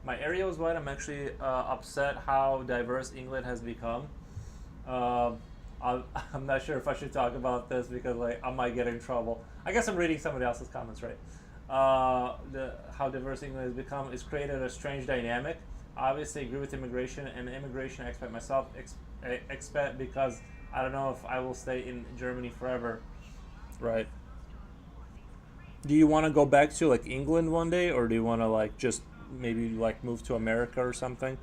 My area was white. I'm actually upset how diverse England has become. Um, I'm not sure if I should talk about this because like I might get in trouble. I guess I'm reading somebody else's comments, right? The how diverse England has become is created a strange dynamic. Obviously, agree with immigration and immigration expat myself. Expat because I don't know if I will stay in Germany forever. Right. Do you want to go back to like England one day, or do you want to like just maybe like move to America or something?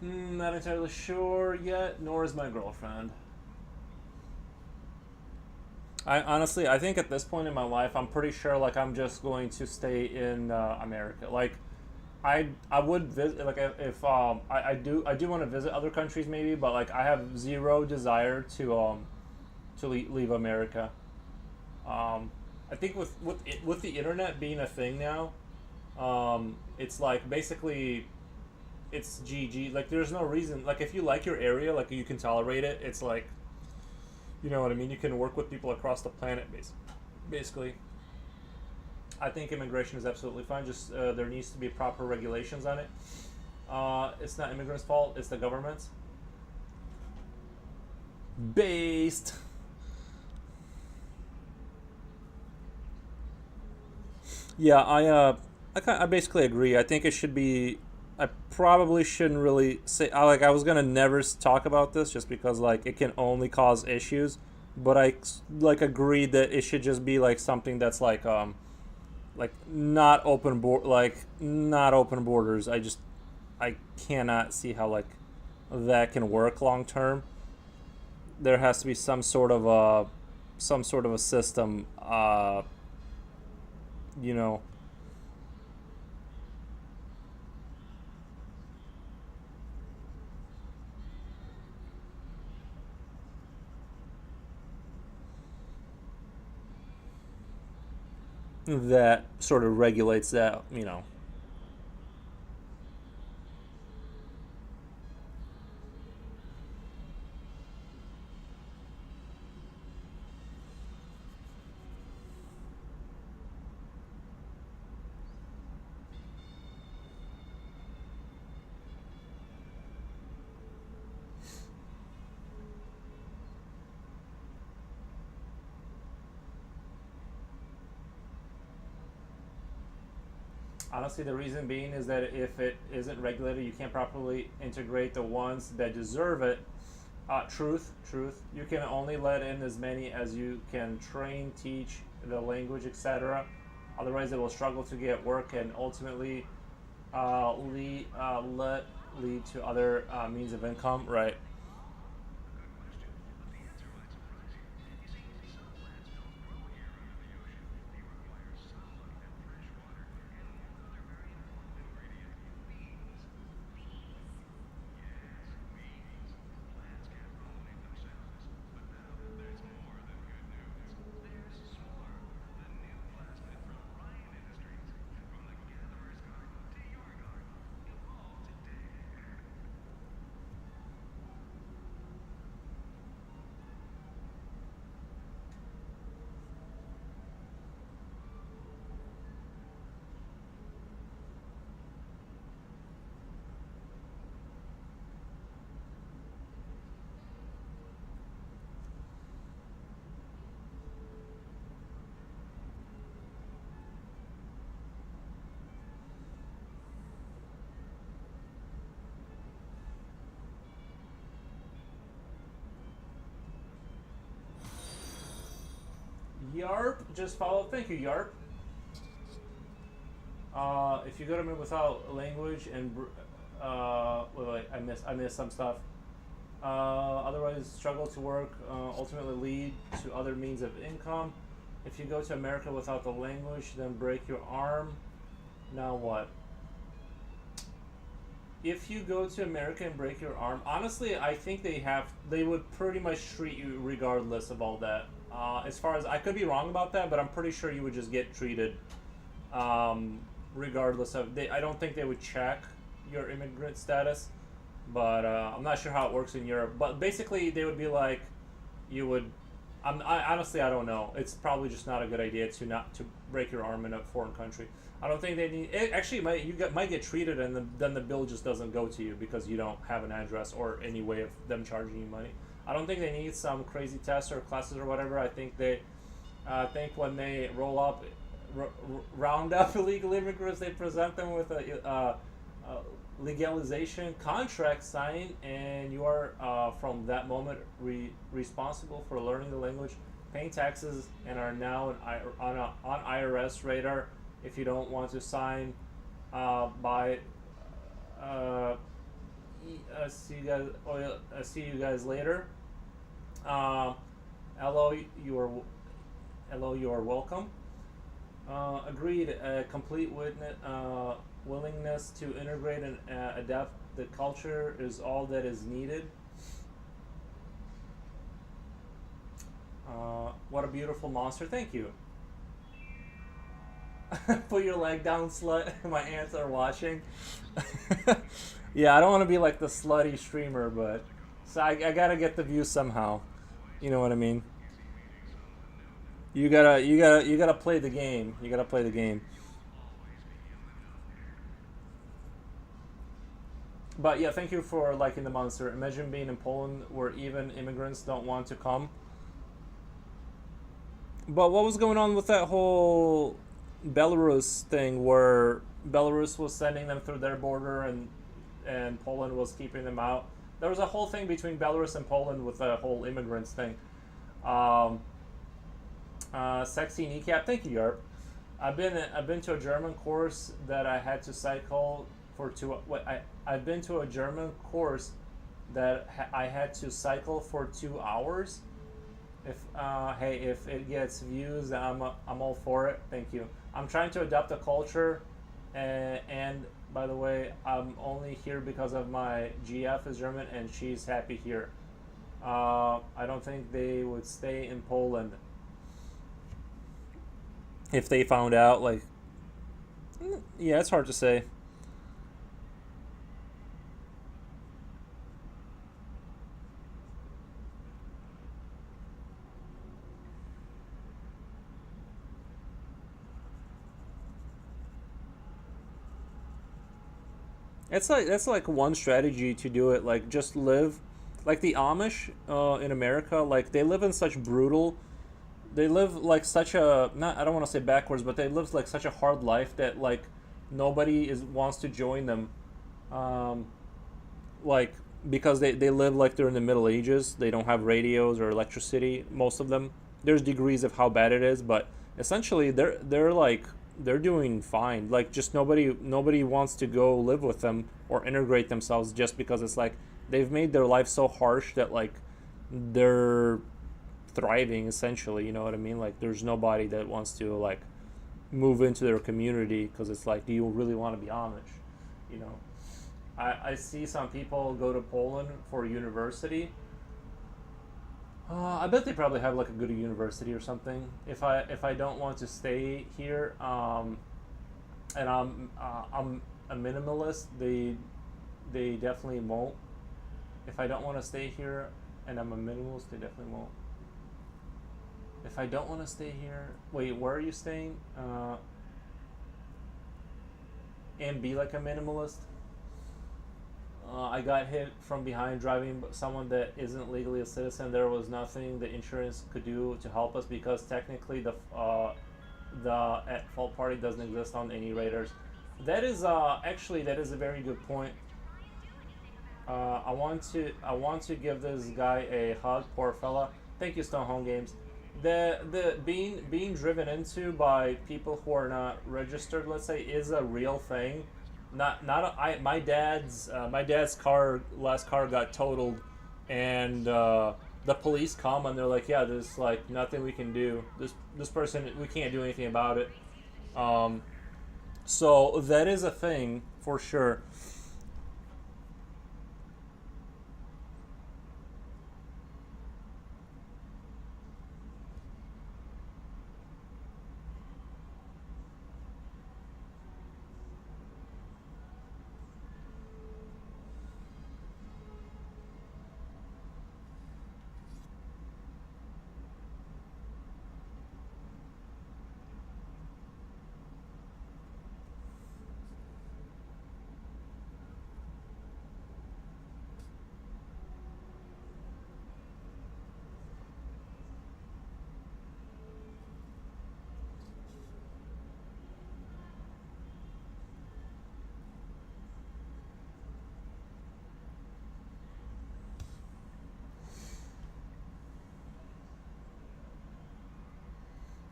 Not entirely sure yet, nor is my girlfriend. I honestly, I think at this point in my life, I'm pretty sure like I'm just going to stay in America. Like, I would visit like if I do want to visit other countries maybe, but like I have zero desire to leave America. I think with the internet being a thing now, it's like basically it's GG. Like there's no reason. Like if you like your area, like you can tolerate it. It's like you know what I mean. You can work with people across the planet, basically. I think immigration is absolutely fine. Just there needs to be proper regulations on it. It's not immigrants' fault. It's the government's. Based. Yeah, I basically agree. I think it should be. I probably shouldn't really say. I was gonna never talk about this just because like it can only cause issues. But I like agree that it should just be like something that's like not open borders. I cannot see how like that can work long term. There has to be some sort of a system. You know that sort of regulates that. Honestly, the reason being is that if it isn't regulated, you can't properly integrate the ones that deserve it. Truth. You can only let in as many as you can train, teach the language, etc. Otherwise, it will struggle to get work and ultimately lead to other means of income. Right. Yarp, just follow. Thank you, Yarp. If you go to me without language and wait, I missed some stuff. Otherwise, struggle to work ultimately lead to other means of income. If you go to America without the language, then break your arm. Now what? If you go to America and break your arm, honestly, I think they would pretty much treat you regardless of all that. As far as I could be wrong about that, but I'm pretty sure you would just get treated, regardless of they. I don't think they would check your immigrant status, but I'm not sure how it works in Europe. But basically, they would be like, you would. Honestly, I don't know. It's probably just not a good idea to not to break your arm in a foreign country. I don't think they need. It actually, might get treated, and then the bill just doesn't go to you because you don't have an address or any way of them charging you money. I don't think they need some crazy tests or classes or whatever. I think think when they round up illegal immigrants, they present them with a legalization contract signed, and you are from that moment responsible for learning the language, paying taxes, and are now on IRS radar. If you don't want to sign by see you guys. See you guys later. Uh, hello, you are welcome. Agreed. Complete willingness to integrate and adapt the culture is all that is needed. What a beautiful monster. Thank you. Put your leg down, slut. My aunts are watching. Yeah, I don't want to be like the slutty streamer, but so I gotta get the views somehow. You know what I mean? You gotta play the game. You gotta play the game. But yeah, thank you for liking the monster. Imagine being in Poland where even immigrants don't want to come. But what was going on with that whole Belarus thing where Belarus was sending them through their border and Poland was keeping them out? There was a whole thing between Belarus and Poland with the whole immigrants thing. Um, Sexy kneecap, thank you, Yarp. I've been to a German course that I had to cycle for two. What I've been to a German course that I had to cycle for 2 hours. If hey, if it gets views, I'm all for it. Thank you. I'm trying to adapt the culture, and by the way, I'm only here because of my GF is German and she's happy here. I don't think they would stay in Poland if they found out. Like, yeah, it's hard to say. It's like that's like one strategy to do it. Like just live, like the Amish in America. Like they live in such brutal. They live like such a not. I don't want to say backwards, but they live like such a hard life that like nobody is wants to join them. Um, like because they live like they're in the Middle Ages. They don't have radios or electricity. Most of them. There's degrees of how bad it is, but essentially they're like they're doing fine. Like just nobody wants to go live with them or integrate themselves just because it's like they've made their life so harsh that like they're thriving essentially. You know what I mean? Like there's nobody that wants to like move into their community because it's like, do you really want to be Amish? You know, I see some people go to Poland for university. I bet they probably have like a good university or something. If I don't want to stay here, and I'm a minimalist, they definitely won't. If I don't want to stay here, and I'm a minimalist, they definitely won't. If I don't want to stay here, wait, where are you staying? And be like a minimalist. I got hit from behind driving someone that isn't legally a citizen. There was nothing the insurance could do to help us because technically the at fault party doesn't exist on any radars. That is actually that is a very good point. I want to give this guy a hug, poor fella. Thank you, Stone Home Games. The being driven into by people who are not registered, let's say, is a real thing. Not a, my dad's car last car got totaled, and the police come and they're like, yeah, there's like nothing we can do. This person, we can't do anything about it. Um, so that is a thing for sure.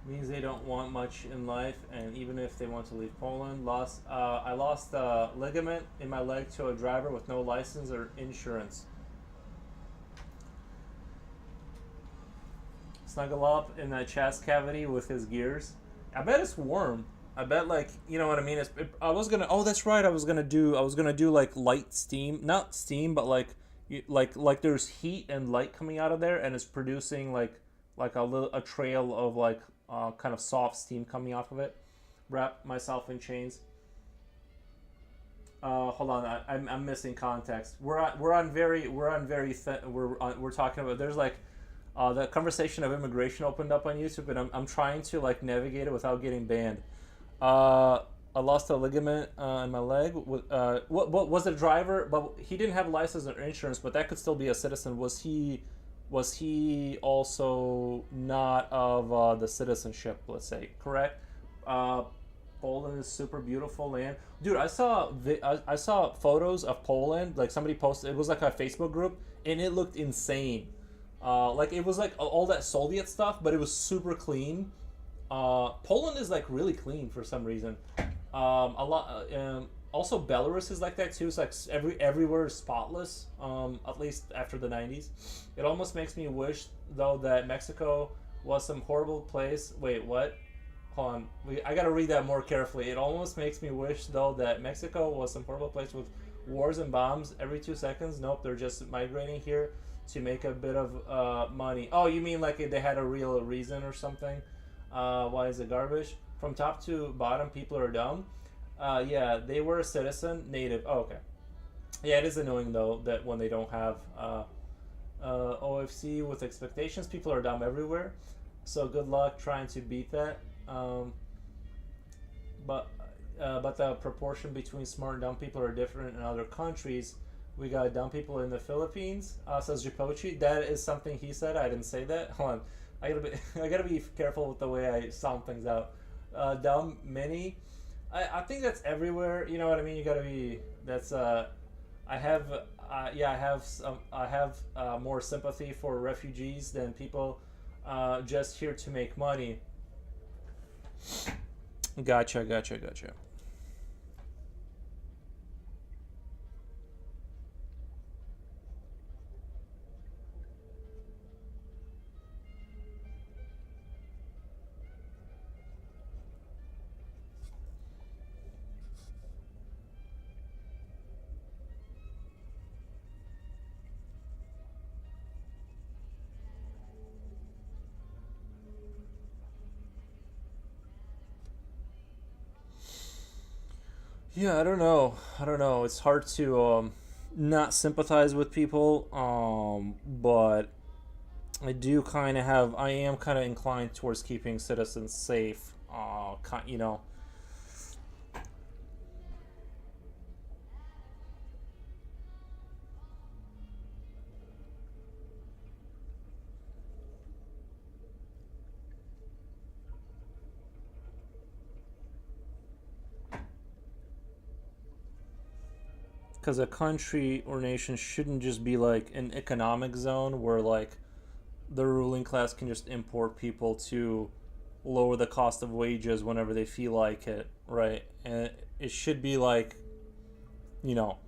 Means they don't want much in life, and even if they want to leave Poland, I lost a ligament in my leg to a driver with no license or insurance. Snuggle up in that chest cavity with his gears. I bet it's warm. I bet like you know what I mean. I was gonna. Oh, that's right. I was gonna do like light steam, not steam, but like like there's heat and light coming out of there, and it's producing like a trail of like kind of soft steam coming off of it. Wrap myself in chains. Hold on, I'm missing context. We're talking about there's like the conversation of immigration opened up on YouTube, and I'm trying to like navigate it without getting banned. Uh, I lost a ligament in my leg. What was a driver? But he didn't have a license or insurance, but that could still be a citizen. Was he also not of the citizenship? Let's say correct. Uh, Poland is super beautiful land, dude. I saw photos of Poland. Like somebody posted, it was like a Facebook group, and it looked insane. Like it was like all that Soviet stuff, but it was super clean. Poland is like really clean for some reason. A lot. Also, Belarus is like that too. It's like everywhere is spotless. At least after the '90s, it almost makes me wish though that Mexico was some horrible place. Wait, what? Hold on. I gotta read that more carefully. It almost makes me wish though that Mexico was some horrible place with wars and bombs every 2 seconds. Nope, they're just migrating here to make a bit of money. Oh, you mean like they had a real reason or something? Why is it garbage? From top to bottom, people are dumb. Yeah, they were a citizen, native. Oh, okay. Yeah, it is annoying though that when they don't have OFC with expectations, people are dumb everywhere. So good luck trying to beat that. Um, but but the proportion between smart and dumb people are different in other countries. We got dumb people in the Philippines, says Jipochi. That is something he said. I didn't say that. Hold on. I gotta be I gotta be careful with the way I sound things out. Dumb many. I think that's everywhere. You know what I mean. You gotta be. That's I have yeah I have more sympathy for refugees than people just here to make money. Gotcha, gotcha, gotcha. Yeah, I don't know. I don't know. It's hard to not sympathize with people, but I do kind of have. I am kind of inclined towards keeping citizens safe. You know, because a country or nation shouldn't just be like an economic zone where like the ruling class can just import people to lower the cost of wages whenever they feel like it, right? And it should be like, you know,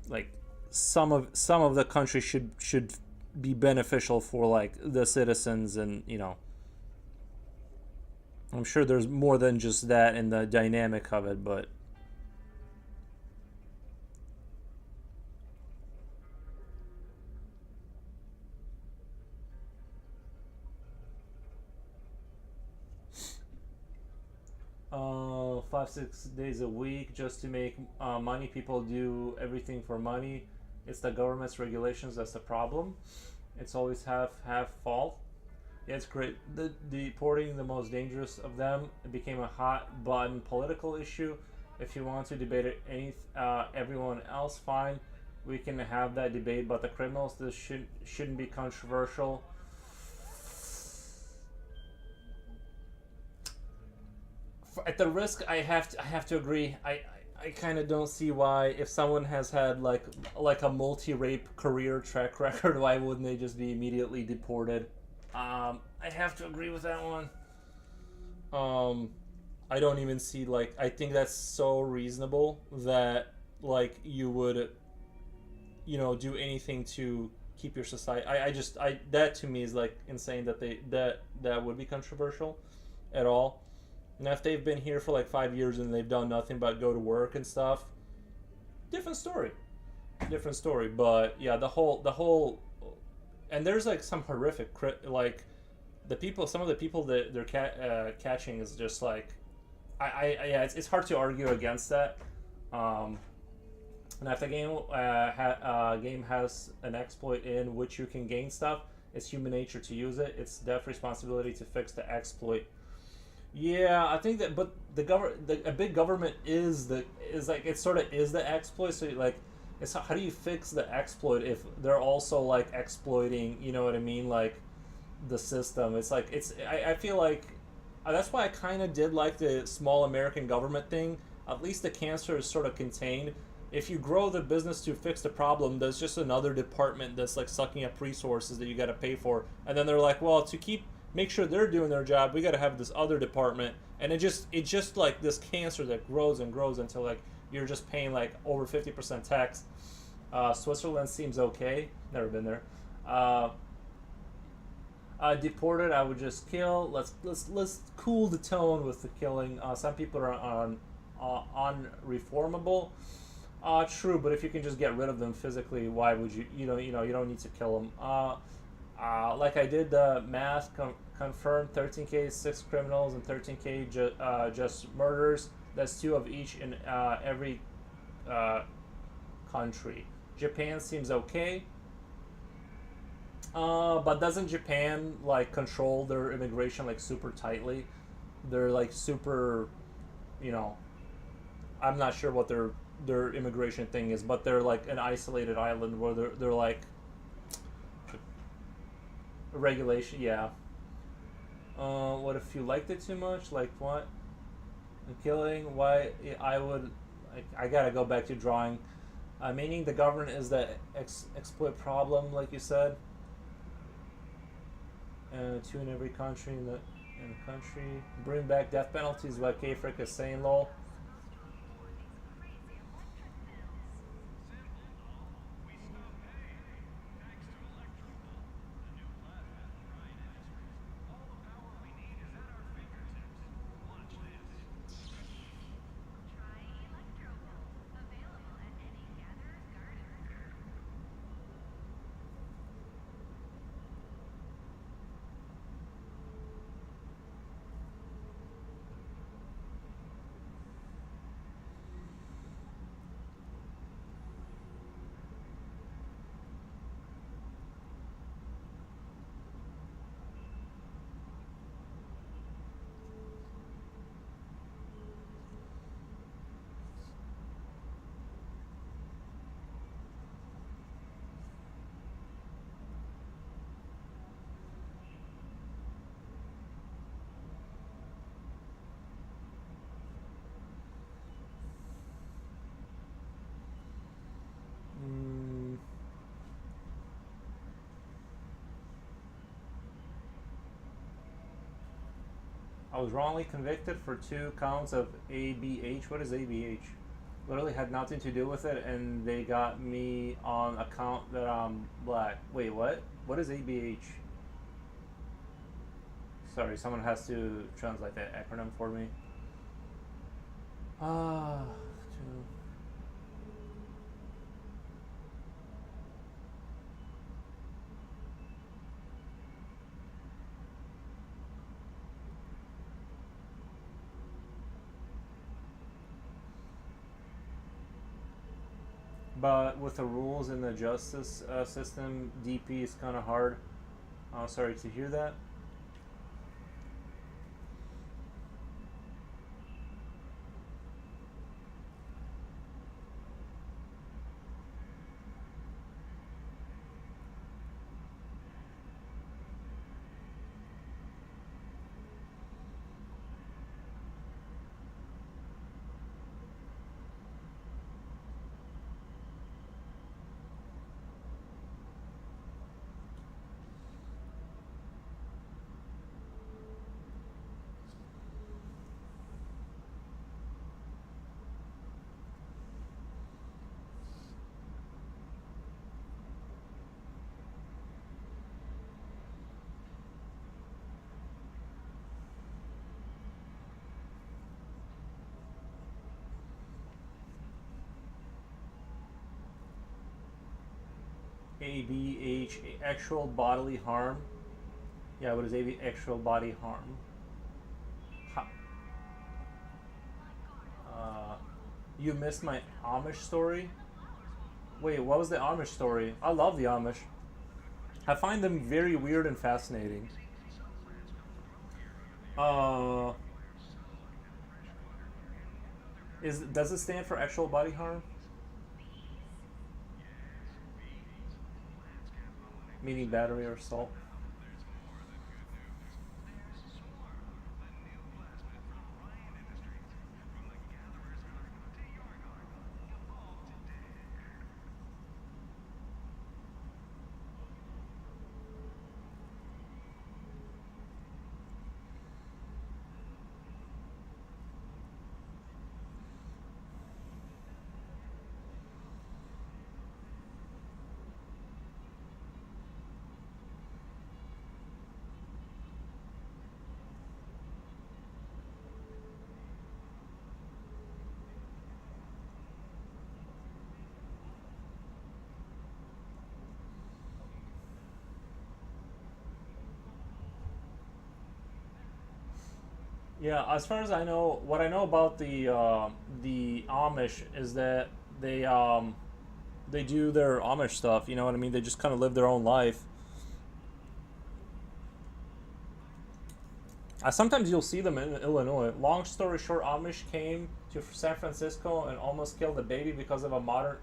like some of the country should be beneficial for like the citizens, and I'm sure there's more than just that in the dynamic of it, but 5 6 days a week just to make money. People do everything for money. It's the government's regulations that's the problem. It's always half fault. Yeah, it's great. The deporting the most dangerous of them, it became a hot button political issue. If you want to debate it, everyone else, fine. We can have that debate, but the criminals, this shouldn't be controversial. At the risk, I have to agree. I kind of don't see why, if someone has had like a multi-rape career track record, why wouldn't they just be immediately deported? I have to agree with that one. Um, I don't even see, like, I think that's so reasonable that like you would do anything to keep your society. I just I that to me is like insane that that would be controversial at all. Now, if they've been here for like 5 years and they've done nothing but go to work and stuff, different story, different story. But yeah, the whole, and there's like some horrific like some of the people that they're catching is just like, yeah, it's hard to argue against that. Um, and if the game has an exploit in which you can gain stuff, it's human nature to use it. It's dev responsibility to fix the exploit. Yeah, I think that, but a big government is like, it sort of is the exploit. So like, it's how do you fix the exploit if they're also like exploiting? You know what I mean? Like the system. It's like I feel like that's why I kind of did like the small American government thing. At least the cancer is sort of contained. If you grow the business to fix the problem, there's just another department that's like sucking up resources that you got to pay for, and then they're like, well, to make sure they're doing their job, we got to have this other department, and it's just like this cancer that grows and grows until like you're just paying like over 50% tax. Switzerland seems okay. Never been there. Uh, Deported, I would just kill. Let's cool the tone with the killing. Some people are unreformable. True, but if you can just get rid of them physically, why would you? You don't need to kill them. Like I did the math, confirmed 13K 6 criminals and 13K just murders. That's two of each in every uh, country. Japan seems okay. But doesn't Japan like control their immigration like super tightly? They're like super, you know. I'm not sure what their immigration thing is, but they're like an isolated island where they're like regulation. Yeah. What if you liked it too much? Like what? The killing? Why? I would. I gotta go back to drawing. Meaning the government is the exploit problem, like you said. Two in every country in the country. Bring back death penalties, like K-Frick is saying, lol. Mm, I was wrongly convicted for 2 counts of ABH. What is ABH? Literally had nothing to do with it, and they got me on account that I'm black. Wait, what? What is ABH? Sorry, someone has to translate that acronym for me. Ah, two. But with the rules in the justice system, DP is kind of hard. Sorry to hear that. ABH, actual bodily harm. Yeah, what is AB, actual body harm? Ha- uh, you missed my Amish story? Wait, what was the Amish story? I love the Amish. I find them very weird and fascinating. Uh, does it stand for actual body harm? Meaning battery or assault? Yeah, as far as I know, what I know about the Amish is that they do their Amish stuff. You know what I mean? They just kind of live their own life. Sometimes you'll see them in Illinois. Long story short, Amish came to San Francisco and almost killed a baby because of modern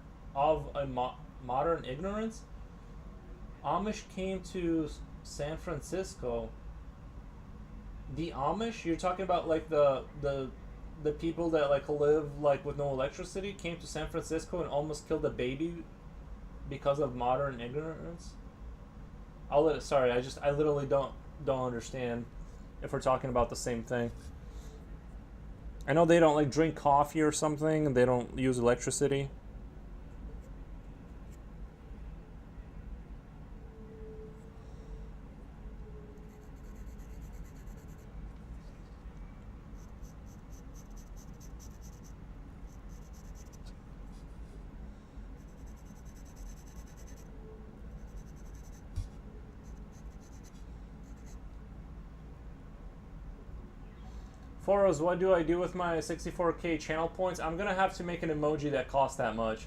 ignorance. Amish came to San Francisco. The Amish, you're talking about like the people that like live like with no electricity came to San Francisco and almost killed a baby because of modern ignorance. Sorry, I literally don't understand if we're talking about the same thing. I know they don't like drink coffee or something and they don't use electricity. Foros, what do I do with my 64k channel points? I'm gonna have to make an emoji that costs that much.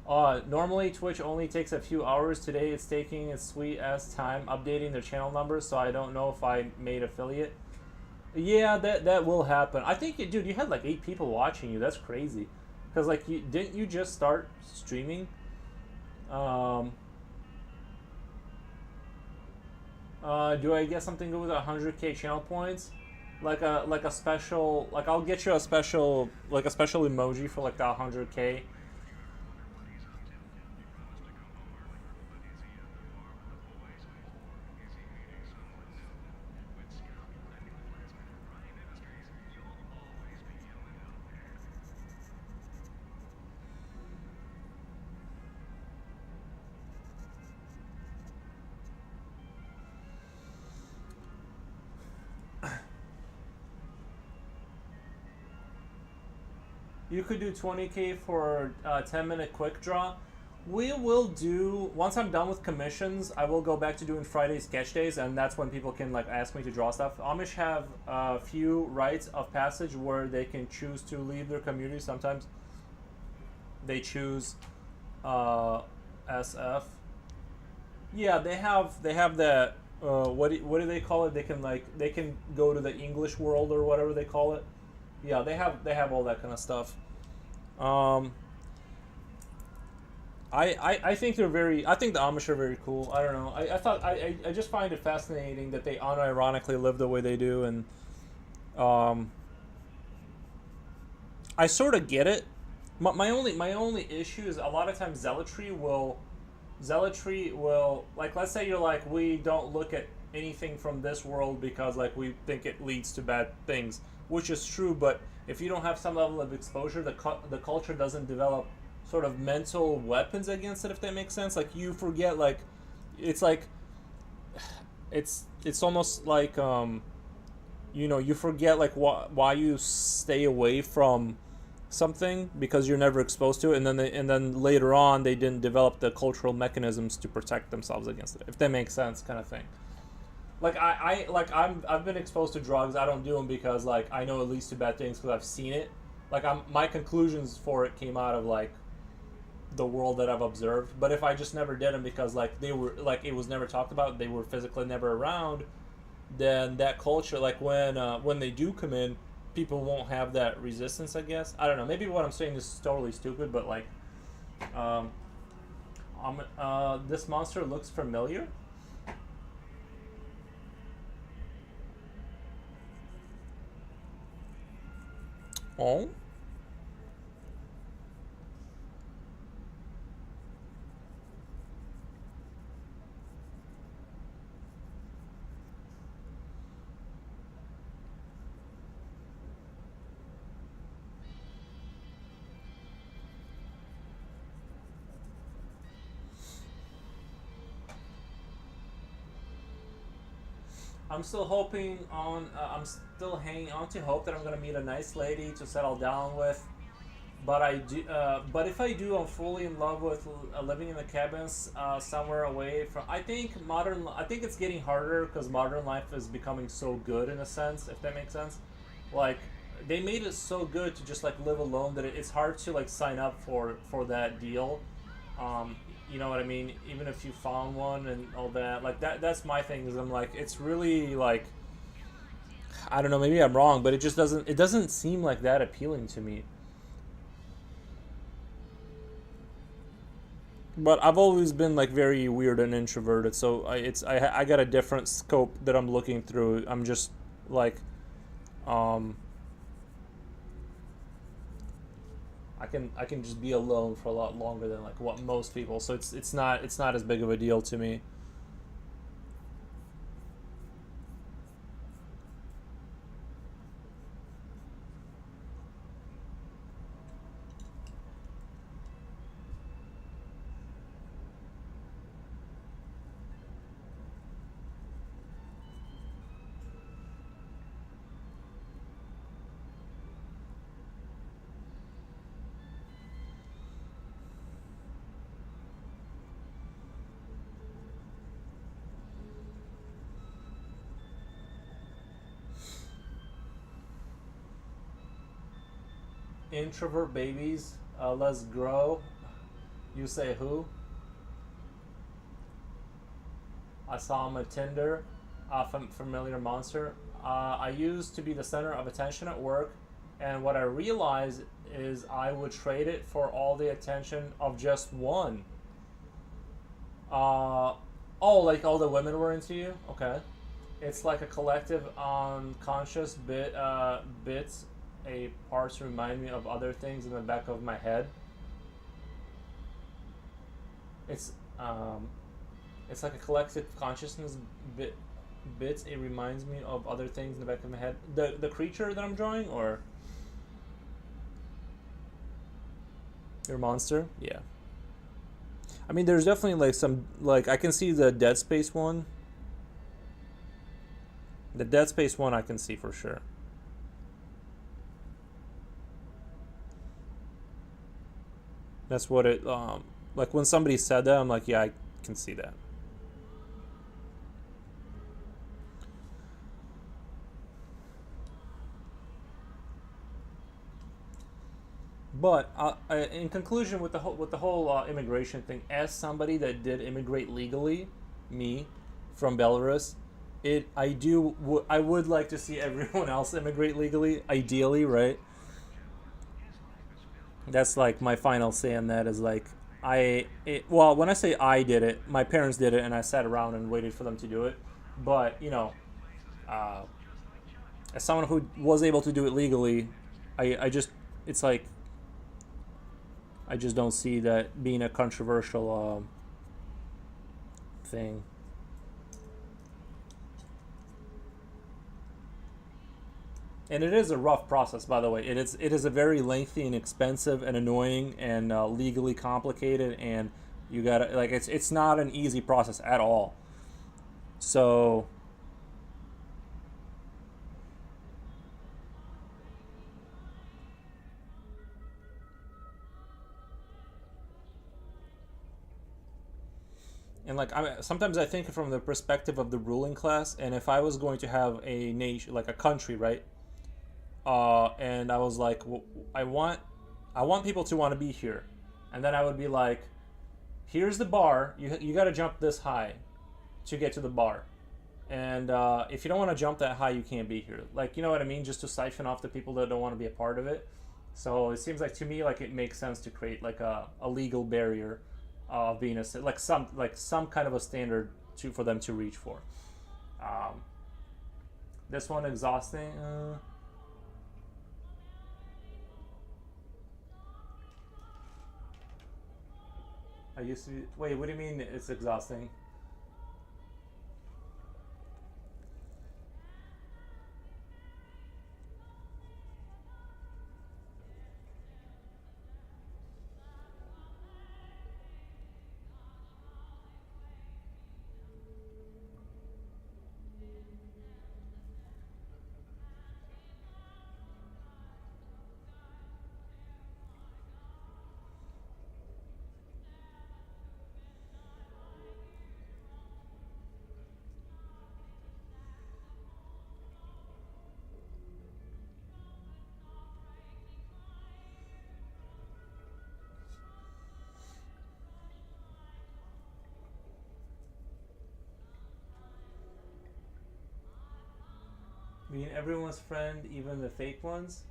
Normally Twitch only takes a few hours. Today it's taking its sweet ass time updating their channel numbers, so I don't know if I made affiliate. Yeah, that will happen. I think, dude, you had like 8 people watching you. That's crazy. Cause like, didn't you just start streaming? Um, do I get something good with 100k channel points? Like a special, like I'll get you a special, like a special emoji for like the 100k. You could do 20K for a 10-minute quick draw. We will do once I'm done with commissions. I will go back to doing Friday sketch days, and that's when people can like ask me to draw stuff. Amish have a few rites of passage where they can choose to leave their community. Sometimes they choose SF. Yeah, they have that. What do they call it? They can go to the English world or whatever they call it. Yeah, they have all that kind of stuff. Um, I think they're very. I think the Amish are very cool. I don't know. I just find it fascinating that they unironically live the way they do, and um, I sort of get it. My only issue is a lot of times zealotry will like, let's say you're like, we don't look at anything from this world because like we think it leads to bad things, which is true. But if you don't have some level of exposure, the culture doesn't develop sort of mental weapons against it, if that makes sense. Like you forget, it's like it's almost like you forget like why you stay away from something because you're never exposed to it, and then later on they didn't develop the cultural mechanisms to protect themselves against it, if that makes sense, kind of thing. Like I've been exposed to drugs. I don't do them because like I know it leads to bad things because I've seen it. Like my conclusions for it came out of like the world that I've observed. But if I just never did them because like they were like it was never talked about, they were physically never around, then that culture, like when they do come in, people won't have that resistance. I guess I don't know. Maybe what I'm saying is totally stupid, but like, um, this monster looks familiar. Oh, I'm still hoping on. I'm still hanging on to hope that I'm gonna meet a nice lady to settle down with. But I do. But if I do, I'm fully in love with living in the cabins somewhere away from. I think it's getting harder because modern life is becoming so good in a sense. If that makes sense, like they made it so good to just like live alone that it's hard to like sign up for that deal. Um, you know what I mean? Even if you found one and all that, like that's my thing. Is I'm like, it's really like, I don't know. Maybe I'm wrong, but it doesn't seem like that appealing to me. But I've always been like very weird and introverted, so I got a different scope that I'm looking through. I'm just like, um I can just be alone for a lot longer than like what most people. So it's not as big of a deal to me. Introvert babies, let's grow. You say who? I saw him at Tinder. Familiar monster. I used to be the center of attention at work, and what I realized is I would trade it for all the attention of just one. Uh, oh, like all the women were into you? Okay. It's like a collective unconscious bits, a parts remind me of other things in the back of my head. It's it's like a collective consciousness bit bits. It reminds me of other things in the back of my head. The creature that I'm drawing, or your monster? Yeah. I mean, there's definitely like some like I can see the Dead Space one. The Dead Space one I can see for sure. That's what it like when somebody said that, I'm like, yeah, I can see that. But in conclusion, with the whole immigration thing, as somebody that did immigrate legally, me from Belarus, I would like to see everyone else immigrate legally, ideally, right? That's like my final say on that is like well, when I say I did it, my parents did it, and I sat around and waited for them to do it. But uh, as someone who was able to do it legally, I just it's like I just don't see that being a controversial thing. And it is a rough process, by the way. It is a very lengthy and expensive and annoying and legally complicated, and you gotta like it's not an easy process at all. So and like sometimes I think from the perspective of the ruling class, and if I was going to have a nation like a country, right? And I was like, well, I want I want people to want to be here, and then I would be like, here's the bar. You got to jump this high to get to the bar. And if you don't want to jump that high, you can't be here. Like, you know what I mean? Just to siphon off the people that don't want to be a part of it. So it seems like to me, like it makes sense to create like a legal barrier of being like some kind of a standard to for them to reach for. Um, this one exhausting. I used to. Wait, what do you mean it's exhausting? Being everyone's friend, even the fake ones.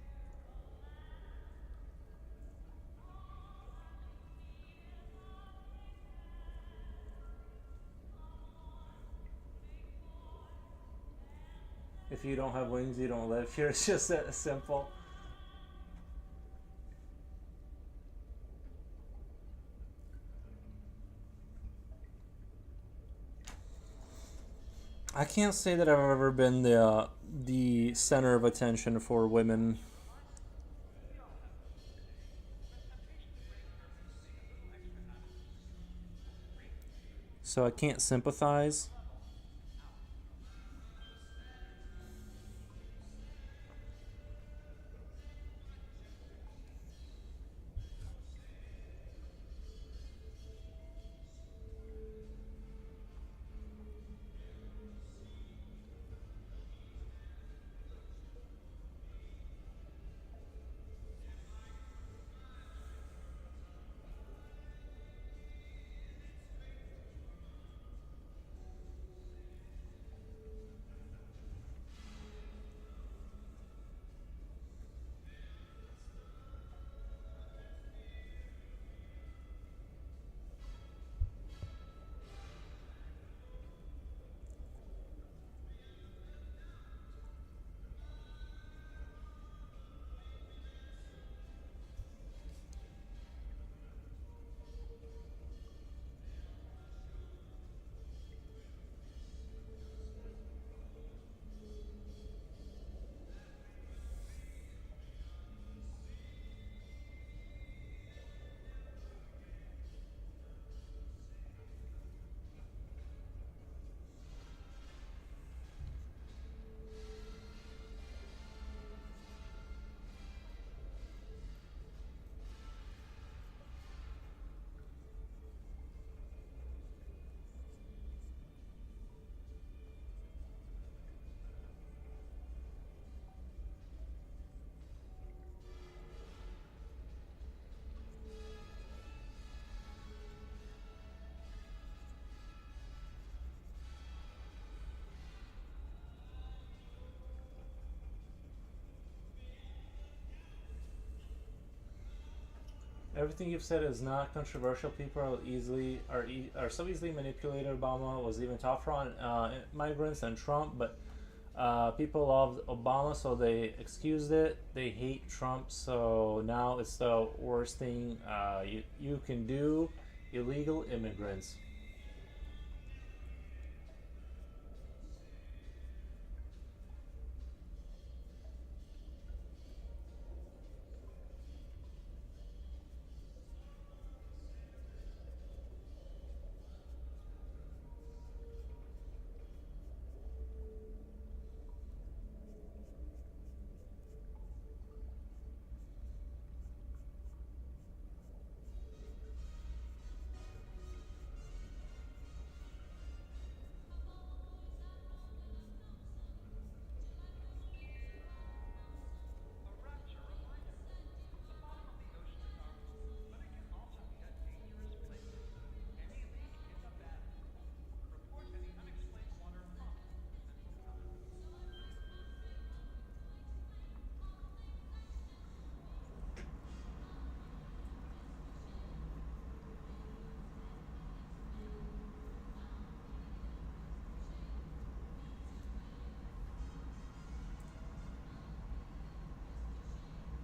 If you don't have wings, you don't live here. It's just that simple. I can't say that I've ever been the center of attention for women, so I can't sympathize. Everything you've said is not controversial. People are so easily manipulated. Obama was even tougher on migrants than Trump, but people loved Obama, so they excused it. They hate Trump, so now it's the worst thing you can do. Illegal immigrants.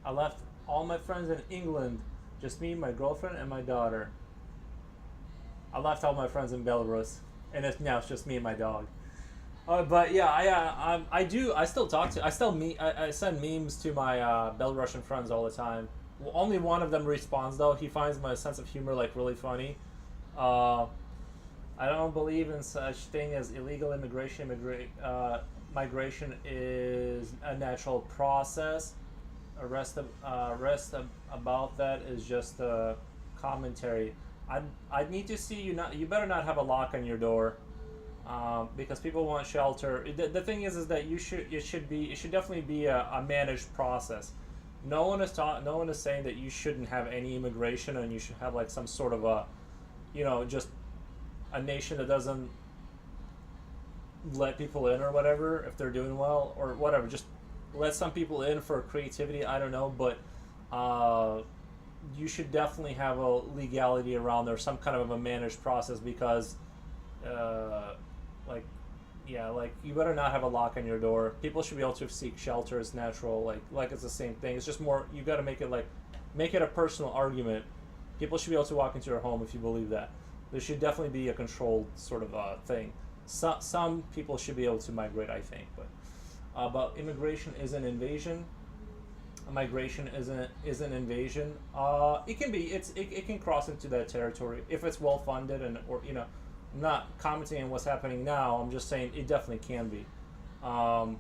I left all my friends in England, just me, my girlfriend, and my daughter. I left all my friends in Belarus, and now it's just me and my dog. But yeah, I do. I still talk to. I still I send memes to my Belarusian friends all the time. Well, only one of them responds though. He finds my sense of humor like really funny. Uh, I don't believe in such thing as illegal immigration. Migration is a natural process. About that is just a commentary. I'd need to see you not. You better not have a lock on your door, because people want shelter. The thing is that it should definitely be a managed process. No one is saying that you shouldn't have any immigration and you should have like some sort of a, just a nation that doesn't let people in or whatever if they're doing well or whatever. Just let some people in for creativity. I don't know, but uh, you should definitely have a legality around there, some kind of a managed process because, uh, like, yeah, like you better not have a lock on your door. People should be able to seek shelter as natural, like it's the same thing. It's just more you got to make it a personal argument. People should be able to walk into your home if you believe that. There should definitely be a controlled sort of thing. Some people should be able to migrate, I think, but immigration is an invasion. Migration is an invasion. It can be. It can cross into that territory if it's well funded and or I'm not commenting on what's happening now. I'm just saying it definitely can be. Um,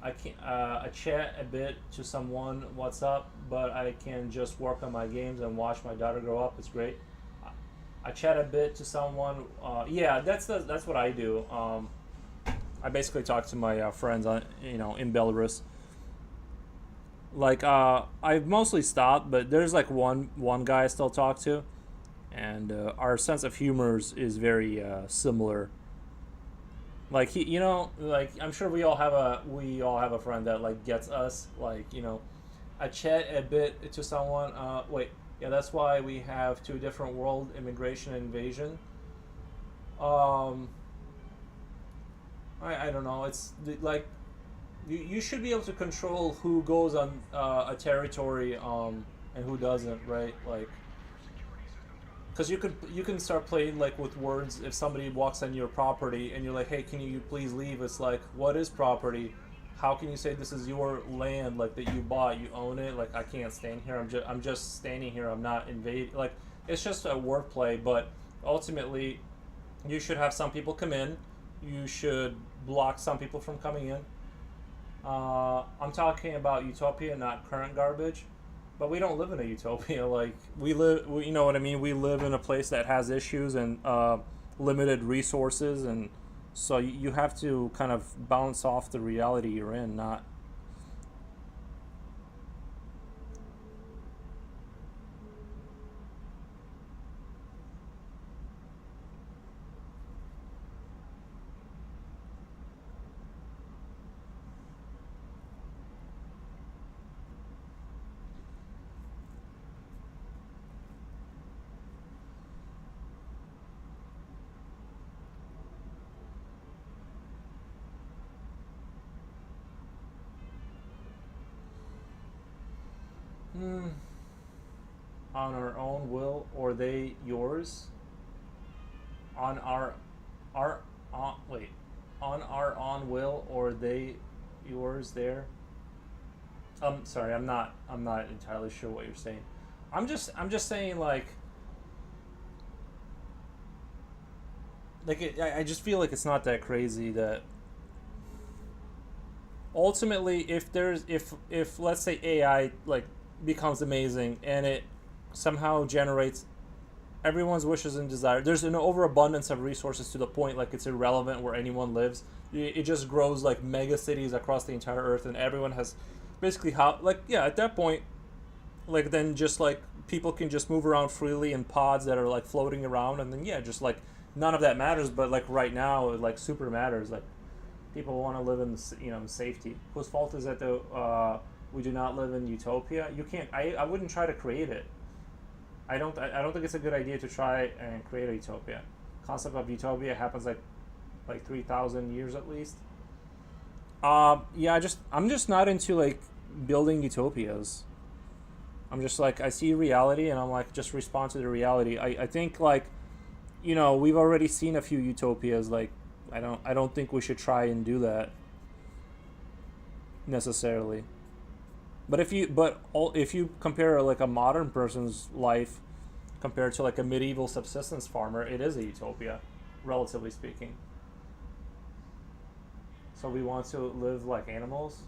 I can I chat a bit to someone. What's up? But I can just work on my games and watch my daughter grow up. It's great. I chat a bit to someone. Yeah, that's what I do. I basically talk to my friends on in Belarus. Like I've mostly stopped, but there's like one guy I still talk to, and our sense of humor is very similar. Like like I'm sure we all have a friend that like gets us. Like I chat a bit to someone. Wait, yeah, that's why we have two different world immigration and invasion. Um, I don't know. Like you should be able to control who goes on a territory and who doesn't, right? Like because you can start playing like with words if somebody walks on your property and you're like, hey, can you please leave? It's like, what is property? How can you say this is your land, like that you bought, you own it? Like I can't stand here. I'm just standing here. I'm not invading. Like it's just a wordplay, but ultimately, you should have some people come in. You should block some people from coming in. I'm talking about utopia, not current garbage. But we don't live in a utopia. Like you know what I mean. We live in a place that has issues and limited resources, and so you have to kind of bounce off the reality you're in. Not Hmm. On our own will, or they yours? On our wait, on our own will, or they yours? There. Sorry, I'm not entirely sure what you're saying. I'm just saying I just feel like it's not that crazy that ultimately if let's say AI like becomes amazing and it somehow generates everyone's wishes and desire. There's an overabundance of resources to the point like it's irrelevant where anyone lives. It just grows like mega cities across the entire earth, and everyone has basically how like yeah at that point like then just like people can just move around freely in pods that are like floating around, and then yeah just like none of that matters. But like right now it like super matters. Like people want to live in safety. Whose fault is that though? We do not live in utopia. You can't. I wouldn't try to create it. I don't think it's a good idea to try and create a utopia. Concept of utopia happens like 3,000 years at least. Yeah, I'm just not into like building utopias. I'm just like I see reality and I'm like just respond to the reality. I think like we've already seen a few utopias. Like I don't think we should try and do that necessarily. But if you compare like a modern person's life compared to like a medieval subsistence farmer, it is a utopia, relatively speaking. So we want to live like animals.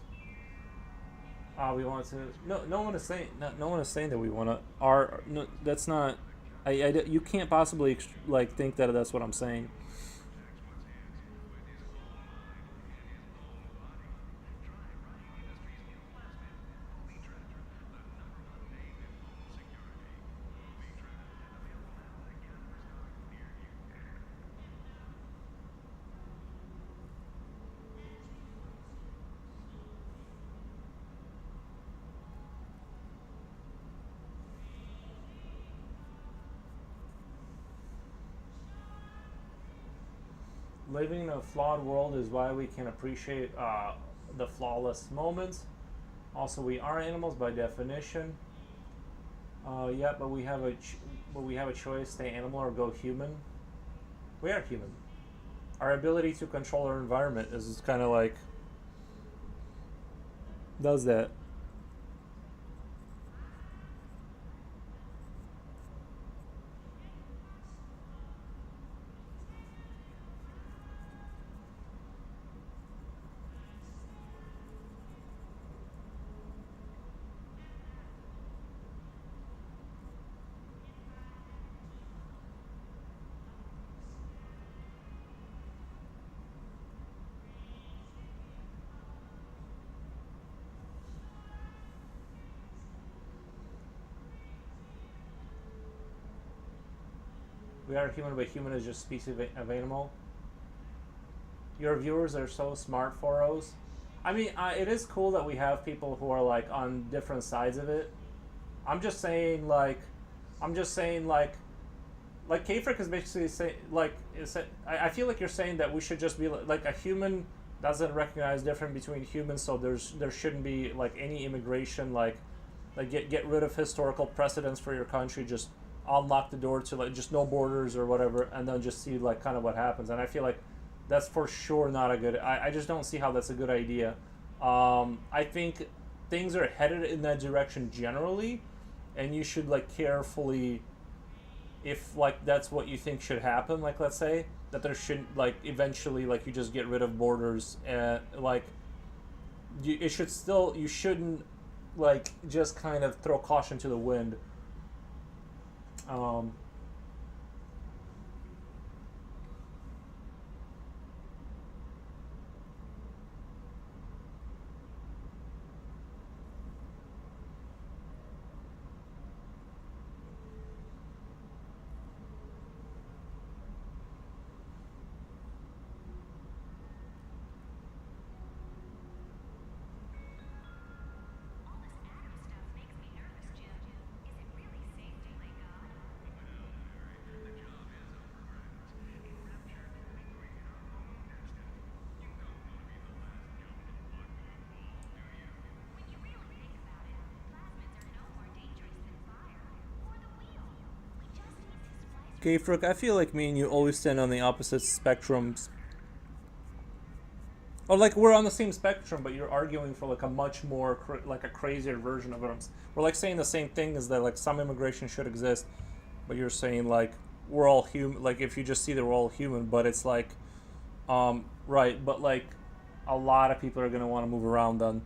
We want to. No, no one is saying. No one is saying that we want to. Our no, that's not. You can't possibly like think that that's what I'm saying. Living in a flawed world is why we can appreciate the flawless moments. Also, we are animals by definition. Yeah, but we have a choice: stay animal or go human. We are human. Our ability to control our environment is kind of like does that. We are human, but human is just species of animal. Your viewers are so smart for us. I mean, it is cool that we have people who are like on different sides of it. I'm just saying, I'm just saying, like Kfric is basically saying, I feel like you're saying that we should just be like a human doesn't recognize difference between humans, so there shouldn't be like any immigration, like get rid of historical precedents for your country, just unlock the door to like just no borders or whatever, and then just see like kind of what happens. And I feel like that's for sure not a good. I just don't see how that's a good idea. I think things are headed in that direction generally, and you should like carefully if like that's what you think should happen, like let's say that there shouldn't like eventually like you just get rid of borders and like it should still you shouldn't like just kind of throw caution to the wind. um Okay, Frick, I feel like me and you always stand on the opposite spectrums. Or like we're on the same spectrum, but you're arguing for like a much more like a crazier version of it. We're like saying the same thing, is that like some immigration should exist, but you're saying like we're all human. Like if you just see that we're all human, but it's like, right, but like a lot of people are gonna want to move around then.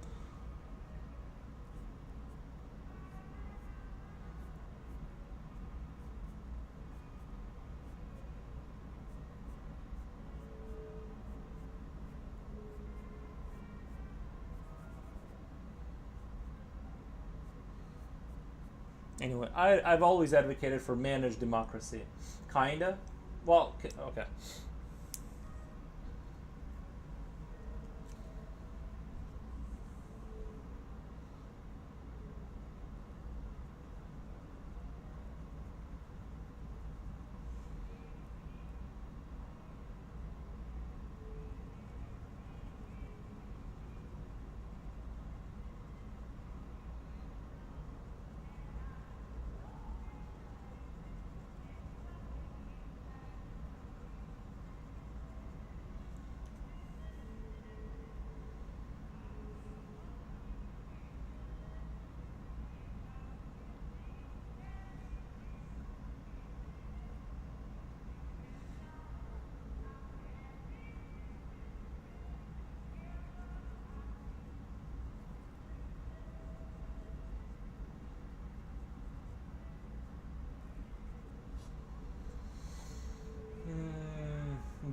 Anyway, I've always advocated for managed democracy, kinda. Well, okay.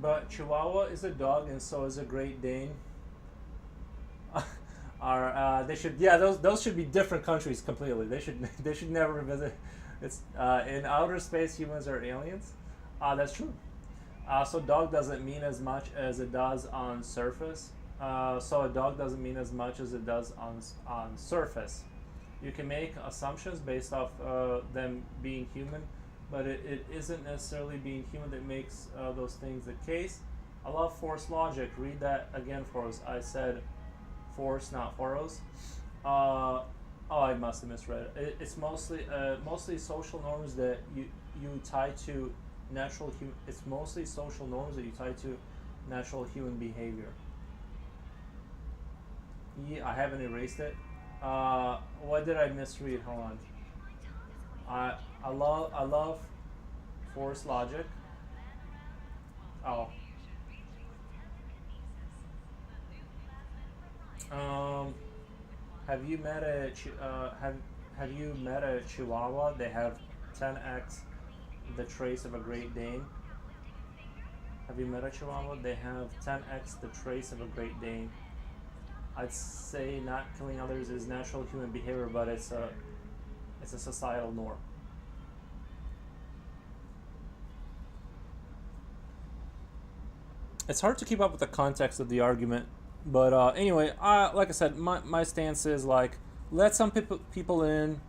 But Chihuahua is a dog, and so is a Great Dane. Are they should, yeah, those should be different countries completely. They should they should never visit. It's in outer space, humans are aliens. That's true. So dog doesn't mean as much as it does on surface. So a dog doesn't mean as much as it does on surface. You can make assumptions based off them being human, but it isn't necessarily being human that makes those things the case. I love force logic. Read that again for us. I said force, not foros. Uh, oh, I must have misread it. It's mostly social norms that you tie to natural human. It's mostly social norms that you tie to natural human behavior. Yeah, I haven't erased it. What did I misread? Hold on. I love force logic. Oh, um, have you met a have you met a Chihuahua? They have 10x the trace of a Great Dane. Have you met a Chihuahua? They have 10x the trace of a Great Dane. I'd say not killing others is natural human behavior, but it's a societal norm. It's hard to keep up with the context of the argument, but anyway, like I said, my stance is like let some people in,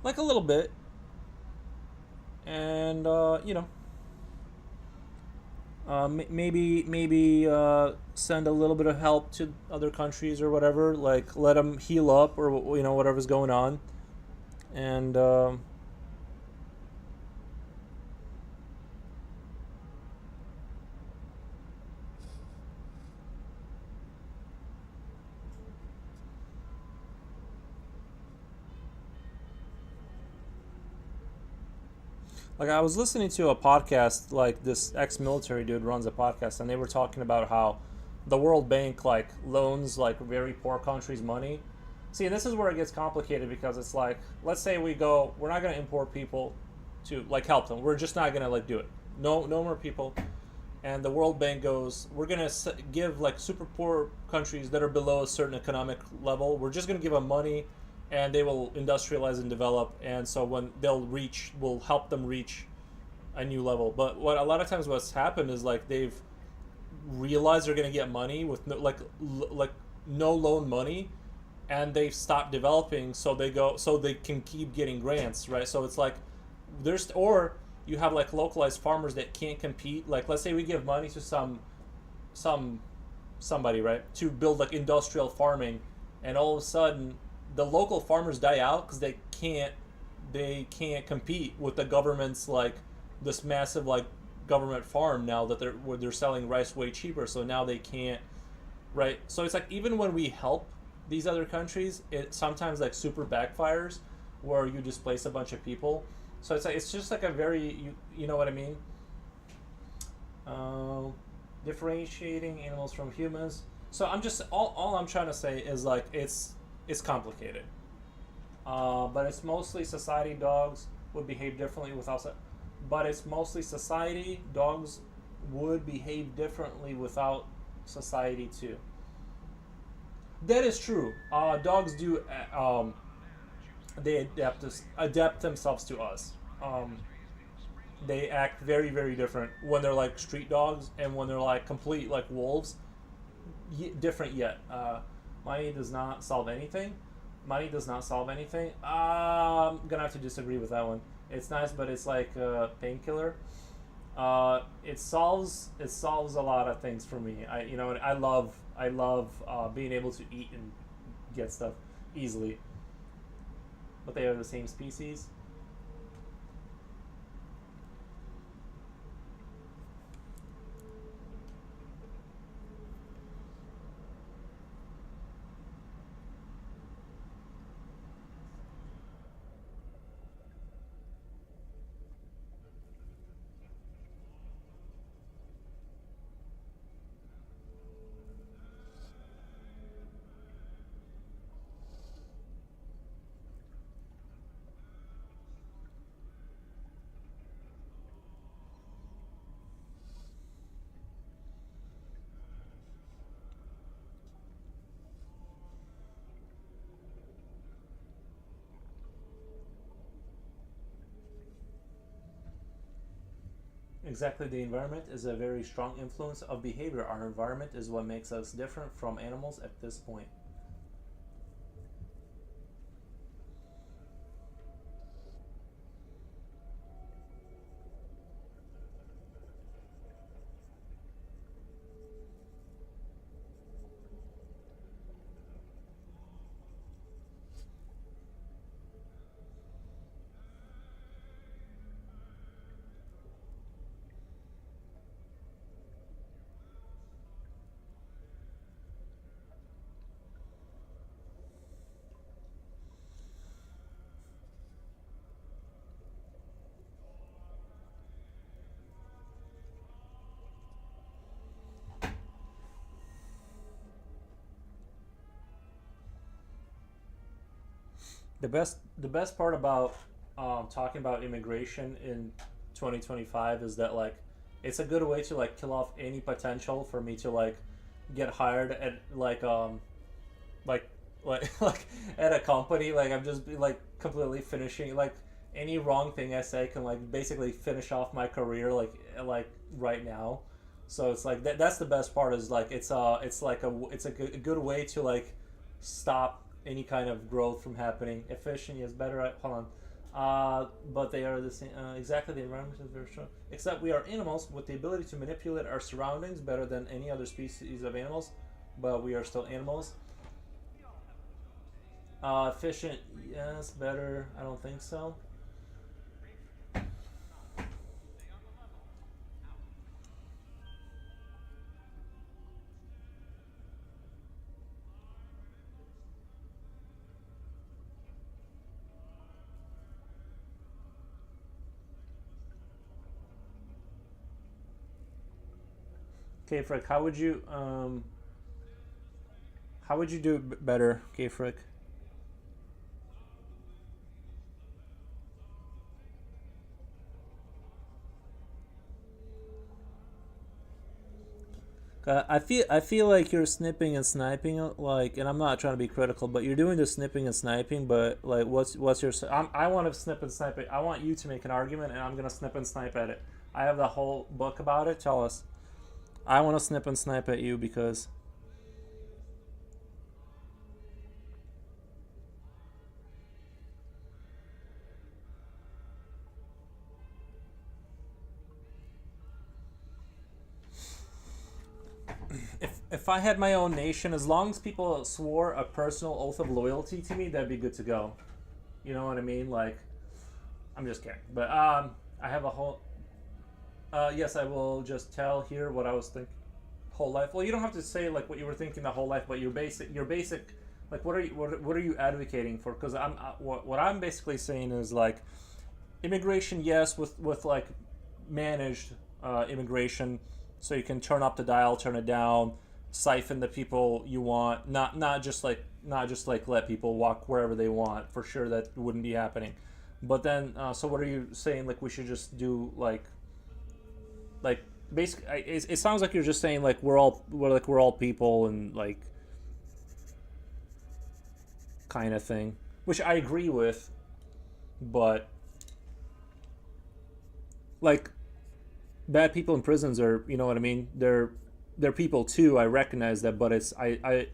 like a little bit, and maybe send a little bit of help to other countries or whatever. Like let them heal up or whatever's going on, and like I was listening to a podcast, like this ex-military dude runs a podcast, and they were talking about how the World Bank like loans like very poor countries money. See, and this is where it gets complicated because it's like, let's say we're not going to import people to like help them. We're just not going to like do it. No more people. And the World Bank goes, we're going to give like super poor countries that are below a certain economic level, we're just going to give them money and they will industrialize and develop. And so when we'll help them reach a new level. But what a lot of times what's happened is like they've realized they're going to get money with no, like no loan money, and they've stopped developing, so they can keep getting grants, right? So it's like or you have like localized farmers that can't compete. Like let's say we give money to some somebody, right, to build like industrial farming, and all of a sudden the local farmers die out because they can't compete with the government's like this massive like government farm now that they're selling rice way cheaper, so now they can't, right? So it's like even when we help these other countries, it sometimes like super backfires where you displace a bunch of people. So it's like it's just like a very you know what I mean? Uh, Differentiating animals from humans. So I'm just all I'm trying to say is like it's complicated. But it's mostly society dogs would behave differently without. But it's mostly society dogs would behave differently without society too. That is true. Dogs do. They adapt themselves to us. They act very very different when they're like street dogs and when they're like complete like wolves. Different yet. Money does not solve anything. Money does not solve anything. I'm gonna have to disagree with that one. It's nice, but it's like a painkiller. It solves a lot of things for me. I love being able to eat and get stuff easily. But they are the same species. Exactly, the environment is a very strong influence of behavior. Our environment is what makes us different from animals at this point. The best part about talking about immigration in 2025 is that like it's a good way to like kill off any potential for me to like get hired at like like at a company. Like I'm just like completely finishing like any wrong thing I say can like basically finish off my career like right now. So it's like that's the best part is like it's a good way to like stop any kind of growth from happening. Efficient, yes, better. Hold on. But they are the same. Exactly, the environment is very strong. Except we are animals with the ability to manipulate our surroundings better than any other species of animals. But we are still animals. Efficient, yes, better. I don't think so. Okay, Frick, how would you do better, okay, Frick? I feel like you're snipping and sniping like, and I'm not trying to be critical, but you're doing the snipping and sniping. But like, what's your? I want to snip and snipe it. I want you to make an argument, and I'm gonna snip and snipe at it. I have the whole book about it. Tell us. I want to snip and snipe at you because if I had my own nation, as long as people swore a personal oath of loyalty to me, that'd be good to go. You know what I mean? Like, I'm just kidding. But I have a whole. Yes, I will just tell here what I was thinking whole life. Well, you don't have to say like what you were thinking the whole life, but your basic like what are you advocating for? Because what I'm basically saying is like immigration, yes, with like managed immigration, so you can turn up the dial, turn it down, siphon the people you want, not just like let people walk wherever they want. For sure, that wouldn't be happening. But then, so what are you saying? Like we should just do like basically, it sounds like you're just saying like we're all people and like kind of thing, which I agree with, but like bad people in prisons are, you know what I mean? They're people too. I recognize that, but I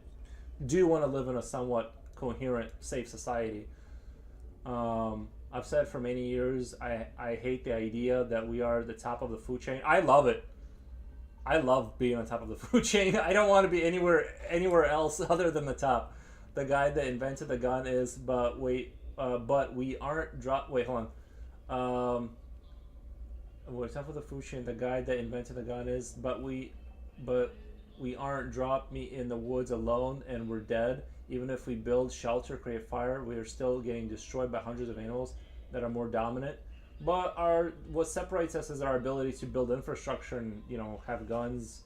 do want to live in a somewhat coherent, safe society. I've said for many years I hate the idea that we are the top of the food chain. I love it. I love being on top of the food chain. I don't want to be anywhere else other than the top. The guy that invented the gun is, but wait, but we aren't drop. Wait, hold on. We're top of the food chain. The guy that invented the gun is, but we aren't drop meat in the woods alone, and we're dead. Even if we build shelter, create fire, we are still getting destroyed by hundreds of animals that are more dominant. But our what separates us is our ability to build infrastructure and have guns.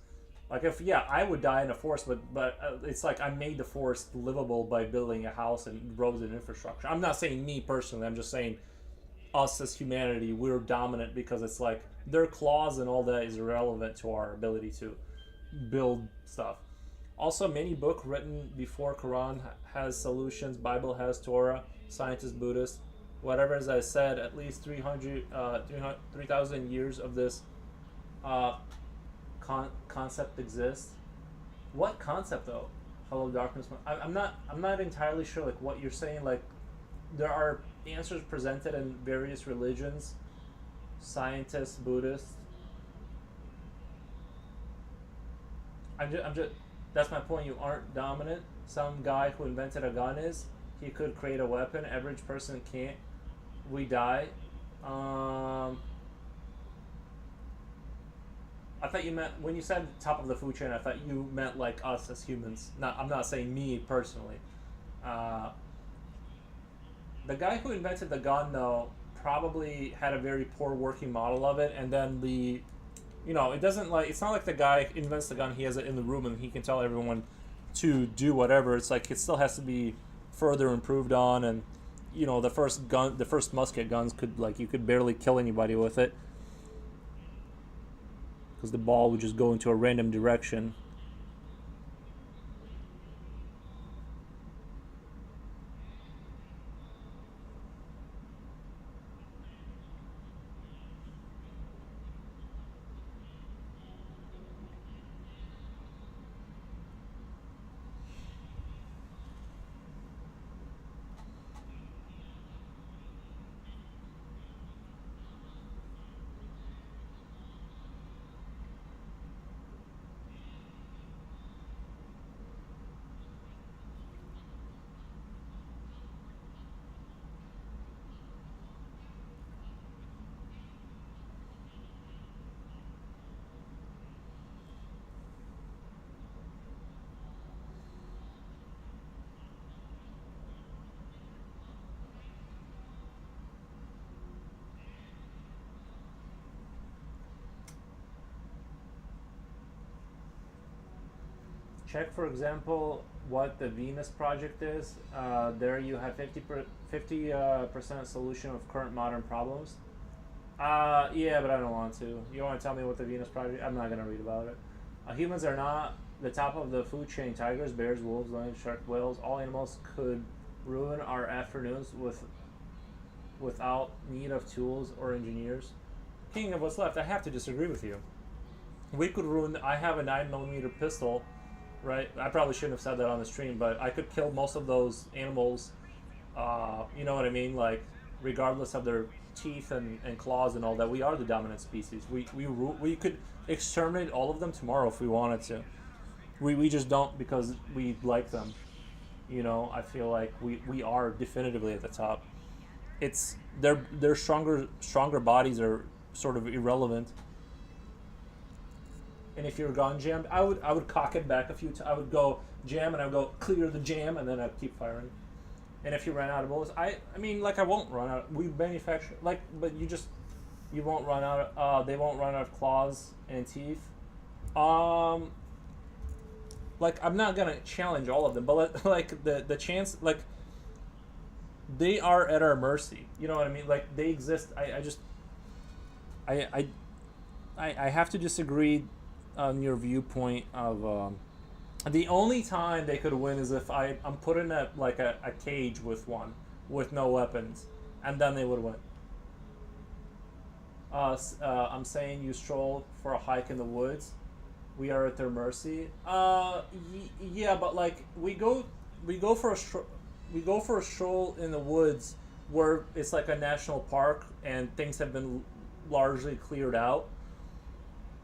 Like if yeah, I would die in a forest, but it's like I made the forest livable by building a house and roads and infrastructure. I'm not saying me personally. I'm just saying us as humanity, we're dominant because it's like their claws and all that is irrelevant to our ability to build stuff. Also, many book written before Quran has solutions. Bible has Torah. Scientists, Buddhists, whatever. As I said, at least 3,000 years of this uh, concept exists. What concept though? Hello, darkness. I'm not entirely sure. Like what you're saying. Like there are answers presented in various religions. Scientists, Buddhists. I'm just. That's my point. You aren't dominant. Some guy who invented a gun is. He could create a weapon. Average person can't. We die. I thought you meant when you said top of the food chain. I thought you meant like us as humans. Not. I'm not saying me personally. Uh, the guy who invented the gun, though, probably had a very poor working model of it, and then it doesn't like it's not like the guy invents the gun, he has it in the room and he can tell everyone to do whatever. It's like it still has to be further improved on, and the first musket guns could like you could barely kill anybody with it because the ball would just go into a random direction. Check, for example, what the Venus project is. There you have 50% solution of current modern problems. Yeah, but I don't want to. You want to tell me what the Venus project? I'm not gonna read about it. Humans are not the top of the food chain. Tigers, bears, wolves, lions, sharks, whales, all animals could ruin our afternoons without need of tools or engineers. King of what's left. I have to disagree with you. We could ruin. I have a 9 millimeter pistol, right? I probably shouldn't have said that on the stream, but I could kill most of those animals. You know what I mean? Like, regardless of their teeth and claws and all that, we are the dominant species. We could exterminate all of them tomorrow if we wanted to. We just don't because we like them. I feel like we are definitively at the top. It's their stronger bodies are sort of irrelevant. And if your gun jammed, I would cock it back a few times. I would go jam, and I would go clear the jam, and then I'd keep firing. And if you ran out of bullets, I mean, like, I won't run out. We manufacture, like, but you won't run out. They won't run out of claws and teeth. Um, like, I'm not gonna challenge all of them, but like the chance, like, they are at our mercy. You know what I mean? Like, they exist. I just I I I have to disagree on your viewpoint of the only time they could win is if I'm put in a cage with one with no weapons, and then they would win. I'm saying you stroll for a hike in the woods. We are at their mercy. Yeah, but like we go for a we go for a stroll in the woods where it's like a national park and things have been largely cleared out,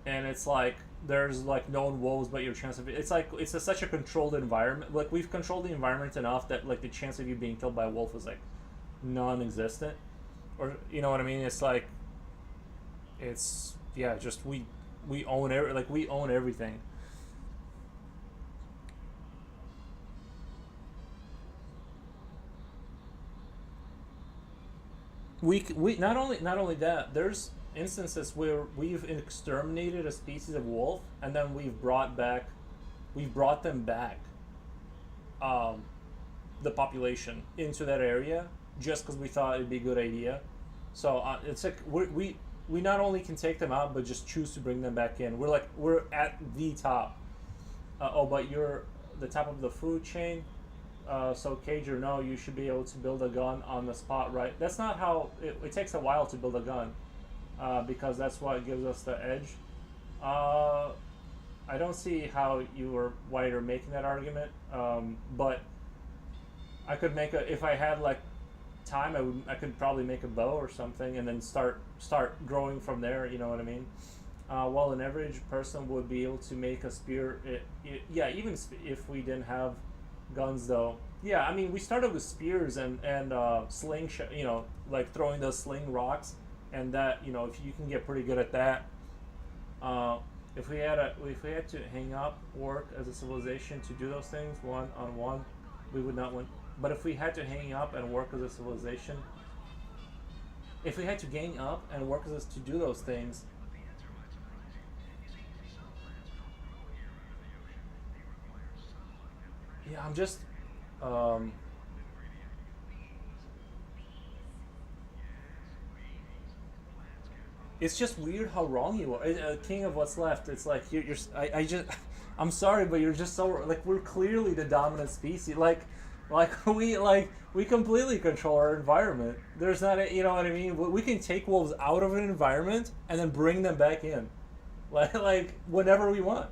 and it's like there's like known wolves, but your chance of it's like such a controlled environment. Like, we've controlled the environment enough that like the chance of you being killed by a wolf is like non-existent, or you know what I mean? It's like it's yeah, just we own we own everything. We not only that, there's instances where we've exterminated a species of wolf, and then we've brought them back, um, the population into that area just because we thought it'd be a good idea. So it's like we not only can take them out, but just choose to bring them back in. We're at the top. Oh, but you're the top of the food chain. So Cager, no, you should be able to build a gun on the spot, right? That's not how it takes a while to build a gun, because that's what gives us the edge. Uh, I don't see how why you're making that argument, but I could make a if I had like time, I could probably make a bow or something, and then start growing from there. You know what I mean? While an average person would be able to make a spear, yeah, even if we didn't have guns though. Yeah, I mean, we started with spears and slingshot, like throwing those sling rocks, and that, if you can get pretty good at that. uh, if we had to hang up work as a civilization to do those things one on one, we would not win. But if we had to hang up and work as a civilization, if we had to gang up and work as to do those things, yeah, I'm just um, it's just weird how wrong you are. King of what's left. It's like you're I just I'm sorry, but you're just so like we're clearly the dominant species. Like we completely control our environment. There's not a, you know what I mean. We can take wolves out of an environment and then bring them back in, like whenever we want.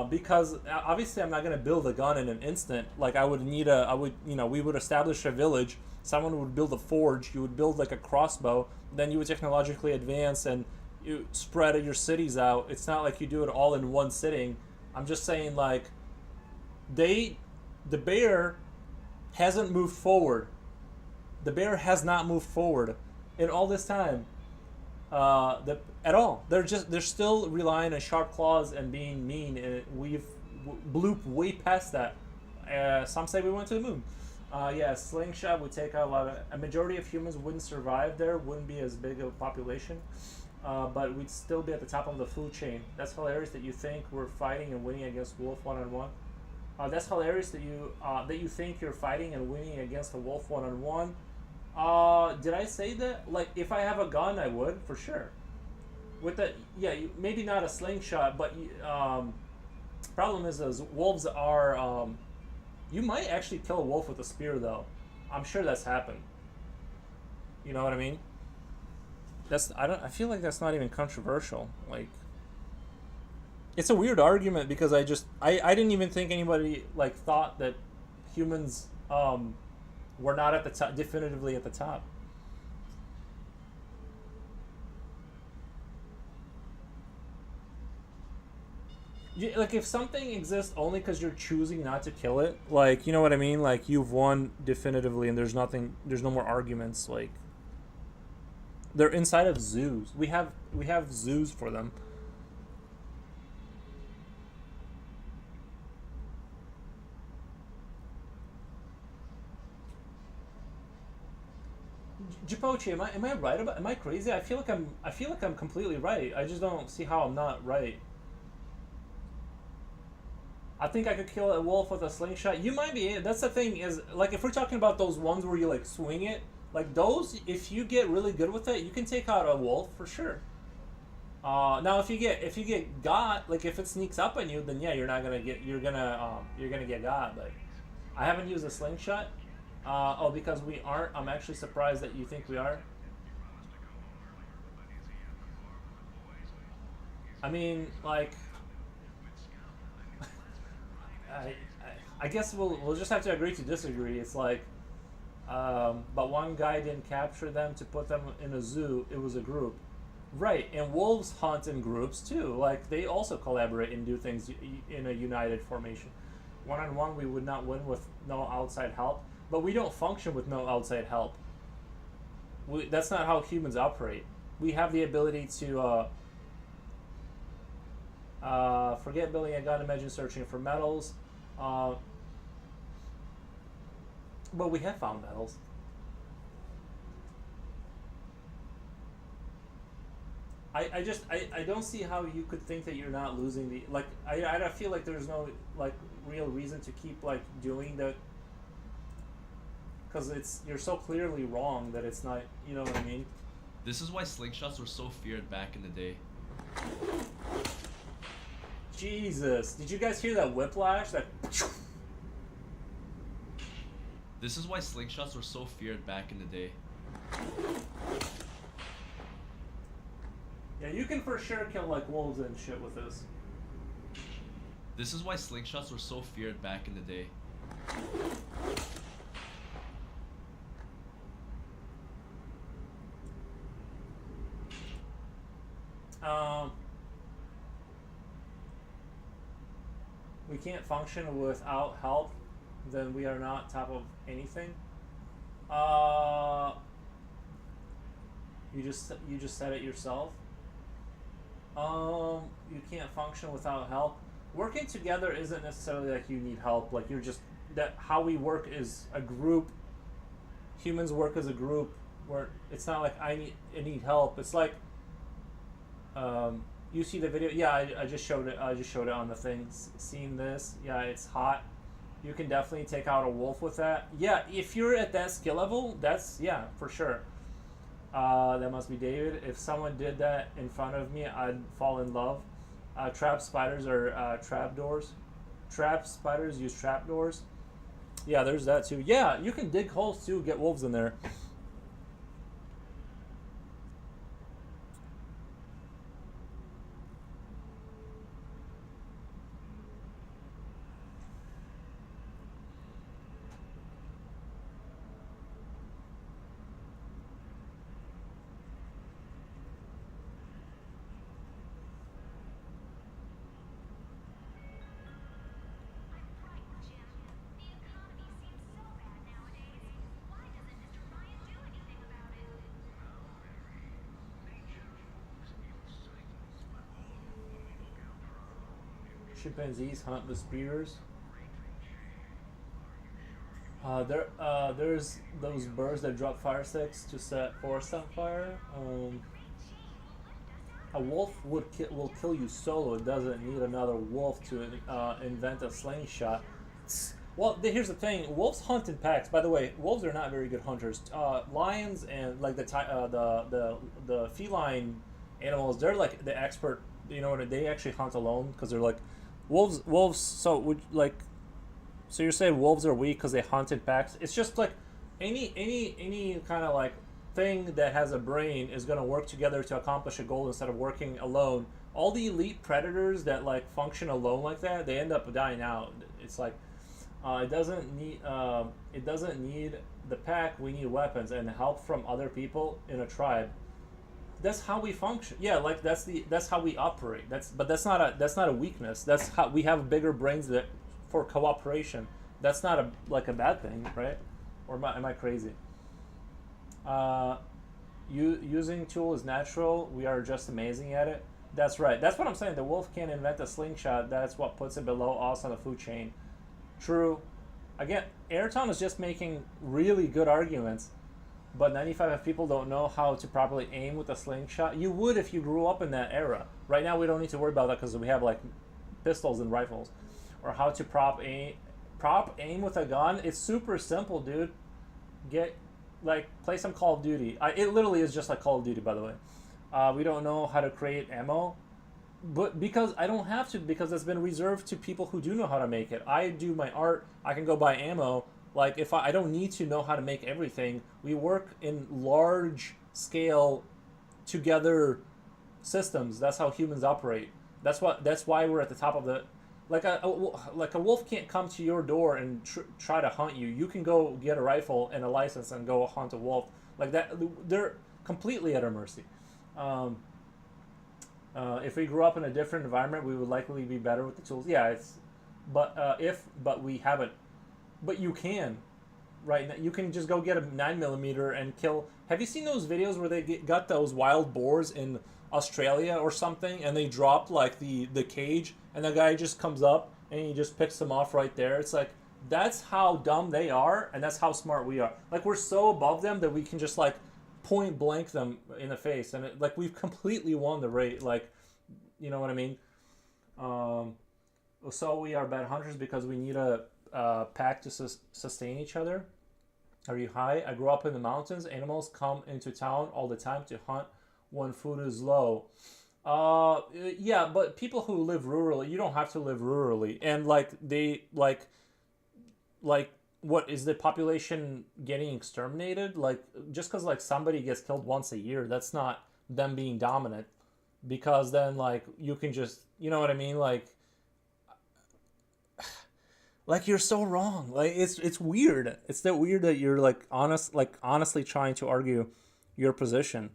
Because obviously I'm not gonna build a gun in an instant. Like we would establish a village. Someone would build a forge. You would build like a crossbow. Then you would technologically advance and you spread your cities out. It's not like you do it all in one sitting. I'm just saying like they, the bear hasn't moved forward. The bear has not moved forward in all this time. At all. They're still relying on sharp claws and being mean, and we've blooped way past that. Some say we went to the moon. Yeah, slingshot would take out a majority of humans wouldn't survive there, wouldn't be as big of a population, but we'd still be at the top of the food chain. That's hilarious that you think we're fighting and winning against wolf one on one. That's hilarious that you think you're fighting and winning against a wolf one on one. Did I say that? Like, if I have a gun, I would for sure. With the yeah, maybe not a slingshot, but problem is those wolves are. You might actually kill a wolf with a spear, though. I'm sure that's happened. You know what I mean? I feel like that's not even controversial. Like, it's a weird argument because I didn't even think anybody like thought that humans were not at the top, definitively at the top. Like, if something exists only because you're choosing not to kill it, like, you know what I mean? Like, you've won definitively, and there's no more arguments. Like, they're inside of zoos. We have zoos for them. Jipochi, am I right about? Am I crazy? I feel like I'm completely right. I just don't see how I'm not right. I think I could kill a wolf with a slingshot. You might be. That's the thing is like if we're talking about those ones where you like swing it, like those, if you get really good with it, you can take out a wolf for sure. Now if you get got, like if it sneaks up on you, then yeah, you're gonna get got. But I haven't used a slingshot. Oh, because we aren't. I'm actually surprised that you think we are. I mean, like, I, I guess we'll just have to agree to disagree. It's like, but one guy didn't capture them to put them in a zoo. It was a group, right? And wolves hunt in groups too. Like they also collaborate and do things in a united formation. One on one, we would not win with no outside help, but we don't function with no outside help. That's not how humans operate. We have the ability to forget building a gun. Imagine searching for metals. Uh, but we have found metals. I don't see how you could think that you're not losing the like I feel like there's no like real reason to keep like doing that because it's you're so clearly wrong that it's not, you know what I mean. This is why slingshots were so feared back in the day. Jesus, did you guys hear that whiplash? That This is why slingshots were so feared back in the day. yeah, you can for sure kill like wolves and shit with this. This is why slingshots were so feared back in the day. Um, we can't function without help, then we are not top of anything. Uh, you just said it yourself. You can't function without help. Working together isn't necessarily like you need help. Like you're just that how we work is a group. Humans work as a group. Where it's not like I need help. It's like you see the video. Yeah, I just showed it. I just showed it on the thing. Seeing this, yeah, it's hot. You can definitely take out a wolf with that. Yeah, if you're at that skill level, that's yeah for sure. That must be David. If someone did that in front of me, I'd fall in love. Trap spiders are trap doors. Trap spiders use trap doors. Yeah, there's that too. Yeah, you can dig holes too, get wolves in there. Chimpanzees hunt with spears. There's those birds that drop fire sticks to set forests on fire. A wolf will kill you solo. It doesn't need another wolf to invent a slingshot. Well, here's the thing: wolves hunt in packs. By the way, wolves are not very good hunters. Lions and like the feline animals, they're like the expert. You know what? They actually hunt alone because they're like wolves. So would like so you're saying wolves are weak because they hunt in packs? It's just like any kind of like thing that has a brain is going to work together to accomplish a goal instead of working alone. All the elite predators that like function alone like that, they end up dying out. It's like it doesn't need the pack. We need weapons and help from other people in a tribe. That's how we function. Yeah, like that's how we operate. That's not a weakness. That's how we have bigger brains that for cooperation. That's not a bad thing, right? Or am I crazy? Uh, using tool is natural. We are just amazing at it. That's right. That's what I'm saying. The wolf can't invent a slingshot. That's what puts it below us on the food chain. True. Again, Ayrton is just making really good arguments. but 95 of people don't know how to properly aim with a slingshot. You would if you grew up in that era. Right now, we don't need to worry about that because we have like pistols and rifles, or how to prop aim with a gun. It's super simple, dude. Get like play some Call of Duty. It literally is just like Call of Duty, by the way. We don't know how to create ammo, but because I don't have to, because it's been reserved to people who do know how to make it. I do my art. I can go buy ammo. Like if I don't need to know how to make everything. We work in large scale together systems. That's how humans operate. That's why we're at the top of the like a wolf can't come to your door and try to hunt you. You can go get a rifle and a license and go hunt a wolf like that. They're completely at our mercy. Um, if we grew up in a different environment, we would likely be better with the tools. Yeah, but we haven't. But you can, right? Now. You can just go get a 9mm and kill. Have you seen those videos where they got those wild boars in Australia or something, and they drop like the cage, and the guy just comes up and he just picks them off right there? It's like that's how dumb they are, and that's how smart we are. Like we're so above them that we can just like point blank them in the face, and like we've completely won the race. Like, you know what I mean? So we are bad hunters because we need a pack to sustain each other. Are you high? I grew up in the mountains. Animals come into town all the time to hunt when food is low. Yeah, but people who live rurally, you don't have to live rurally, and like they like what is the population getting exterminated? Like just because like somebody gets killed once a year, that's not them being dominant, because then like you can just, you know what I mean, like you're so wrong. Like it's weird. It's that weird that you're like honestly trying to argue your position.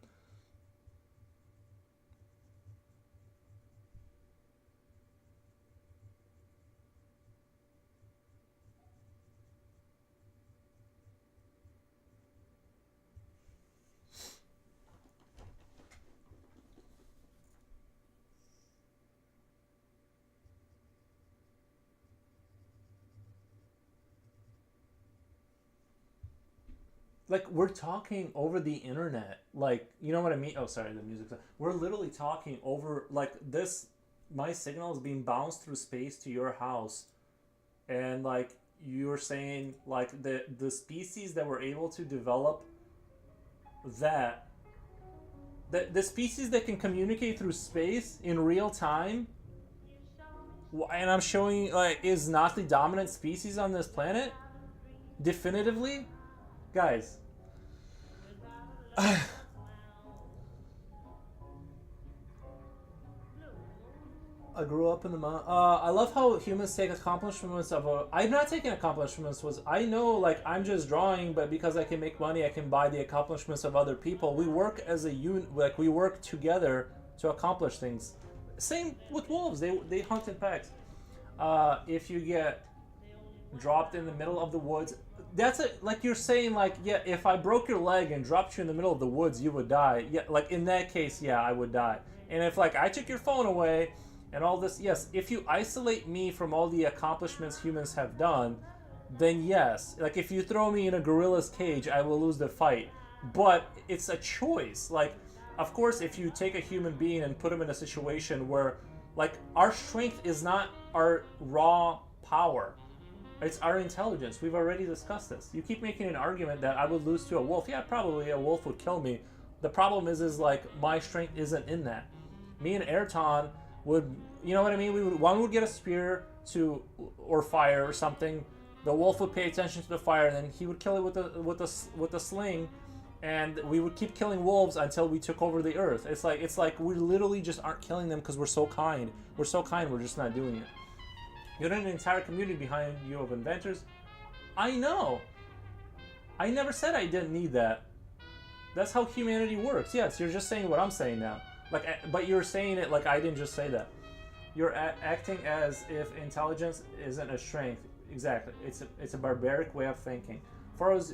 Like we're talking over the internet, like, you know what I mean. Oh, sorry, the music. We're literally talking over like this. My signal is being bounced through space to your house, and like you're saying like the species that were able to develop that the species that can communicate through space in real time, and I'm showing like is not the dominant species on this planet definitively, guys. I grew up in the mountain. I love how humans take accomplishments of a. I'm not taking accomplishments. Was I know like I'm just drawing, but because I can make money, I can buy the accomplishments of other people. We work as a unit. Like we work together to accomplish things. Same with wolves. They hunt in packs. If you get dropped in the middle of the woods, that's it. Like you're saying, like yeah, if I broke your leg and dropped you in the middle of the woods, you would die. Yeah, like in that case, yeah, I would die. And if like I took your phone away and all this, yes, if you isolate me from all the accomplishments humans have done, then yes. Like if you throw me in a gorilla's cage, I will lose the fight. But it's a choice. Like, of course, if you take a human being and put him in a situation where, like, our strength is not our raw power. It's our intelligence. We've already discussed this. You keep making an argument that I would lose to a wolf. Yeah, probably a wolf would kill me. The problem is like, my strength isn't in that. Me and Ayrton would, you know what I mean? One would get a spear or fire or something. The wolf would pay attention to the fire, and then he would kill it with the sling, and we would keep killing wolves until we took over the earth. It's like we literally just aren't killing them because we're so kind. We're so kind. We're just not doing it. You're in an entire community behind you of inventors. I know. I never said I didn't need that. That's how humanity works. Yes, you're just saying what I'm saying now. Like, but you're saying it like I didn't just say that. You're acting as if intelligence isn't a strength. Exactly. It's a barbaric way of thinking. For us,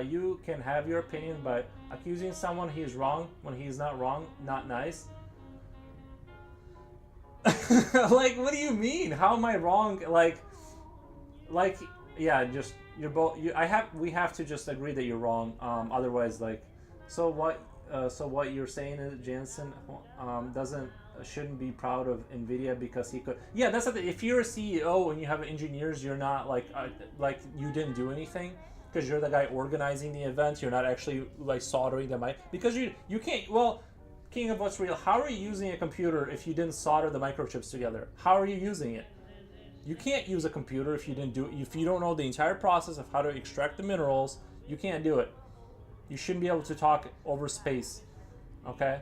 you can have your opinion, but accusing someone he is wrong when he is not wrong, not nice. Like, what do you mean? How am I wrong? Like, yeah, just you're both. We have to just agree that you're wrong. Otherwise, like, so what? So what you're saying is Jansen doesn't shouldn't be proud of Nvidia because he could. Yeah, that's the thing. If you're a CEO and you have engineers, you're not like you didn't do anything because you're the guy organizing the event. You're not actually like soldering the mic because you can't. Well, King of what's real. How are you using a computer if you didn't solder the microchips together? How are you using it? You can't use a computer if you didn't do it. If you don't know the entire process of how to extract the minerals, you can't do it. You shouldn't be able to talk over space. Okay?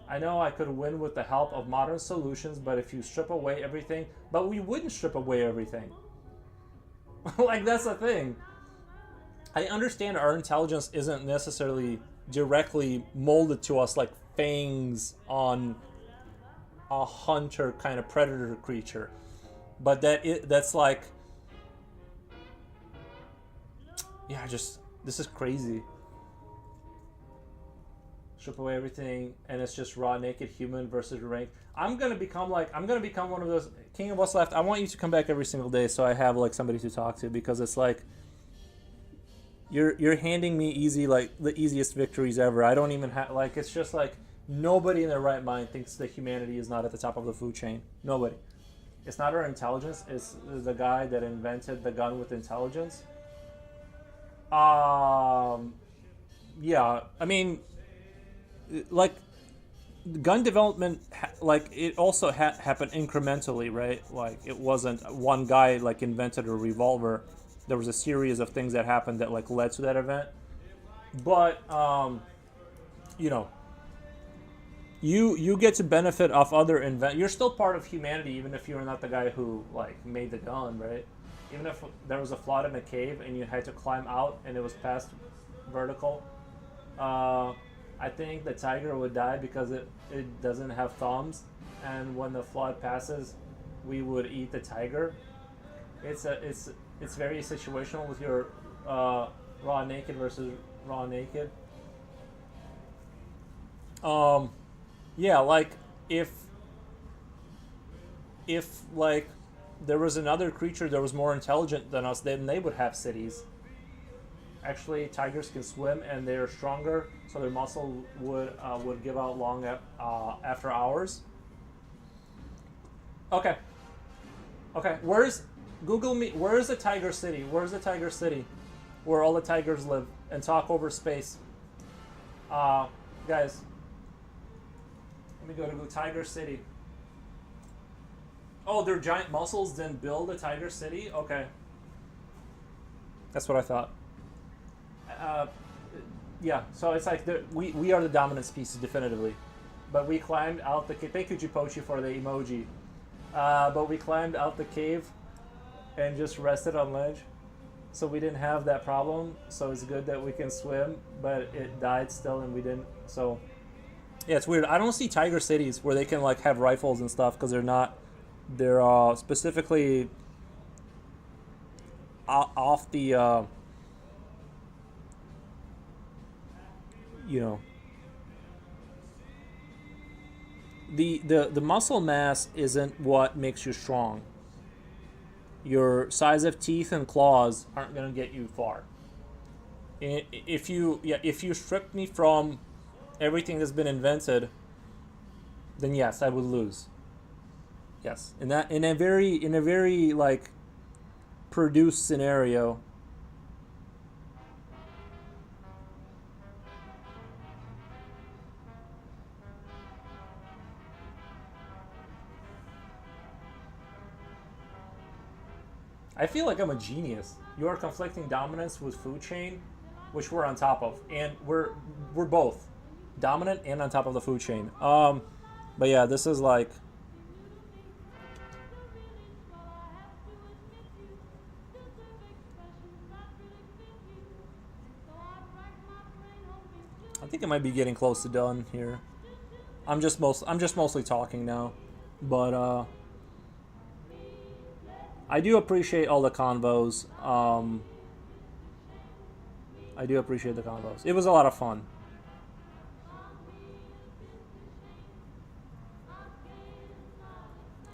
I know I could win with the help of modern solutions, but if you strip away everything, but we wouldn't strip away everything. Like that's the thing. I understand our intelligence isn't necessarily directly molded to us like fangs on a hunter kind of predator creature. But that's like, yeah, just this is crazy. Strip away everything, and it's just raw, naked human versus rank. I'm gonna become one of those King of What's Left. I want you to come back every single day, so I have like somebody to talk to because it's like you're handing me the easiest victories ever. I don't even have like it's just like nobody in their right mind thinks that humanity is not at the top of the food chain. Nobody. It's not our intelligence. It's the guy that invented the gun with intelligence. Yeah. I mean, like, gun development, like, it also happened incrementally, right? Like, it wasn't one guy, like, invented a revolver. There was a series of things that happened that, like, led to that event. But, you know, you get to benefit off other You're still part of humanity, even if you're not the guy who like made the gun, right? Even if there was a flood in a cave and you had to climb out and it was past vertical, I think the tiger would die because it doesn't have thumbs, and when the flood passes, we would eat the tiger. It's very situational with your raw naked versus raw naked. Yeah, like if like there was another creature that was more intelligent than us, then they would have cities. Actually, tigers can swim and they're stronger, so their muscle would give out long after hours. Okay, okay. Google me? Where is the tiger city? Where's the tiger city? Where all the tigers live and talk over space. Guys, let me go to Tiger City. Oh, their giant muscles then build a Tiger City? Okay. That's what I thought. Uh, yeah, so it's like we are the dominant species, definitively. But we climbed out the cave. Thank you, Jipochi, for the emoji. But we climbed out the cave and just rested on ledge. So we didn't have that problem. So it's good that we can swim, but it died still and we didn't. So yeah, it's weird. I don't see tiger cities where they can like have rifles and stuff because they're not. They're specifically off the. You know. The muscle mass isn't what makes you strong. Your size of teeth and claws aren't going to get you far. If you stripped me from everything that's been invented, then yes, I would lose. Yes, in a very like produced scenario. I feel like I'm a genius. You are conflicting dominance with food chain, which we're on top of, and we're both dominant and on top of the food chain. But yeah, this is like. I think it might be getting close to done here. I'm just mostly talking now, but I do appreciate all the convos. I do appreciate the convos. It was a lot of fun.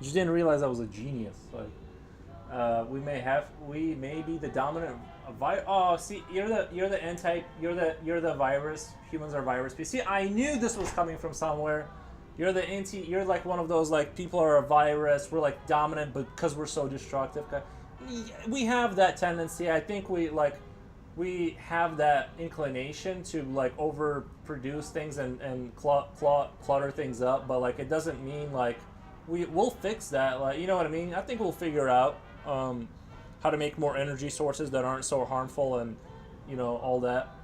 Just didn't realize I was a genius. Like, we may be the dominant Oh, see, you're the virus. Humans are virus. See, I knew this was coming from somewhere. You're the anti. You're like one of those like people are a virus. We're like dominant, but because we're so destructive, we have that tendency. I think we have that inclination to like overproduce things and clutter things up. But like it doesn't mean like we'll fix that. Like you know what I mean? I think we'll figure out how to make more energy sources that aren't so harmful and all that.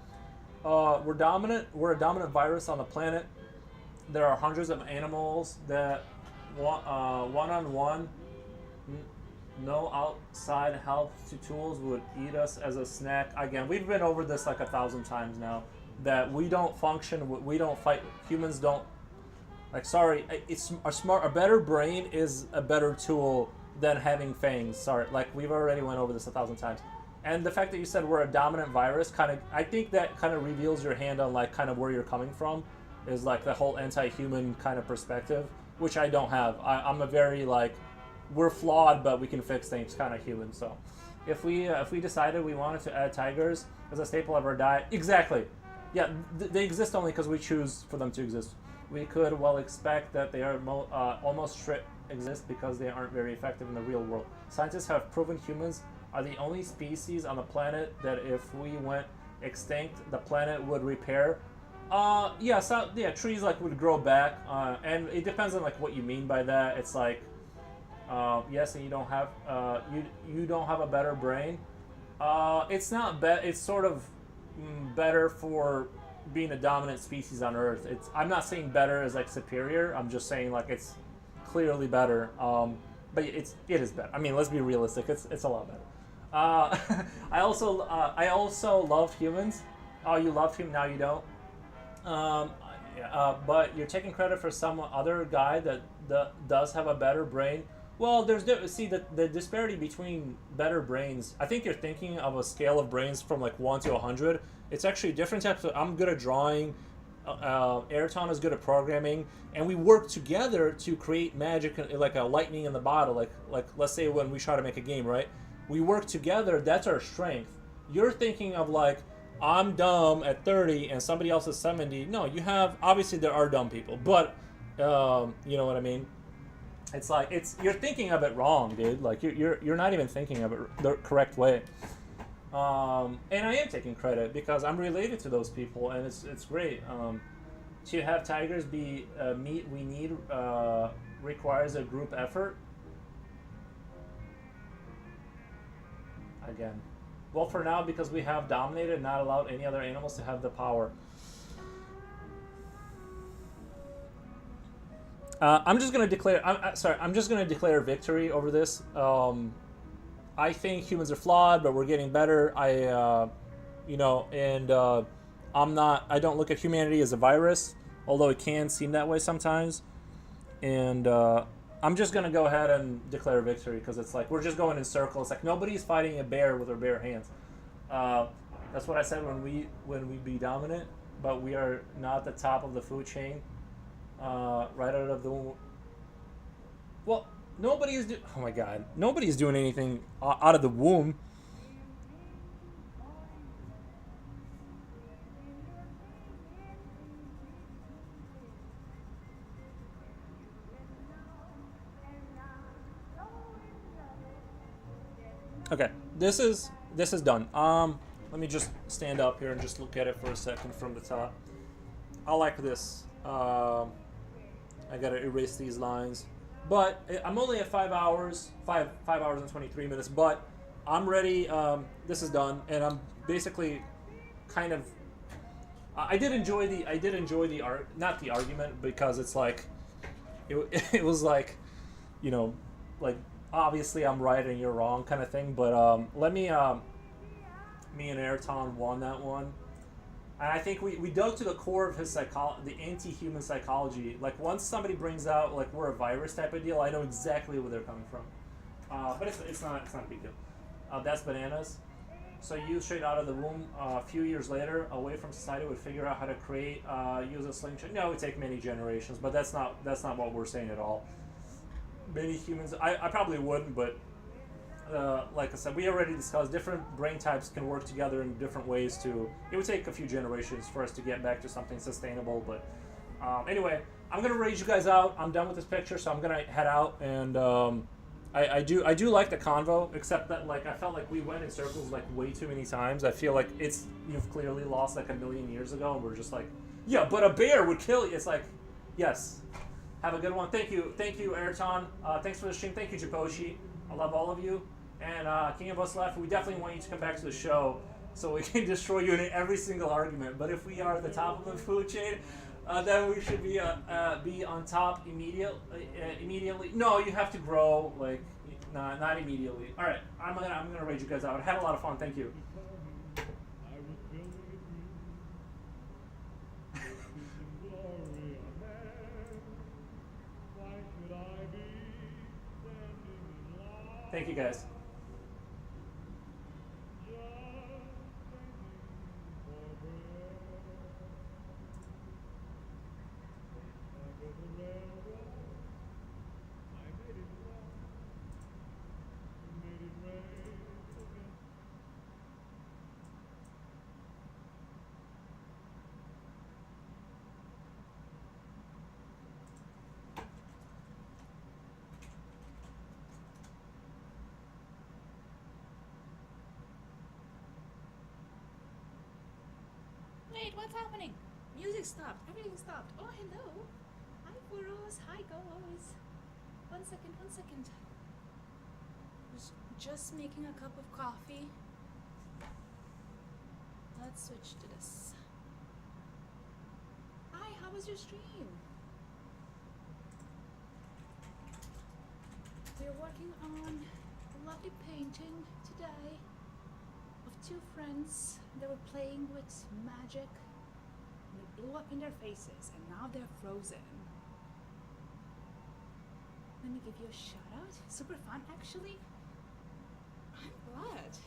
We're dominant. We're a dominant virus on the planet. There are hundreds of animals that one-on-one, no outside help to tools would eat us as a snack. Again, we've been over this like 1,000 times now. That we don't function. We don't fight. Humans don't. Like, sorry, it's a better brain is a better tool than having fangs. Sorry, like we've already went over this 1,000 times. And the fact that you said we're a dominant virus, I think that kind of reveals your hand on like kind of where you're coming from, is like the whole anti-human kind of perspective, which I don't have. I'm a very like, we're flawed, but we can fix things kind of human. So, if we decided we wanted to add tigers as a staple of our diet, exactly, yeah, they exist only because we choose for them to exist. We could well expect that they are almost straight exist because they aren't very effective in the real world. Scientists have proven humans are the only species on the planet that if we went extinct, the planet would repair. Trees like would grow back, and it depends on like what you mean by that. It's like, yes, and you don't have you don't have a better brain. It's not it's sort of better for being a dominant species on Earth. I'm not saying better as like superior. I'm just saying like it's clearly better. But it is better. I mean, let's be realistic. It's a lot better. I also love humans. Oh, you loved him, now you don't. But you're taking credit for some other guy that does have a better brain. Well, see the disparity between better brains. I think you're thinking of a scale of brains from like 1 to 100. It's actually different types. I'm good at drawing. Ayrton is good at programming, and we work together to create magic, like a lightning in the bottle. Like let's say when we try to make a game, right? We work together. That's our strength. You're thinking of like, I'm dumb at 30 and somebody else is 70. No, you have, obviously there are dumb people, but you know what I mean? It's like you're thinking of it wrong, dude. Like you're not even thinking of it the correct way. And I am taking credit because I'm related to those people, and it's great. To have tigers be meat we need requires a group effort. Again, well, for now, because we have dominated and not allowed any other animals to have the power. I'm just gonna declare. I'm just gonna declare victory over this. I think humans are flawed, but we're getting better. I'm not. I don't look at humanity as a virus, although it can seem that way sometimes. And I'm just gonna go ahead and declare victory because it's like we're just going in circles. Like nobody's fighting a bear with their bare hands. That's what I said when we be dominant, but we are not the top of the food chain. Right out of the well, oh my god, nobody's doing anything out of the womb. Okay, this is done. Let me just stand up here and just look at it for a second from the top. I like this. I gotta erase these lines, but I'm only at 5 hours, 5 hours and 23 minutes. But I'm ready. This is done, and I'm basically kind of. I did enjoy the not the argument, because it's like, it was like, like obviously I'm right and you're wrong kind of thing. But me and Ayrton won that one. And I think we dug to the core of his the anti-human psychology. Like once somebody brings out like we're a virus type of deal, I know exactly where they're coming from. But it's not a big deal. That's bananas. So you straight out of the womb, a few years later, away from society, would figure out how to create, use a slingshot. No, it would take many generations, but that's not what we're saying at all. Many humans, I probably wouldn't, but like I said, we already discussed different brain types can work together in different ways. It would take a few generations for us to get back to something sustainable. But anyway, I'm gonna raise you guys out. I'm done with this picture, so I'm gonna head out. And I do like the convo, except that like I felt like we went in circles like way too many times. I feel like you've clearly lost like a million years ago, and we're just like, yeah, but a bear would kill you. It's like, yes. Have a good one. Thank you, Ayrton. Thanks for the stream. Thank you, Japoshi. I love all of you. And King of Us Left, we definitely want you to come back to the show so we can destroy you in every single argument. But if we are at the top of the food chain, then we should be on top immediately. No, you have to grow like not immediately. All right, I'm gonna rage you guys out. I had a lot of fun. Thank you. Thank you guys. Wait, what's happening? Music stopped. Everything stopped. Oh, hello. Hi, Puros. Hi, guys. One second. Was just making a cup of coffee. Let's switch to this. Hi, how was your stream? We're working on a lovely painting today of two friends. They were playing with magic and it blew up in their faces and now they're frozen. Let me give you a shout out. Super fun actually. I'm glad.